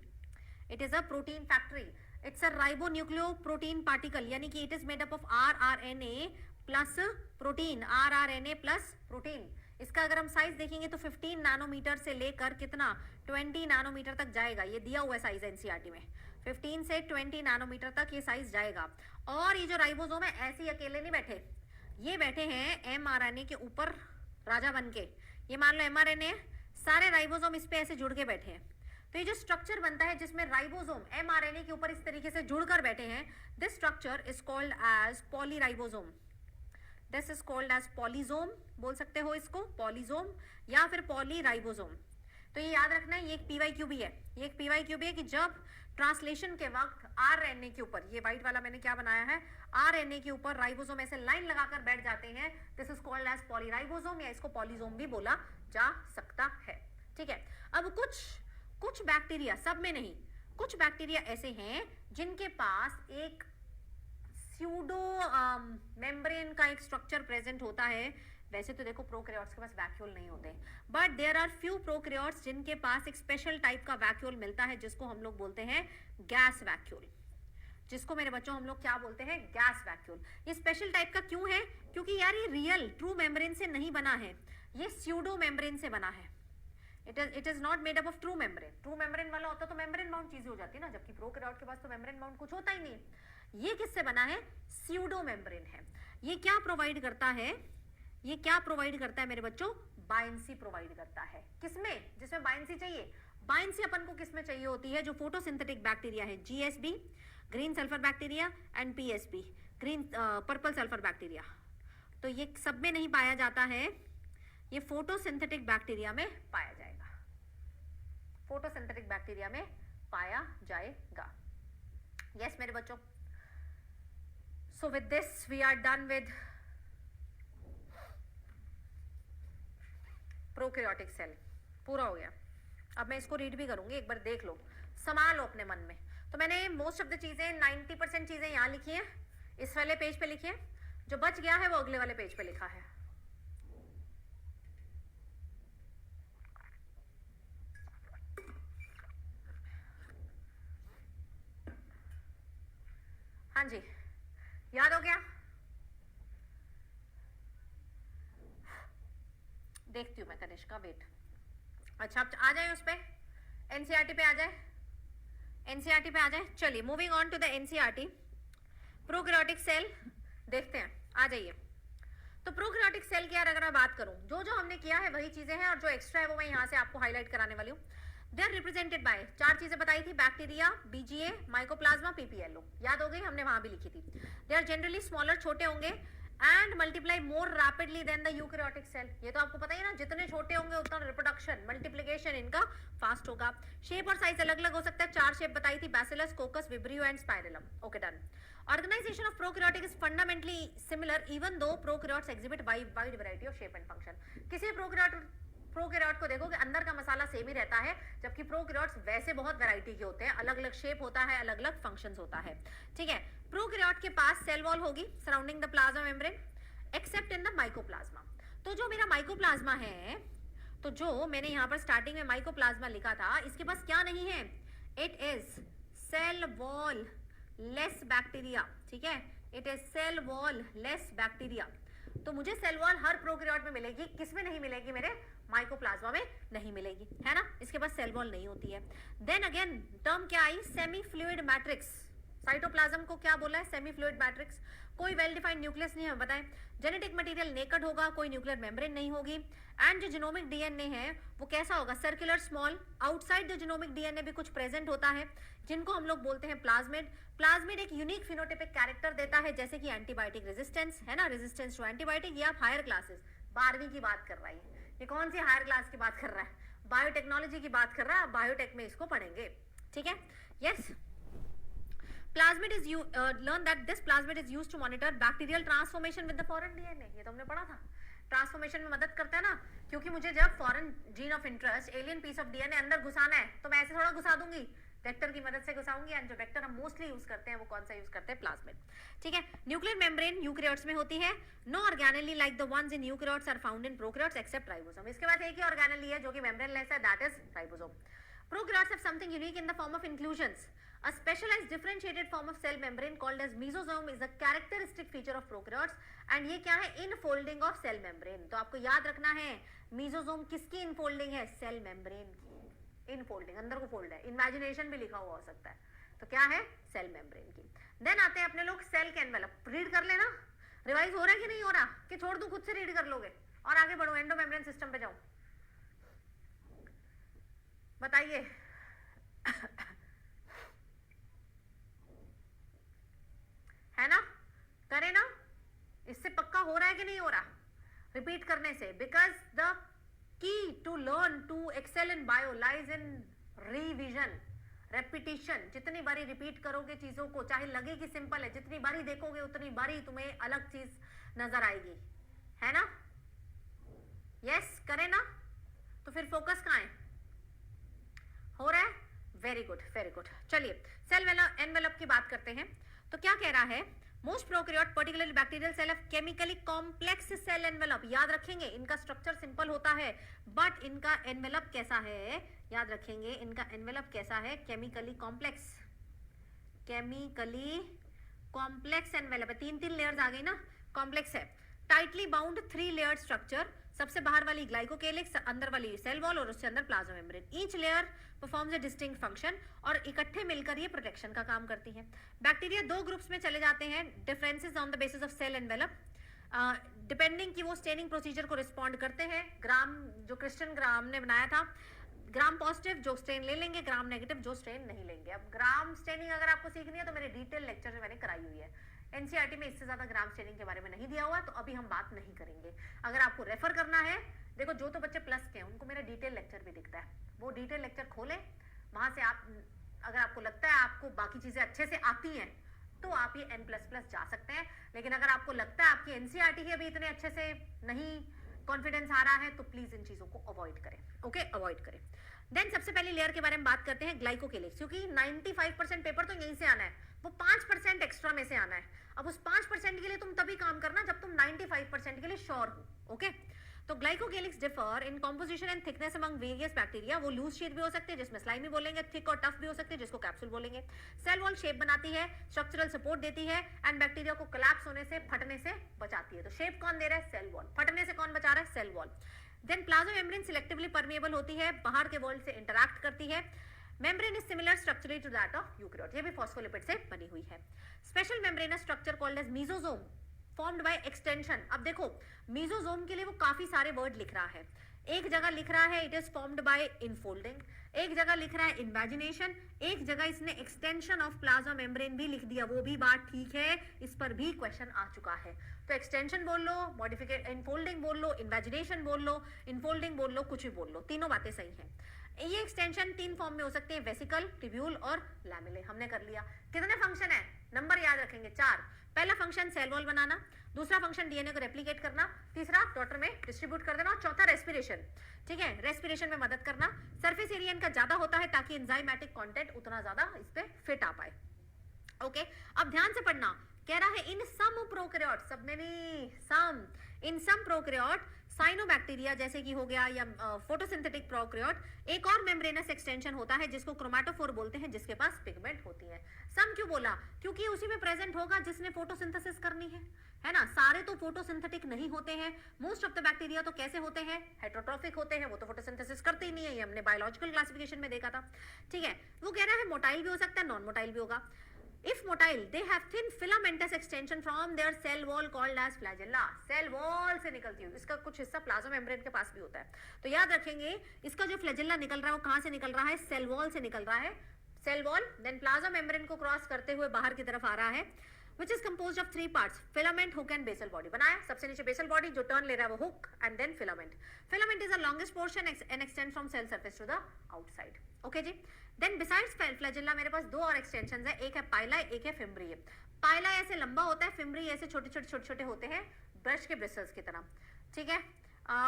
it is a protein factory, it's a ribonucleoprotein particle, यानी कि it is made up of RRNA plus protein, RRNA plus protein. इसका अगर हम साइज देखेंगे तो 15 नैनोमीटर से लेकर कितना 20 नैनोमीटर तक जाएगा। ये दिया हुआ साइज एनसीईआरटी में, 15 से 20 नैनोमीटर तक ये साइज जाएगा। और ये जो राइबोसोम है ऐसे ही अकेले नहीं बैठे, ये बैठे हैं mRNA के ऊपर राजा बन के। ये मान लो mRNA, सारे राइबोसोम इस पे ऐसे जुड़ के बैठे हैं। तो ये जो स्ट्रक्चर बनता है जिसमें राइबोसोम mRNA के ऊपर इस तरीके से जुड़कर बैठे हैं, this structure is called as polyribosome. This is called as polysome, बोल सकते हो इसको पॉलीजोम या फिर पॉलीराइबोसोम। तो ये याद रखना है, ये एक PYQ भी है, ये एक PYQ भी है कि जब ट्रांसलेशन के वक्त RNA के ऊपर, ये व्हाइट वाला मैंने क्या बनाया है, RNA के ऊपर राइबोसोम ऐसे लाइन लगाकर बैठ जाते हैं, this is called as polyribosome, या इसको पॉलीजोम भी बोला जा सकता है, ठीक है। अब कुछ बैक्टीरिया, सब में नहीं, कुछ बैक्टीरिया ऐसे हैं जिनके पास एक स्यूडो मेम्ब्रेन का एक स्ट्रक्चर प्रेजेंट होता है। वैसे तो देखो प्रोकैरियोट्स के पास वैक्यूल नहीं होते, but there are few prokaryotes जिनके पास एक स्पेशल टाइप का वैक्यूल मिलता है, जिसको हम लोग बोलते हैं गैस वैक्यूल, जिसको मेरे बच्चों हम लोग क्या बोलते हैं? Gas vacuole. ये स्पेशल टाइप का क्यों है? क्योंकि यार ये रियल ट्रू मेम्ब्रेन से नहीं बना है, ये स्यूडो मेम्ब्रेन से बना है। It is not made up of true membrane. True membrane वाला होता तो मेम्ब्रेन बाउंड चीजें हो जाती ना, जबकि प्रोकैरियोट के पास तो मेम्ब्रेन बाउंड कुछ होता ही नहीं है। ये किससे बना है? स्यूडो मेम्ब्रेन है। ये क्या प्रोवाइड करता है? ये क्या प्रोवाइड करता है मेरे बच्चों? बायंसी प्रोवाइड करता है। किसमें? जिसमें बायंसी चाहिए। बायंसी अपन को किसमें चाहिए होती है? जो फोटोसिंथेटिक बैक्टीरिया है, GSB green sulphur bacteria and PSB green purple sulphur bacteria. तो ये सब में नहीं पाया जाता है, ये फोटोसिंथेटिक बैक्टीरिया में पाया जाएगा, फोटोसिंथेटिक बैक्टीरिया में पाया जाएगा। यस मेरे बच्चों, so with this we are done with prokaryotic cell, पूरा हो गया। अब मैं इसको रीड भी करूंगी, एक बार देख लो, संभालो अपने मन में। तो मैंने मोस्ट ऑफ द चीजें 90% चीजें यहाँ लिखी है, इस वाले पेज पे लिखी है। जो बच गया है वो अगले वाले पेज पे लिखा है। हाँ जी, याद हो गया? देखती हूँ मैं कनिष्का, वेट। अच्छा आप आ जाए उस पे, एनसीईआरटी पे आ जाए, एनसीईआरटी पे आ जाए। चलिए moving on to the NCERT. Prokaryotic cell देखते हैं, आ जाइए। तो प्रोकैरियोटिक सेल की यार अगर मैं बात करूं, जो जो हमने किया है वही चीजें हैं, और जो एक्स्ट्रा है वो मैं यहाँ से आपको हाईलाइट कराने वाली हूँ। दे आर रिप्रेजेंटेड बाय, 4 चीजें बताई थी, बैक्टीरिया, बीजीए, माइकोप्लाज्मा, पीपीएलओ, याद हो गई, हमने वहां भी लिखी थी। दे आर जनरली स्मॉलर, छोटे होंगे, and multiply more rapidly than the eukaryotic cell. ये तो आपको पता ही है ना, जितने छोटे होंगे उतना रिप्रोडक्शन, मल्टीप्लिकेशन इनका फास्ट होगा। शेप और साइज अलग अलग हो सकता है, 4 शेप बताई थी, bacillus, कोकस, vibrio and spirillum. Okay done. Organization of prokaryotic is fundamentally similar even though prokaryotes exhibit wide variety of shape and function. किसी प्रोकैरियोट को देखो कि अंदर का मसाला सेम ही रहता है, जबकि प्रोकैरियोट्स वैसे बहुत वैरायटी के होते हैं, अलग अलग शेप होता है, अलग अलग फंक्शंस होता है। ठीक है, प्रोकैरियोट के पास सेल वॉल होगी surrounding the plasma membrane accept in the mycoplasma. तो जो मेरा माइकोप्लाज्मा है, तो जो मैंने यहाँ पर स्टार्टिंग में माइकोप्लाज्मा लिखा था, इसके पास क्या नहीं है? It is cell wall less bacteria. ठीक है, it is cell wall less bacteria. तो मुझे सेल वॉल हर प्रोकैरियोट में मिलेगी, किसमें नहीं मिलेगी? मेरे माइकोप्लाज्मा में नहीं मिलेगी, है ना, इसके पास सेल वॉल नहीं होती है। देन अगेन टर्म क्या आई? Semi fluid matrix. साइटोप्लाज्म को क्या बोला है? Semi fluid matrix. कोई वेल डिफाइंड न्यूक्लियस नहीं है, बताएं। जेनेटिक मटेरियल नेकेड होगा, कोई न्यूक्लियर मेम्ब्रेन नहीं होगी। एंड जो जीनोमिक डीएनए है वो कैसा होगा? Circular, small. Outside the genomic DNA भी कुछ प्रेजेंट होता है, जिनको हम लोग बोलते हैं प्लाज्मिड। प्लाज्मिड एक यूनिक फिनोटाइपिक कैरेक्टर देता है, जैसे कि एंटीबायोटिक रेजिस्टेंस, है ना, रेजिस्टेंस टू एंटीबायोटिक। ये आप हायर क्लासेस 12वीं की बात कर रही है, ये कौन सी हायर क्लास की बात कर रहा है? बायोटेक्नोलॉजी की बात कर रहा है, आप बायोटेक में इसको पढ़ेंगे। ठीक है, yes. Plasmid is learn that this plasmid is used to monitor bacterial transformation with the foreign DNA. ये तो हमने पढ़ा था, ट्रांसफॉर्मेशन में मदद करता है ना, क्योंकि मुझे जब foreign gene of interest, alien piece of DNA अंदर घुसाना है, तो मैं ऐसे थोड़ा घुसा दूंगी, वेक्टर की मदद से घुसाऊंगी। एंड जो वेक्टर हम मोस्टली यूज करते हैं वो कौन सा यूज करते हैं? प्लाज्मिड। ठीक है, न्यूक्लियर मेम्ब्रेन यूकैरियोट्स में होती है। No organelle like the ones in eukaryotes are found in prokaryotes except ribosome. इसके बाद एक ही ऑर्गेनेली है जो कि मेम्ब्रेनलेस है, that is ribosome. Prokaryotes have something unique in the form of inclusions. A specialized differentiated form of cell membrane called as mesosome is a characteristic feature of prokaryotes. And ये क्या है? Infolding of cell membrane. तो आपको याद रखना है, मेसोसोम किसकी इनफोल्डिंग है? सेल मेम्ब्रेन की इनफोल्डिंग, अंदर को फोल्ड है। इमेजिनेशन भी लिखा हुआ हो सकता है, तो क्या है? सेल मेम्ब्रेन की। देन आते हैं अपने लोग सेल के एनवेलप। रीड कर लेना, रिवाइज हो रहा है कि नहीं हो रहा, कि छोड़ दूं खुद से रीड कर लोगे? और आगे बढ़ो, एंडोमेम्ब्रेन सिस्टम पे जाओ, बताइए। है ना, करे ना, इससे पक्का हो रहा है कि नहीं हो रहा? रिपीट करने से, because the key to learn to excel in bio lies in revision, repetition. जितनी बारी रिपीट करोगे चीजों को, चाहे लगे कि सिंपल है, जितनी बारी देखोगे उतनी बारी तुम्हें अलग चीज नजर आएगी, है ना? यस, करे ना, तो फिर फोकस कहाँ है? हो रहा है, वेरी गुड वेरी गुड। चलिए सेल एनवेलप की बात करते हैं। तो क्या कह रहा है? Most prokaryote particularly bacterial cell of chemically complex cell envelope. याद रखेंगे, इनका स्ट्रक्चर सिंपल होता है, बट इनका एनवेलप कैसा है? याद रखेंगे, इनका एनवेलप कैसा है? Chemically complex, chemically complex envelope है। 3 लेयर्स आ गई ना, कॉम्प्लेक्स है। टाइटली बाउंड 3 लेयर्ड स्ट्रक्चर, सबसे बाहर वाली ग्लाइकोकेलिक्स, अंदर वाली सेल वॉल और उससे अंदर plasma membrane. Each layer performs a distinct function, और इकट्ठे मिलकर ये प्रोटेक्शन का काम करती है। बैक्टीरिया 2 ग्रुप्स में चले जाते हैं, differences on the basis of cell envelope, depending कि वो स्टेनिंग प्रोसीजर को रिस्पॉन्ड करते हैं। ग्राम जो क्रिस्टियन ग्राम ने बनाया था, ग्राम पॉजिटिव जो स्ट्रेन ले लेंगे, ग्राम नेगेटिव जो स्ट्रेन नहीं लेंगे। अब ग्राम स्टेनिंग अगर आपको सीखनी है तो मेरे डिटेल लेक्चर में मैंने कराई हुई है। एनसीईआरटी में इससे ज्यादा ग्राम स्टेनिंग के बारे में नहीं दिया हुआ, तो अभी हम बात नहीं करेंगे। अगर आपको रेफर करना है, देखो जो तो बच्चे प्लस के हैं उनको मेरा डिटेल लेक्चर भी दिखता है, वो डिटेल लेक्चर खोलें, वहां से आप, अगर आपको लगता है आपको बाकी चीजें अच्छे से आती हैं तो आप ये N++ जा सकते हैं। लेकिन अगर आपको लगता है आपकी एनसीईआरटी ही अभी इतने अच्छे से नहीं कॉन्फिडेंस आ रहा है, तो प्लीज इन चीजों को अवॉइड करें। ओके, अवॉइड करें। देन सबसे पहली लेयर के बारे में बात करते हैं, ग्लाइकोकेलिक्स, क्योंकि 95% पेपर तो यहीं से आना है। वो 5% एक्स्ट्रा में से आना है। अब उस 5% के लिए तुम तभी काम करना जब तुम 95% के लिए श्योर हो। ओके, तो glycocalyx differ in composition and thickness among various bacteria. वो लूज शीट भी हो सकते हैं जिसमें स्लाइमी बोलेंगे, थिक और टफ भी हो सकते हैं जिसको कैप्सूल बोलेंगे। सेल वॉल शेप बनाती है, स्ट्रक्चरल सपोर्ट देती है एंड बैक्टीरिया को कोलैप्स होने से, फटने से बचाती है। तो शेप कौन दे रहा है? Cell wall. फटने से कौन बचा रहा है? Cell wall. Then plasma membrane selectively permeable होती है, बाहर के वर्ल्ड से इंटरैक्ट करती है। Membrane is similar structurally to that of eukaryote. ये भी फॉस्फोलिपिड से बनी हुई है। Special membranous structure called as mesosome formed by extension. अब देखो मेसोसोम के लिए वो काफी सारे वर्ड लिख रहा है। एक जगह लिख रहा है it is formed by infolding, एक जगह लिख रहा है इन्वेजिनेशन, एक जगह इसने एक्सटेंशन ऑफ प्लाज्मा मेम्ब्रेन भी लिख दिया। वो भी बात ठीक है, इस पर भी क्वेश्चन आ चुका है। तो एक्सटेंशन बोल लो, मॉडिफिकेशन, इनफोल्डिंग बोल लो, इन्वेजिनेशन बोल लो, इनफोल्डिंग बोल लो, कुछ भी बोल लो, तीनों बातें सही हैं। ये एक्सटेंशन 3 फॉर्म में हो सकते हैं, वेसिकल, ट्यूब्यूल और लैमेले। हमने कर लिया। कितने फंक्शन है? नंबर याद रखेंगे 4। पहला फंक्शन सेल वॉल बनाना, दूसरा फंक्शन डीएनए को रेप्लिकेट करना, तीसरा डॉटर में डिस्ट्रीब्यूट कर देना और चौथा रेस्पिरेशन। ठीक है, रेस्पिरेशन में मदद करना। सरफेस एरिया इनका ज्यादा होता है ताकि एंजाइमेटिक कंटेंट उतना ज्यादा इस पे फिट आ पाए। ओके, अब ध्यान से पढ़ना। कह रहा है इन सम प्रोकैरियोट, सब में नहीं, सम, इन सम प्रोकैरियोट साइनोबैक्टीरिया जैसे कि हो गया या फोटोसिंथेटिक प्रोकैरियोट, एक और मेम्ब्रेनस एक्सटेंशन होता है जिसको क्रोमैटोफोर बोलते हैं, जिसके पास पिगमेंट होती है। सम क्यों बोला? क्योंकि उसी में प्रेजेंट होगा जिसने फोटोसिंथेसिस करनी है ना। सारे तो फोटोसिंथेटिक नहीं होते हैं। मोस्ट ऑफ द बैक्टीरिया तो कैसे होते हैं? हेटेरोट्रॉफिक होते हैं, वो तो फोटोसिंथेसिस करते ही नहीं है। ये हमने बायोलॉजिकल क्लासिफिकेशन में देखा था। ठीक है, वो कह रहा है मोटाइल भी हो सकता है, नॉन मोटाइल भी होगा। If motile, they have thin filamentous extension from their cell wall called as flagella. Cell wall से निकलती है, इसका कुछ हिस्सा प्लाज्मा मेम्ब्रेन के पास भी होता है। तो याद रखेंगे इसका जो फ्लैजेला निकल रहा है वो कहाँ से निकल रहा है? सेल वॉल से निकल रहा है। Cell wall then plasma membrane को क्रॉस करते हुए बाहर की तरफ आ रहा है, which is composed of 3 parts, filament, hook and basal body। बनाया सबसे नीचे basal body जो टर्न ले रहा है वो hook and then filament। Filament is the longest portion and extends from cell surface to the outside। Okay जी। देन बिसाइड्स फ्लैजेला मेरे पास 2 और एक्सटेंशंस है, एक है पाइला, एक है फिम्ब्रिए। पाइला ऐसे लंबा होता है, फिम्ब्रिए ऐसे छोटे-छोटे होते हैं, ब्रश के ब्रिसल्स की तरह। ठीक है,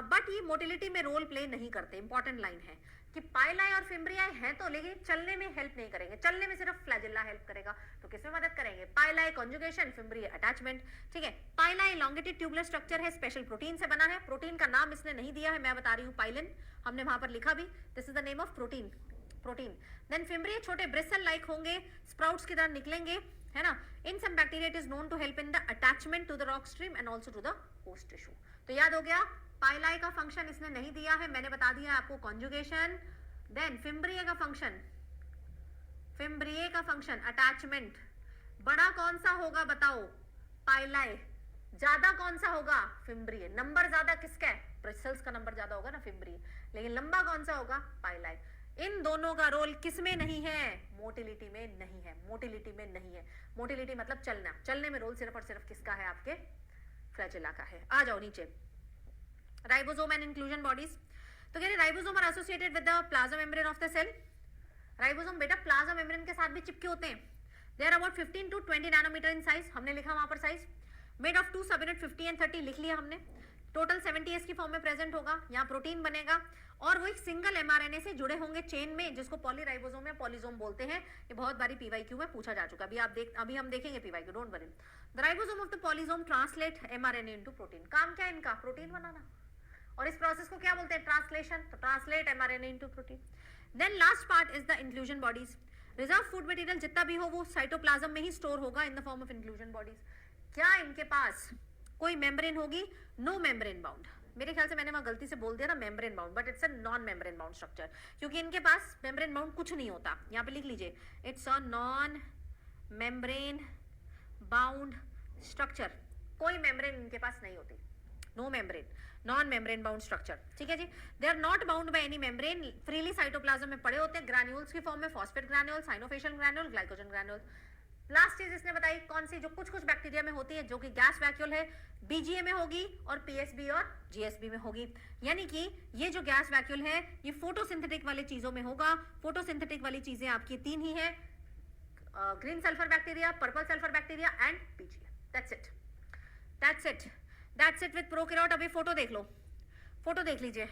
बट ये मोटिलिटी में रोल प्ले नहीं करते। इंपॉर्टेंट लाइन है कि पाइलाई और फिम्ब्रियाई हैं तो, लेकिन चलने में हेल्प नहीं करेंगे। चलने में सिर्फ फ्लैजेला हेल्प करेगा। तो किसमें मदद करेंगे? पाइलाई कॉन्जुगेशन, फिम्ब्रिए अटैचमेंट। ठीक है, पाइलाई लॉन्गिट्यूड ट्यूबुलर स्ट्रक्चर है, स्पेशल प्रोटीन से बना है। प्रोटीन का नाम इसने नहीं दिया है, मैं बता रही हूँ, पाइलिन। हमने वहां पर लिखा भी, this is the name of protein. Then fimbriae छोटे ब्रिसल लाइक होंगे, स्प्राउट्स की तरह निकलेंगे, है ना। In some bacteria it is known to help in the attachment to the rock stream and also to the host tissue. तो याद हो गया, पाइलाई का फंक्शन इसने नहीं दिया है, मैंने बता दिया आपको कॉन्जुगेशन। देन फिम्ब्रिए का फंक्शन अटैचमेंट। बड़ा कौन सा होगा बताओ? पाइलाई। ज्यादा कौन सा होगा? फिम्ब्रिए। नंबर ज्यादा किसका है? ब्रिसल्स का नंबर ज्यादा होगा ना, फिम्ब्रिए। लेकिन लंबा कौन सा होगा? पाइलाई। इन दोनों का रोल किसमें नहीं है? मोटिलिटी में नहीं है। मोटिलिटी मतलब चलना। चलने में रोल सिर्फ और सिर्फ किसका है? आपके फ्लैजेला का है। आ जाओ नीचे। Ribosome and inclusion bodies. तो कह रहे ribosome are associated with the plasma membrane of the cell. Ribosome बेटा प्लाज्मा मेम्ब्रेन के साथ भी चिपके होते हैं। They are about 15 to 20 nanometer in size. हमने लिखा वहां पर size. Made of 2 subunit 50 and 30 लिख लिया हमने। टोटल 70S की फॉर्म में प्रेजेंट होगा। यहाँ प्रोटीन बनेगा और वो एक सिंगल एमआरएनए से जुड़े होंगे चेन में, जिसको पॉलीराइबोसोम या पॉलीजोम बोलते हैं। ये बहुत बारी पीवाईक्यू में पूछा जा चुका। अभी हम देखेंगे PYQ, don't worry. The ribosome of the polysome translate mRNA into protein. काम क्या है इनका? प्रोटीन बनाना। और इस प्रोसेस को क्या बोलते हैं? ट्रांसलेशन। तो translate mRNA into protein. Then last part is the inclusion bodies. Reserve food material जितना भी हो वो साइटोप्लाज्म में ही स्टोर होगा in the form of inclusion bodies. क्या इनके पास कोई मेम्ब्रेन होगी? No membrane bound. मेरे ख्याल से मैंने वहां गलती से बोल दिया था membrane bound, but it's a non membrane bound structure, क्योंकि इनके पास मेम्ब्रेन बाउंड कुछ नहीं होता। यहाँ पे लिख लीजिए, it's a non membrane bound structure. कोई मेम्ब्रेन इनके पास नहीं होती। No membrane, non membrane bound structure. ठीक है जी। They are not bound by any membrane, freely cytoplasm में पड़े होते हैं, ग्रैन्यूल्स की फॉर्म में, phosphate granule, cyanophycean granule, glycogen granule. Last चीज इसने बताई कौन सी, जो कुछ बैक्टीरिया में होती है, जो कि गैस वैक्यूल है, बीजीए में होगी और पीएसबी और जीएसबी में होगी। यानी कि ये जो गैस वैक्यूल है ये फोटोसिंथेटिक वाली चीजों में होगा। फोटोसिंथेटिक वाली चीजें आपकी 3 ही है, green sulphur bacteria, purple sulphur bacteria and BGA. That's it with prokaryote. अभी फोटो देख लो, फोटो देख लीजिए।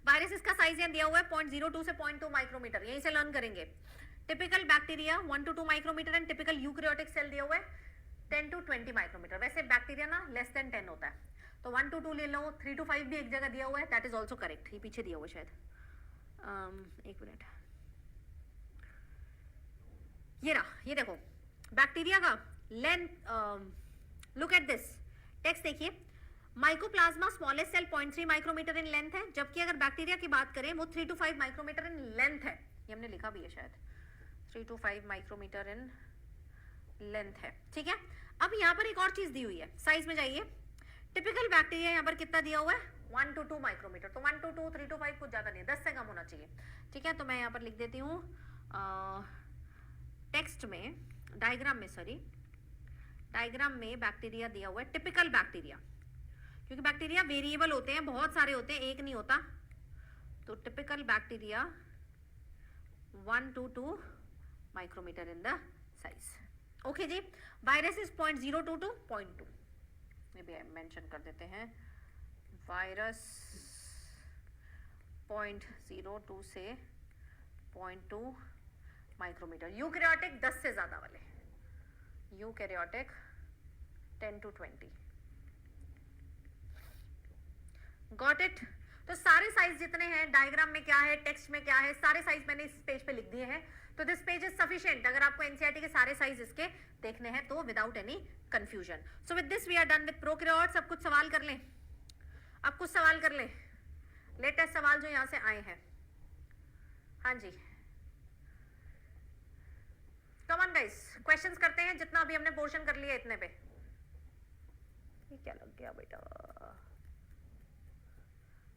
वायरस का साइज यहाँ दिया हुआ है 0.02 से 0.2 माइक्रोमीटर, यहीं से लर्न करेंगे। Typical bacteria 1 to 2 micrometer and typical eukaryotic cell दिया हुआ है 10 to 20 माइक्रोमीटर। वैसे बैक्टीरिया ना लेस देन 10 होता है, तो 1 to 2 ले लो, 3 to 5 भी एक जगह दिया हुआ है, दैट इज ऑल्सो करेक्ट। ये पीछे दिया हुआ है शायद, एक मिनट, ये रहा, ये देखो बैक्टीरिया का length, look at this text देखिए, mycoplasma smallest cell 0.3 micrometer in length है, जबकि अगर बैक्टीरिया की बात करें वो 3 to 5 माइक्रोमीटर इन लेंथ है। ये हमने लिखा भी है शायद, 3 to 5 माइक्रोमीटर इन लेंथ है, ठीक है। अब यहाँ पर एक और चीज दी हुई है, साइज में जाइए, टिपिकल बैक्टीरिया यहाँ पर कितना दिया हुआ है 1 to 2 माइक्रोमीटर, तो 1 to 2 3 to 5 कुछ ज्यादा नहीं, 10 से कम होना चाहिए, ठीक है। तो मैं यहाँ पर लिख देती हूँ टेक्स्ट में, डायग्राम में, सॉरी डायग्राम में बैक्टीरिया दिया हुआ है, टिपिकल बैक्टीरिया, क्योंकि बैक्टीरिया वेरिएबल होते हैं, बहुत सारे होते हैं, एक नहीं होता, तो typical bacteria 1 to 2 micrometer in the size, okay जी। वायरस इज 0.02 to 0.2, ये भी मेंशन कर देते हैं, वायरस 0.02 से 0.2 माइक्रोमीटर। यूकैरियोटिक 10 से ज्यादा वाले, यूकैरियोटिक 10 to 20, गॉट इट। तो सारे साइज जितने हैं डायग्राम में क्या है, टेक्स्ट में क्या है, सारे साइज मैंने इस पेज पे लिख दिए हैं, तो दिस पेज इज सफिशिएंट अगर आपको एनसीईआरटी के सारे साइज इसके देखने हैं तो, without any confusion. So with this we are done with prokaryotes. अब कुछ सवाल कर लें, अब कुछ सवाल कर लें, लेटेस्ट सवाल जो यहां से आए हैं, हाँ जी, कम ऑन गाइस, क्वेश्चंस करते हैं, जितना अभी हमने पोर्शन कर लिया इतने पे। ये क्या लग गया बेटा,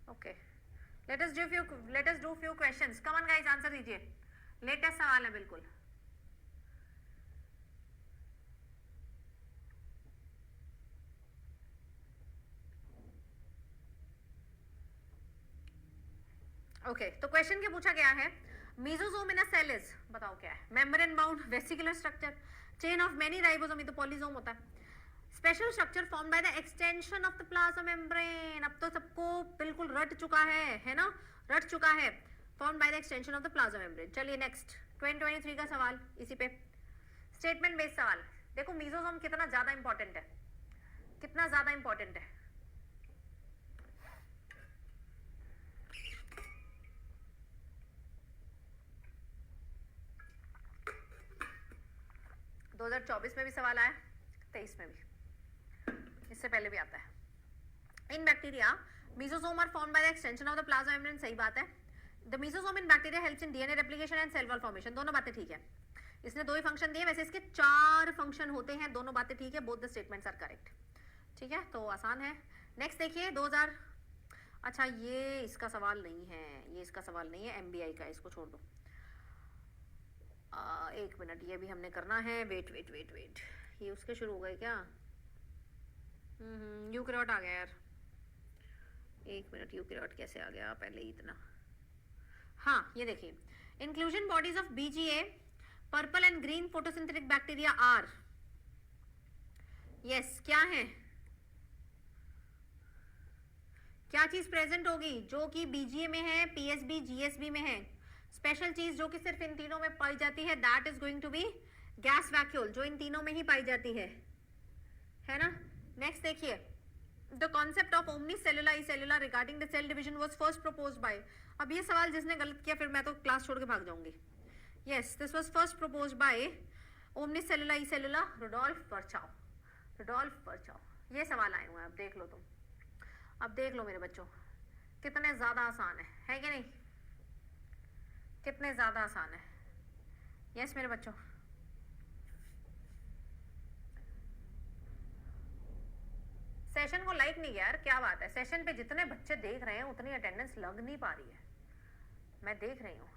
okay, let us do few questions, come on guys, answer दीजिए, लेटेस्ट सवाल है बिल्कुल। ओके, तो क्वेश्चन क्या पूछा गया है, mesosome in a cell is, बताओ क्या है, membrane bound vesicular structure, chain of many ribosome, ये तो पॉलीसोम होता है, special structure form by the extension of the plasma membrane. अब तो सबको बिल्कुल रट चुका है ना, रट चुका है, form by the extension of the plasma membrane. चलिए नेक्स्ट 2023 का सवाल, इसी पे स्टेटमेंट बेस्ड सवाल। देखो मेसोसोम कितना ज्यादा इंपॉर्टेंट है, कितना ज्यादा इंपॉर्टेंट है। दो 2024 में भी सवाल आया, 23 में भी, इससे पहले भी आता है। In bacteria mesosome are formed by the extension of the plasma membrane, सही बात है। The mesosome in bacteria helps in DNA replication and cell wall formation, दोनों बातें ठीक है। इसने दो ही फंक्शन दिए, वैसे इसके 4 फंक्शन होते हैं, दोनों बातें ठीक है, both the statements are correct, ठीक है, तो आसान है। नेक्स्ट देखिए 2000, अच्छा ये इसका सवाल नहीं है, ये इसका सवाल नहीं है, एमबीआई का, इसको छोड़ दो। एक मिनट, ये भी हमने करना है, वेट वेट वेट वेट, ये उसके शुरू हो गए क्या, यूकैरियोट आ गया यार, एक मिनट, यूकैरियोट कैसे आ गया पहले ही इतना, हाँ ये देखिए, inclusion bodies of BGA, purple and green photosynthetic bacteria are, yes क्या है, क्या चीज प्रेजेंट होगी जो कि बीजीए में है, पीएसबी जीएसबी में है, स्पेशल चीज जो कि सिर्फ इन तीनों में पाई जाती है, that is going to be gas vacuole, जो इन तीनों में ही पाई जाती है ना। नेक्स्ट देखिए, the concept of omni cellular cellular regarding the cell division was first proposed by, अब ये सवाल जिसने गलत किया फिर मैं तो क्लास छोड़ के भाग जाऊंगी। Yes, this was first proposed by omni cellular cellular Rudolf Virchow, Rudolf Virchow. ये सवाल आए हुए हैं, अब देख लो तुम, अब देख लो मेरे बच्चों, कितने ज्यादा आसान है कि नहीं, कितने ज्यादा आसान है। यस मेरे बच्चों, सेशन को लाइक नहीं किया यार, क्या बात है, सेशन पे जितने बच्चे देख रहे हैं उतनी अटेंडेंस लग नहीं पा रही है, मैं देख रही हूँ,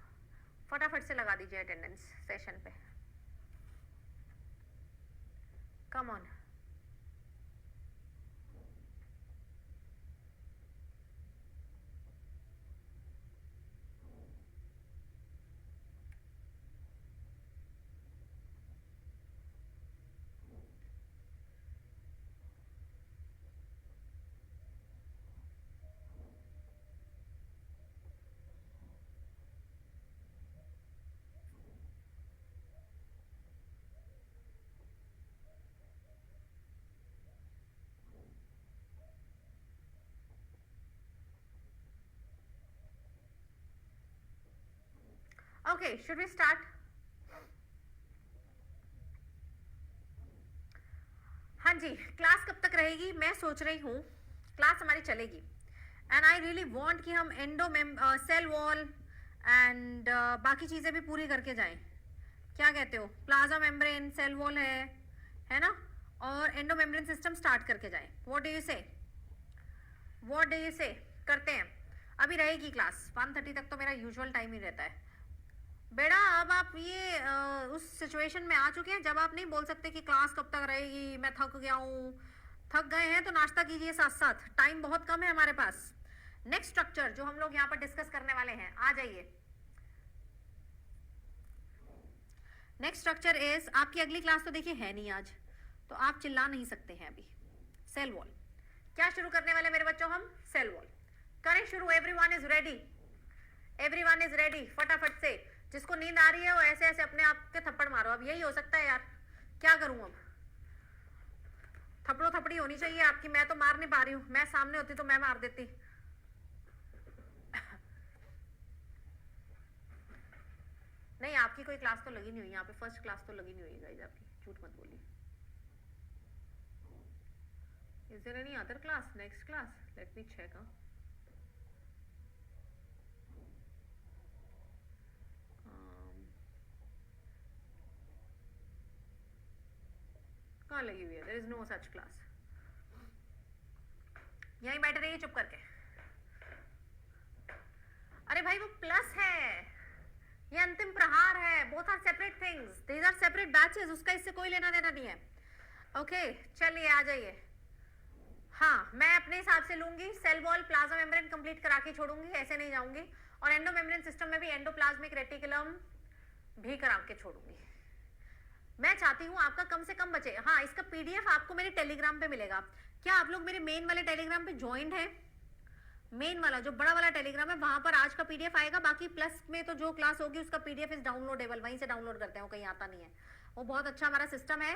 फटाफट से लगा दीजिए अटेंडेंस सेशन पे, come on. Okay, should we start? हाँ जी, क्लास कब तक रहेगी? मैं सोच रही हूँ क्लास हमारी चलेगी, एंड आई रियली वांट कि हम सेल वॉल एंड बाकी चीज़ें भी पूरी करके जाएं। क्या कहते हो? प्लाज्मा मेम्ब्रेन, सेल वॉल है ना, और एंडो मेम्ब्रेन सिस्टम स्टार्ट करके जाएं। व्हाट डू यू से? व्हाट डू यू से? करते हैं। अभी रहेगी क्लास 1:30 तक, तो मेरा यूजुअल टाइम ही रहता है। बेटा अब आप ये उस सिचुएशन में आ चुके हैं जब आप नहीं बोल सकते कि क्लास कब तक रहेगी, मैं थक गया हूँ। थक गए हैं तो नाश्ता कीजिए साथ साथ, टाइम बहुत कम है हमारे पास। नेक्स्ट स्ट्रक्चर जो हम लोग यहाँ पर डिस्कस करने वाले हैं, आ जाइए। नेक्स्ट स्ट्रक्चर इज, आपकी अगली क्लास तो देखिए है नहीं आज, तो आप चिल्ला नहीं सकते हैं अभी। सेल वॉल क्या शुरू करने वाले मेरे बच्चों? हम सेल वॉल करें शुरू। Everyone is ready? Everyone is ready? फटाफट से, जिसको नींद आ रही है वो ऐसे ऐसे अपने आप के थप्पड़ मारो। अब यही हो सकता है यार, क्या करूं अब? थप्पड़ो थप्पड़ी होनी चाहिए आपकी। मैं तो मार नहीं पा रही हूँ, मैं सामने होती तो मैं मार देती। नहीं, आपकी कोई क्लास तो लगी नहीं हुई यहाँ पे, फर्स्ट क्लास तो लगी नहीं हुई गाइस आपकी, झूठ मत बोलिए। Is there any other class? Next class, let me check. कहाँ लगी हुई है? There is no such class. यहीं बैठे रहिए चुप करके। अरे भाई वो प्लस है, ये अंतिम प्रहार है। Both are separate things, these are separate batches, उसका इससे कोई लेना देना नहीं है। ओके चलिए आ जाइए। हाँ, मैं अपने हिसाब से लूंगी। Cell wall plasma membrane complete करा के छोड़ूंगी, ऐसे नहीं जाऊंगी। और एंडो मेम्ब्रेन सिस्टम में भी एंडोप्लाज्मिक रेटिकुलम भी करा के छोड़ूंगी। मैं चाहती हूँ आपका कम से कम बचे। हाँ, इसका पीडीएफ आपको मेरे टेलीग्राम पे मिलेगा। क्या आप लोग मेरे मेन वाले टेलीग्राम पे ज्वाइंट है? मेन वाला जो बड़ा वाला टेलीग्राम है, वहां पर आज का पीडीएफ आएगा। बाकी प्लस में तो जो क्लास होगी उसका पीडीएफ इज डाउनलोडेबल, वहीं से डाउनलोड करते हैं, वो कहीं आता नहीं है। वो बहुत अच्छा हमारा सिस्टम है,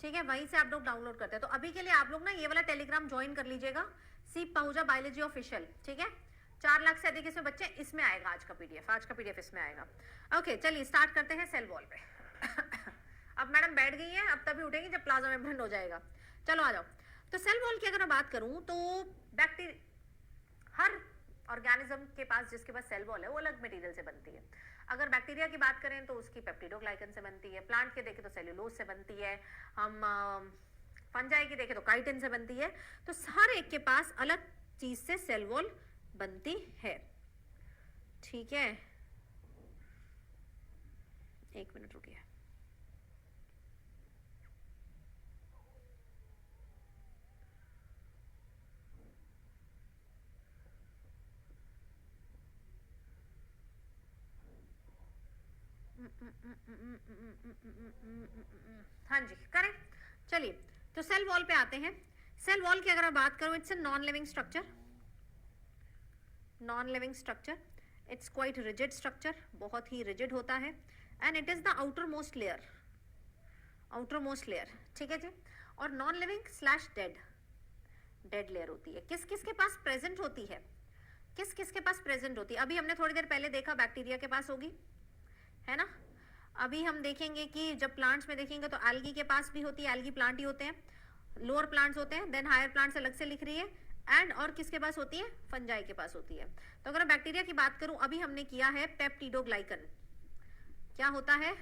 ठीक है, वहीं से आप लोग डाउनलोड करते हैं। तो अभी के लिए आप लोग ना ये वाला टेलीग्राम ज्वाइन कर लीजिएगा, सी पहुंचा बायोलॉजी ऑफिशियल, ठीक है। 4 लाख से अधिक इसमें बच्चे, इसमें आएगा आज का पीडीएफ, आज का पीडीएफ इसमें आएगा। ओके चलिए स्टार्ट करते हैं सेल वॉल पे। अब मैडम बैठ गई हैं, अब तभी उठेंगी जब प्लाज्मा मेम्ब्रेन हो जाएगा। चलो आ जाओ। तो सेल वॉल की अगर मैं बात करूं तो हर ऑर्गेनिज्म के पास, जिसके पास सेल वॉल है, वो अलग मटेरियल से बनती है। अगर बैक्टीरिया की बात करें तो उसकी पेप्टिडोग्लाइकन से बनती है, प्लांट के देखें तो सेल्यूलोज से बनती है, हम फंजाई की देखें तो काइटिन से बनती है। तो हर एक के पास अलग चीज से सेल वॉल बनती है, ठीक है। एक मिनट रुकिए। हाँ जी करें। चलिए तो सेल वॉल पे आते हैं। सेल वॉल की अगर मैं बात करूं, it's a non living structure. Non living structure, it's quite rigid structure, बहुत ही रिजिड होता है। And it is the outermost layer, outer most layer, ठीक है जी। और non living slash dead, dead layer होती है। किस किस के पास प्रेजेंट होती है? किस किस के पास प्रेजेंट होती है? अभी हमने थोड़ी देर पहले देखा बैक्टीरिया के पास होगी, है ना। अभी हम देखेंगे कि जब प्लांट्स में देखेंगे तो एल्गी के पास भी होती है, एल्गी प्लांट ही होते हैं, लोअर प्लांट्स होते हैं, देन हायर प्लांट्स अलग से लिख रही है। एंड और किसके पास होती है? फंजाई के पास होती है। तो अगर बैक्टीरिया की बात करूं, अभी हमने किया है पेप्टिडोग्लाइकन। क्या होता है?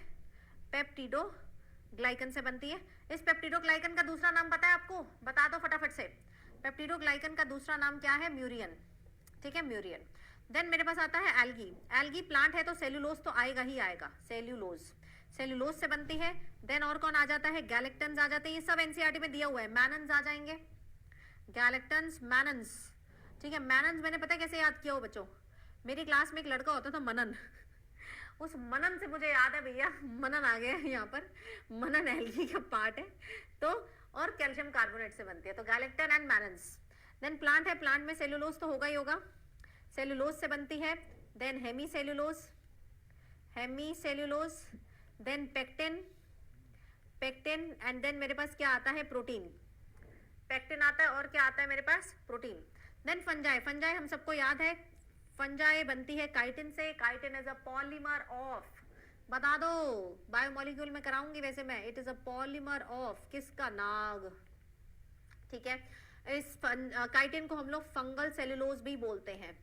पेप्टिडोग्लाइकन से बनती है। इस पेप्टिडोग्लाइकन का दूसरा नाम पता है आपको? बता दो फटाफट से। पेप्टिडोग्लाइकन का दूसरा नाम क्या है? म्यूरियन, ठीक है, म्यूरियन। देन मेरे पास आता है एल्गी। एल्गी प्लांट है तो सेल्यूलोज तो आएगा ही आएगा, सेल्यूलोज, सेल्यूलोज से बनती है। देन और कौन आ जाता है? गैलेक्टन्स आ जाते हैं। ये सब एनसीईआरटी में दिया हुआ है। मैनन्स आ जाएंगे, गैलेक्टन्स, मैनन्स, ठीक है। मैनन्स मैंने पता कैसे याद किया हो बच्चों? मेरी क्लास में एक लड़का होता था मनन, उस मनन से मुझे याद है भैया, मनन आ गया यहाँ पर। मनन एल्गी का पार्ट है तो, और कैल्शियम कार्बोनेट से बनती है। तो galactan and mannans. Then plant है, प्लांट में सेल्यूलोज तो होगा ही होगा, सेल्यूलोज से बनती है। Then hemicellulose, hemicellulose, then pectin, pectin, and then मेरे पास क्या आता है? प्रोटीन। पेक्टिन आता है और क्या आता है मेरे पास? प्रोटीन। देन फंजाई, फंजाई हम सबको याद है, फंजाई बनती है काइटिन से, chitin is a polymer of, बता दो बायोमोलिक्यूल में कराऊंगी वैसे मैं, it is a polymer of किसका, नाग, ठीक है। इस काइटिन को हम लोग फंगल सेलुलोज भी बोलते हैं,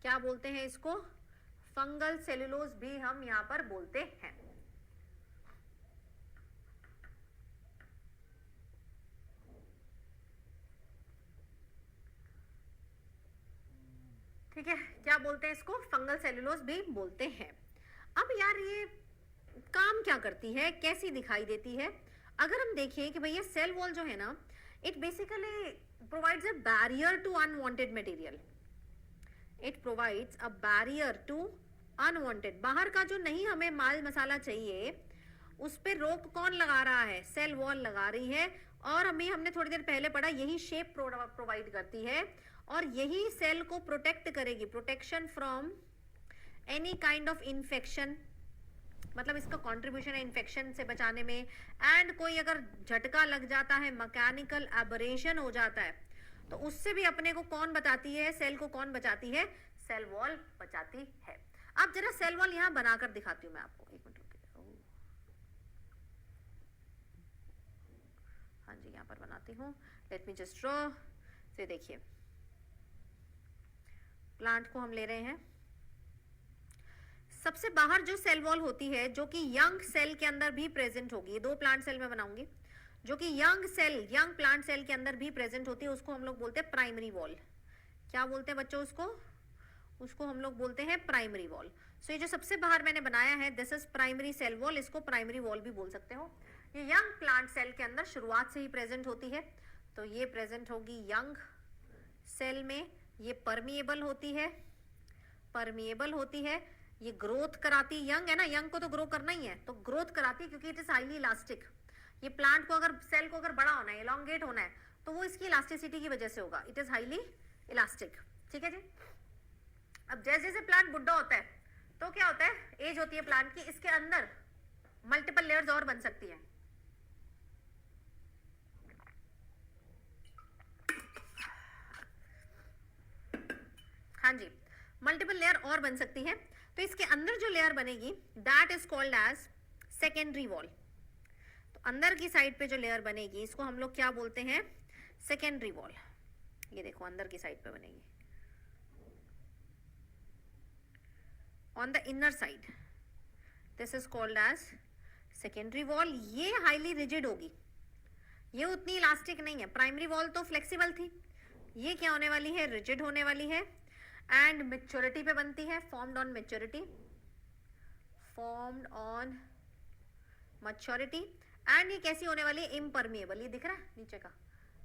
क्या बोलते हैं इसको, फंगल सेलुलोज भी हम यहां पर बोलते हैं। ठीक है, क्या बोलते हैं इसको, फंगल सेलुलोज भी बोलते हैं। अब यार ये काम क्या करती है, कैसी दिखाई देती है, अगर हम देखें कि भैया सेल वॉल जो है ना, it basically provides a barrier to unwanted material, it provides a barrier to unwanted, बाहर का जो नहीं हमें माल मसाला चाहिए उस पे रोक कौन लगा रहा है, सेल वॉल लगा रही है। और हमने थोड़ी देर पहले पढ़ा यही शेप प्रोवाइड करती है और यही सेल को प्रोटेक्ट करेगी, protection from any kind of infection, मतलब इसका कंट्रीब्यूशन है इन्फेक्शन से बचाने में। एंड कोई अगर झटका लग जाता है, मैकेनिकल एबरेशन हो जाता है, तो उससे भी अपने को कौन बचाती है, सेल को कौन बचाती है, सेल वॉल बचाती है। अब जरा सेल वॉल यहां बनाकर दिखाती हूं मैं आपको, एक मिनट रुकिए, हाँ जी यहां पर बनाती हूँ, लेट मी जस्ट ड्रॉ। तो देखिए प्लांट को हम ले रहे हैं, सबसे बाहर जो सेल वॉल होती है जो कि यंग सेल के अंदर भी प्रेजेंट होगी, दो प्लांट सेल में बनाऊंगी, जो कि यंग प्लांट सेल के अंदर भी प्रेजेंट होती है, उसको हम लोग बोलते हैं प्राइमरी वॉल। क्या बोलते हैं बच्चों उसको हम लोग बोलते हैं प्राइमरी वॉल। सो ये जो सबसे बाहर मैंने बनाया है this is primary cell wall, इसको प्राइमरी वॉल भी बोल सकते हो। ये यंग प्लांट सेल के अंदर शुरुआत से ही प्रेजेंट होती है, तो ये प्रेजेंट होगी यंग सेल में, ये परमिएबल होती है, ये ग्रोथ कराती, यंग है ना, यंग को तो ग्रो करना ही है, तो ग्रोथ कराती क्योंकि इट इज हाईली इलास्टिक। ये प्लांट को अगर सेल को अगर बड़ा होना है, एलोंगेट होना है, तो वो इसकी इलास्टिसिटी की वजह से होगा, इट इज हाईली इलास्टिक। ठीक है जी। अब जैसे जैसे प्लांट बुढ़ा होता है तो क्या होता है, एज होती है प्लांट की, इसके अंदर मल्टीपल लेयर्स और बन सकती है। हाँ जी, मल्टीपल लेयर और बन सकती है, तो इसके अंदर जो लेयर बनेगी that is called as secondary wall. तो अंदर की साइड पे जो लेयर बनेगी इसको हम लोग क्या बोलते हैं, सेकेंडरी वॉल। ये देखो अंदर की साइड पे बनेगी, on the inner side this is called as secondary wall. ये हाईली रिजिड होगी, ये उतनी इलास्टिक नहीं है, प्राइमरी वॉल तो फ्लेक्सिबल थी, ये क्या होने वाली है, रिजिड होने वाली है। एंड मैच्योरिटी पे बनती है, फॉर्म्ड ऑन मैच्योरिटी। एंड ये कैसी होने वाली है, इम्परमिएबल, ये दिख रहा है नीचे का,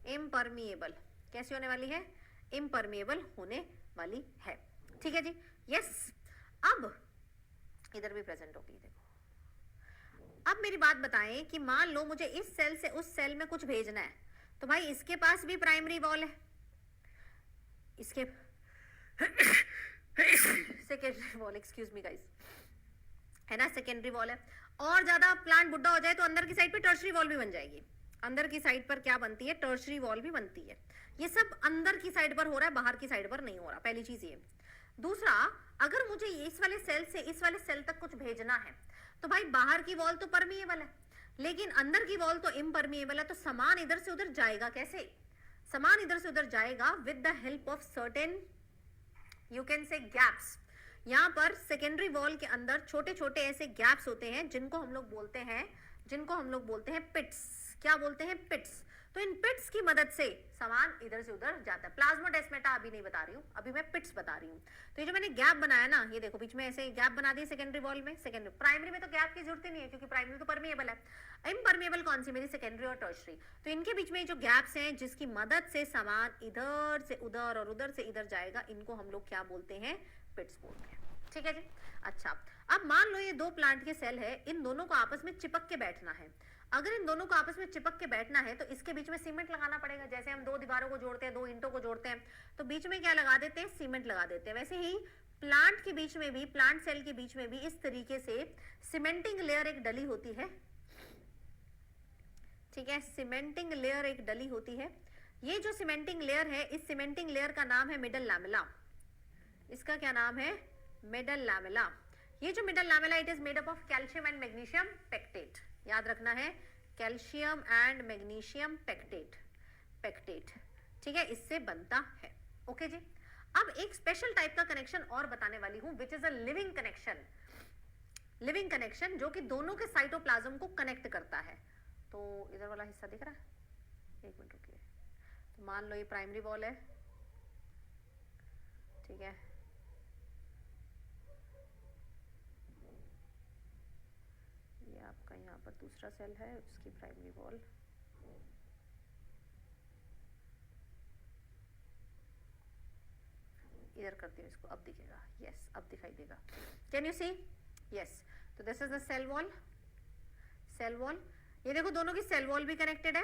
इम्परमिएबल, कैसी होने वाली है, इम्परमिएबल होने वाली है। ठीक है जी, यस। अब इधर भी प्रेजेंट होगी, देखो। अब मेरी बात बताएं कि मान लो मुझे इस सेल से उस सेल में कुछ भेजना है, तो भाई इसके पास भी प्राइमरी वॉल है, इसके secondary wall, excuse me guys, है ना, सेकेंडरी वॉल है। और ज्यादा प्लांट बुढ़ा हो जाए तो अंदर की साइड पे टर्शरी वॉल भी बन जाएगी, अंदर की साइड पर क्या बनती है, टर्शरी वॉल भी बनती है। ये सब अंदर की साइड पर हो रहा है, बाहर की साइड पर नहीं हो रहा, पहली चीज ये। दूसरा, अगर मुझे इस वाले सेल से इस वाले सेल तक कुछ भेजना है, तो भाई बाहर की वॉल तो परमिएबल है लेकिन अंदर की वॉल तो इम्परमिएबल है, तो सामान इधर से उधर जाएगा कैसे, सामान इधर से उधर जाएगा with the help of certain you can से गैप्स। यहाँ पर सेकेंडरी वॉल के अंदर छोटे छोटे ऐसे गैप्स होते हैं जिनको हम लोग बोलते हैं पिट्स। क्या बोलते हैं, पिट्स। तो इन पिट्स की मदद से सामान इधर से उधर जाता है। प्लाज्मोडेस्माटा अभी नहीं बता रही हूँ, अभी मैं पिट्स बता रही हूँ। तो ये जो मैंने गैप बनाया ना, ये देखो बीच में ऐसे गैप बना दी सेकेंडरी वॉल में। सेकेंडरी, प्राइमरी में तो गैप की जरूरत ही नहीं है क्योंकि प्राइमरी तो परमिएबल है। इम्परमिएबल कौन सी, मेरी सेकेंडरी और टर्शरी। तो इनके बीच में जो गैप्स हैं जिसकी मदद से सामान इधर से उधर और उधर से इधर जाएगा, इनको हम लोग क्या बोलते हैं, पिट्स बोलते हैं। ठीक है जी। अच्छा, अब मान लो ये दो प्लांट के सेल है, इन दोनों को आपस में चिपक के बैठना है। अगर इन दोनों को आपस में चिपक के बैठना है तो इसके बीच में सीमेंट लगाना पड़ेगा। जैसे हम दो दीवारों को जोड़ते हैं, दो ईंटों को जोड़ते हैं, तो बीच में क्या लगा देते हैं, सीमेंट लगा देते हैं। वैसे ही प्लांट के बीच में भी, प्लांट सेल के बीच में भी इस तरीके से सीमेंटिंग लेयर एक डली होती है। ठीक है, सीमेंटिंग लेयर एक डली होती है। ये जो सीमेंटिंग लेयर है, इस सीमेंटिंग लेयर का नाम है मिडल लैमेला। इसका क्या नाम है? Middle lamella. ये जो middle lamella it is made up of calcium and magnesium pectate. याद रखना है, calcium and magnesium pectate, pectate, ठीक है, इससे बनता है। ओके जी। अब एक स्पेशल टाइप का कनेक्शन और बताने वाली हूं which is a living connection, living connection जो कि दोनों के साइटोप्लाज्म को कनेक्ट करता है। तो इधर वाला हिस्सा दिख रहा है, एक मिनट रुकिए। तो मान लो ये प्राइमरी वॉल है, ठीक है, ये आपका यहाँ पर दूसरा सेल है, उसकी प्राइमरी वॉल, इधर करती हूँ इसको, अब दिखेगा, यस अब दिखाई देगा। Can you see? यस। तो this is the cell wall, cell wall. ये देखो दोनों की सेल वॉल भी कनेक्टेड है।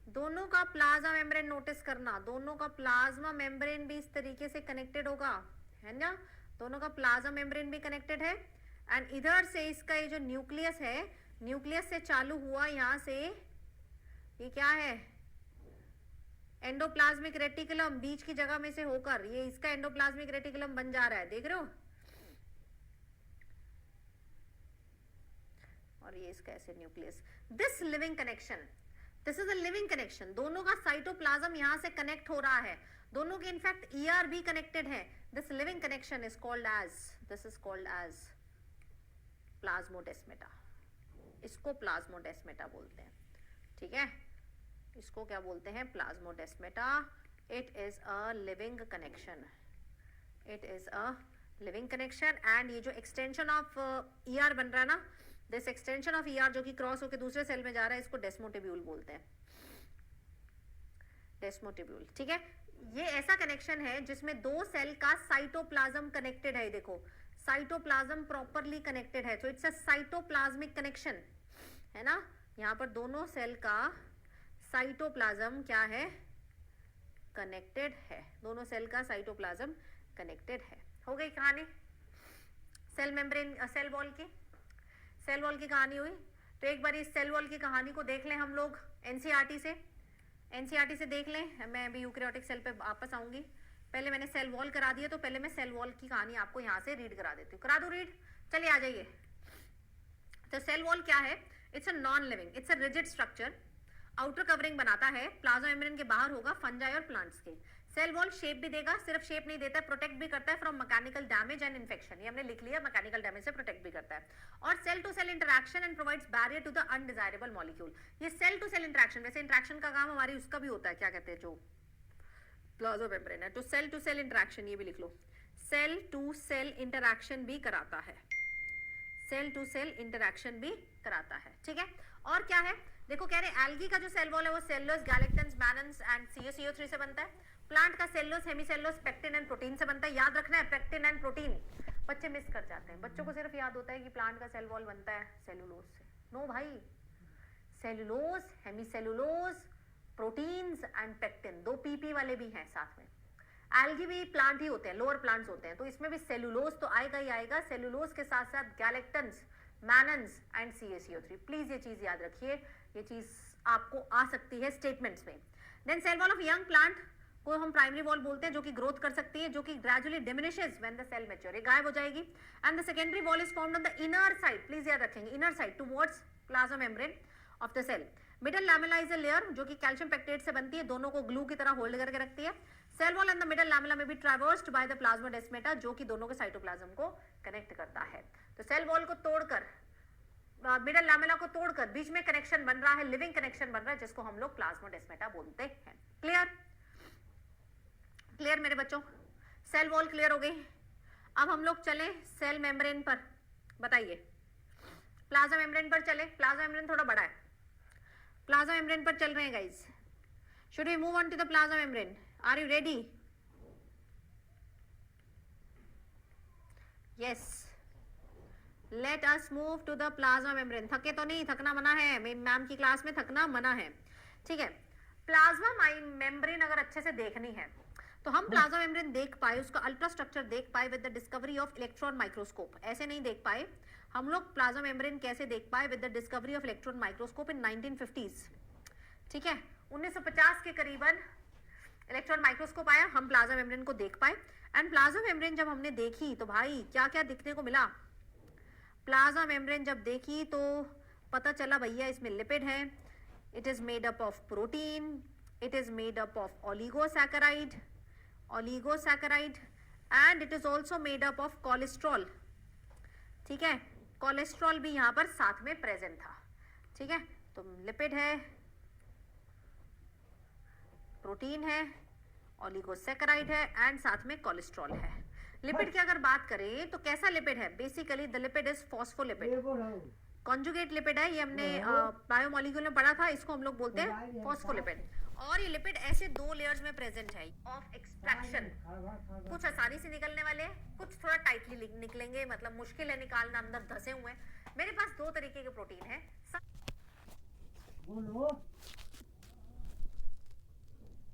दोनों का प्लाज्मा मेम्ब्रेन नोटिस करना, दोनों का प्लाज्मा मेम्ब्रेन भी इस तरीके से कनेक्टेड होगा, है ना? दोनों का प्लाज्मा मेम्ब्रेन भी कनेक्टेड है। एंड इधर से इसका ये जो न्यूक्लियस है, न्यूक्लियस से चालू हुआ यहाँ से, ये क्या है? एंडोप्लाज्मिक रेटिकुलम, बीच की जगह में से होकर ये इसका एंडोप्लाज्मिक रेटिकुलम बन जा रहा है, देख रहे हो? और ये इसका ऐसे nucleus. This living connection, this is a living connection. दोनों का साइटोप्लाज्म यहां से कनेक्ट हो रहा है, दोनों के इनफैक्ट ईआर भी कनेक्टेड है। This living connection is called as, this is called as plasmodesmata. इसको प्लाज्मोडेस्मेटा बोलते हैं, ठीक है, इसको क्या बोलते हैं? Plasmodesmata. It is a living connection, it is a living connection. And ये जो एक्सटेंशन ऑफ ईआर बन रहा है ना, दिस एक्सटेंशन ऑफ ईआर जो कि क्रॉस होकर दूसरे सेल में जा रहा है, इसको डेस्मोटिब्यूल बोलते हैं, डेस्मोटिब्यूल, ठीक है। ये ऐसा कनेक्शन है जिसमें दो सेल का साइटोप्लाज्म कनेक्टेड है। देखो साइटोप्लाज्म प्रॉपरली कनेक्टेड है, तो इट्स अ साइटोप्लाज्मिक कनेक्शन, है ना? यहाँ पर दोनों सेल का साइटोप्लाज्म क्या है? कनेक्टेड है, दोनों सेल का साइटोप्लाज्म कनेक्टेड है। हो गई कहानी सेल मेम्ब्रेन, सेल वॉल की, सेल वॉल की कहानी हुई। तो एक बार इस सेल वॉल की कहानी को देख लें हम लोग एनसीईआरटी से, एनसीईआरटी से देख लें। मैं अभी यूकैरियोटिक सेल पे वापस आऊंगी, पहले मैंने सेल वॉल करा दिया, तो पहले मैं सेल वॉल की कहानी आपको यहाँ से रीड करा देती हूँ। करा दूँ रीड? चलिए आ जाइए। तो सेल वॉल क्या है? It's a non living, it's a rigid structure, outer covering बनाता है, प्लाज्मा मेम्ब्रेन के बाहर होगा, फंजाई और प्लांट्स के। सेल वॉल शेप भी देगा, सिर्फ शेप नहीं देता है, प्रोटेक्ट भी करता है from mechanical damage and infection. ये हमने लिख लिया, मैकेनिकल डैमेज से प्रोटेक्ट भी करता है। और cell to cell interaction and provides barrier to the undesirable molecule. ये सेल टू सेल इंटरैक्शन, वैसे इंटरैक्शन का काम हमारी उसका भी होता है, क्या कहते हैं, जो प्लाज्मा मेम्ब्रेन है, तो सेल टू सेल इंटरैक्शन, ये भी लिख लो, सेल टू सेल इंटरैक्शन भी कराता है, सेल टू सेल इंटरैक्शन भी कराता है, ठीक है। और क्या है? देखो कह रहे एल्गी का जो सेल वॉल है वो cellulose, galactans, mannans and CaCO3 से बनता है। प्लांट का cellulose, hemicellulose, pectin and protein से बनता है। याद रखना है पेक्टिन एंड प्रोटीन, बच्चे मिस कर जाते हैं, बच्चों को सिर्फ याद होता है कि प्लांट का सेल वॉल बनता है सेलुलोज से। नो भाई, cellulose, hemicellulose, proteins and pectin, दो PP वाले भी हैं साथ में। एल्गी भी प्लांट ही होते हैं, लोअर प्लांट्स होते हैं, तो इसमें भी सेलुलोज तो आएगा ही आएगा। सेलुलोज के साथ साथ galactans, mannans and CaCO3। Please ये चीज याद रखिए, ये चीज आपको आ सकती है स्टेटमेंट्स में। Then cell wall of young plant को हम प्राइमरी वॉल बोलते हैं, जो कि ग्रोथ कर सकती है, जो कि gradually diminishes when the cell mature, ये गायब हो जाएगी। And the secondary wall is formed on the inner side, please याद रखेंगे, inner side towards plasma membrane of the cell. Middle lamella is a layer जो कि कैल्शियम पेक्टेट से बनती है, दोनों को ग्लू की तरह होल्ड करके रखती है। Cell wall and the middle lamella में भी ट्रैवर्स्ड बाय द प्लाज्मोडेस्मेटा, जो कि दोनों के साइटोप्लाज्म को कनेक्ट करता है। तो सेल वॉल को तोड़कर, मिडल लैमेला को तोड़कर बीच में कनेक्शन बन रहा है, लिविंग कनेक्शन बन रहा है, जिसको हम लोग प्लाज्मोडेस्मेटा बोलते हैं। क्लियर? क्लियर मेरे बच्चों? सेल वॉल क्लियर हो गई। अब हम लोग चले सेल मेम्ब्रेन पर, बताइए। प्लाज्मा मेम्ब्रेन पर चले, प्लाज्मा मेम्ब्रेन थोड़ा बड़ा है, प्लाज्मा मेम्ब्रेन पर चल रहे हैं guys. Should we move on to the plasma membrane? Are you ready? Yes, let us move to the plasma membrane. थके तो नहीं, थकना मना है, मैम की क्लास में थकना मना है, ठीक है। प्लाज्मा मेम्ब्रेन अगर अच्छे से देखनी है तो हम प्लाज्मा मेम्ब्रेन देख पाए, उसका अल्ट्रा स्ट्रक्चर देख पाए with the discovery of electron microscope. ऐसे नहीं देख पाए हम लोग। प्लाज्मा मेम्ब्रेन कैसे देख पाए? With the discovery of electron microscope in 1950s, ठीक है। 1950 के करीबन इलेक्ट्रॉन माइक्रोस्कोप आया, हम प्लाज्मा मेम्ब्रेन को देख पाए। एंड प्लाज्मा मेम्ब्रेन जब हमने देखी तो भाई क्या क्या दिखने को मिला। प्लाज्मा मेम्ब्रेन जब देखी तो पता चला भैया इसमें लिपिड है, it is made up of protein, it is made up of oligosaccharide and it is also made up of cholesterol. ठीक है, कोलेस्ट्रॉल भी यहाँ पर साथ में प्रेजेंट था। ठीक है, तो लिपिड है, प्रोटीन है, ओलिगोसैकेराइड है एंड साथ में कोलेस्ट्रॉल है। लिपिड की अगर बात करें तो कैसा लिपिड है, basically the lipid is phospholipid, conjugate lipid है। ये हमने बायोमोलिक्यूल में पढ़ा था, इसको हम लोग बोलते हैं फॉस्फोलिपिड। और ये लिपिड ऐसे 2 लेयर्स में प्रेजेंट है ऑफ एक्सट्रैक्शन, कुछ आसानी से निकलने वाले, कुछ थोड़ा टाइटली निकलेंगे, मतलब मुश्किल है निकालना, अंदर धसे हुए हैं। मेरे पास 2 तरीके के प्रोटीन है। बोलो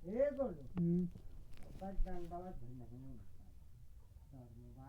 ये बोलो बस डंडा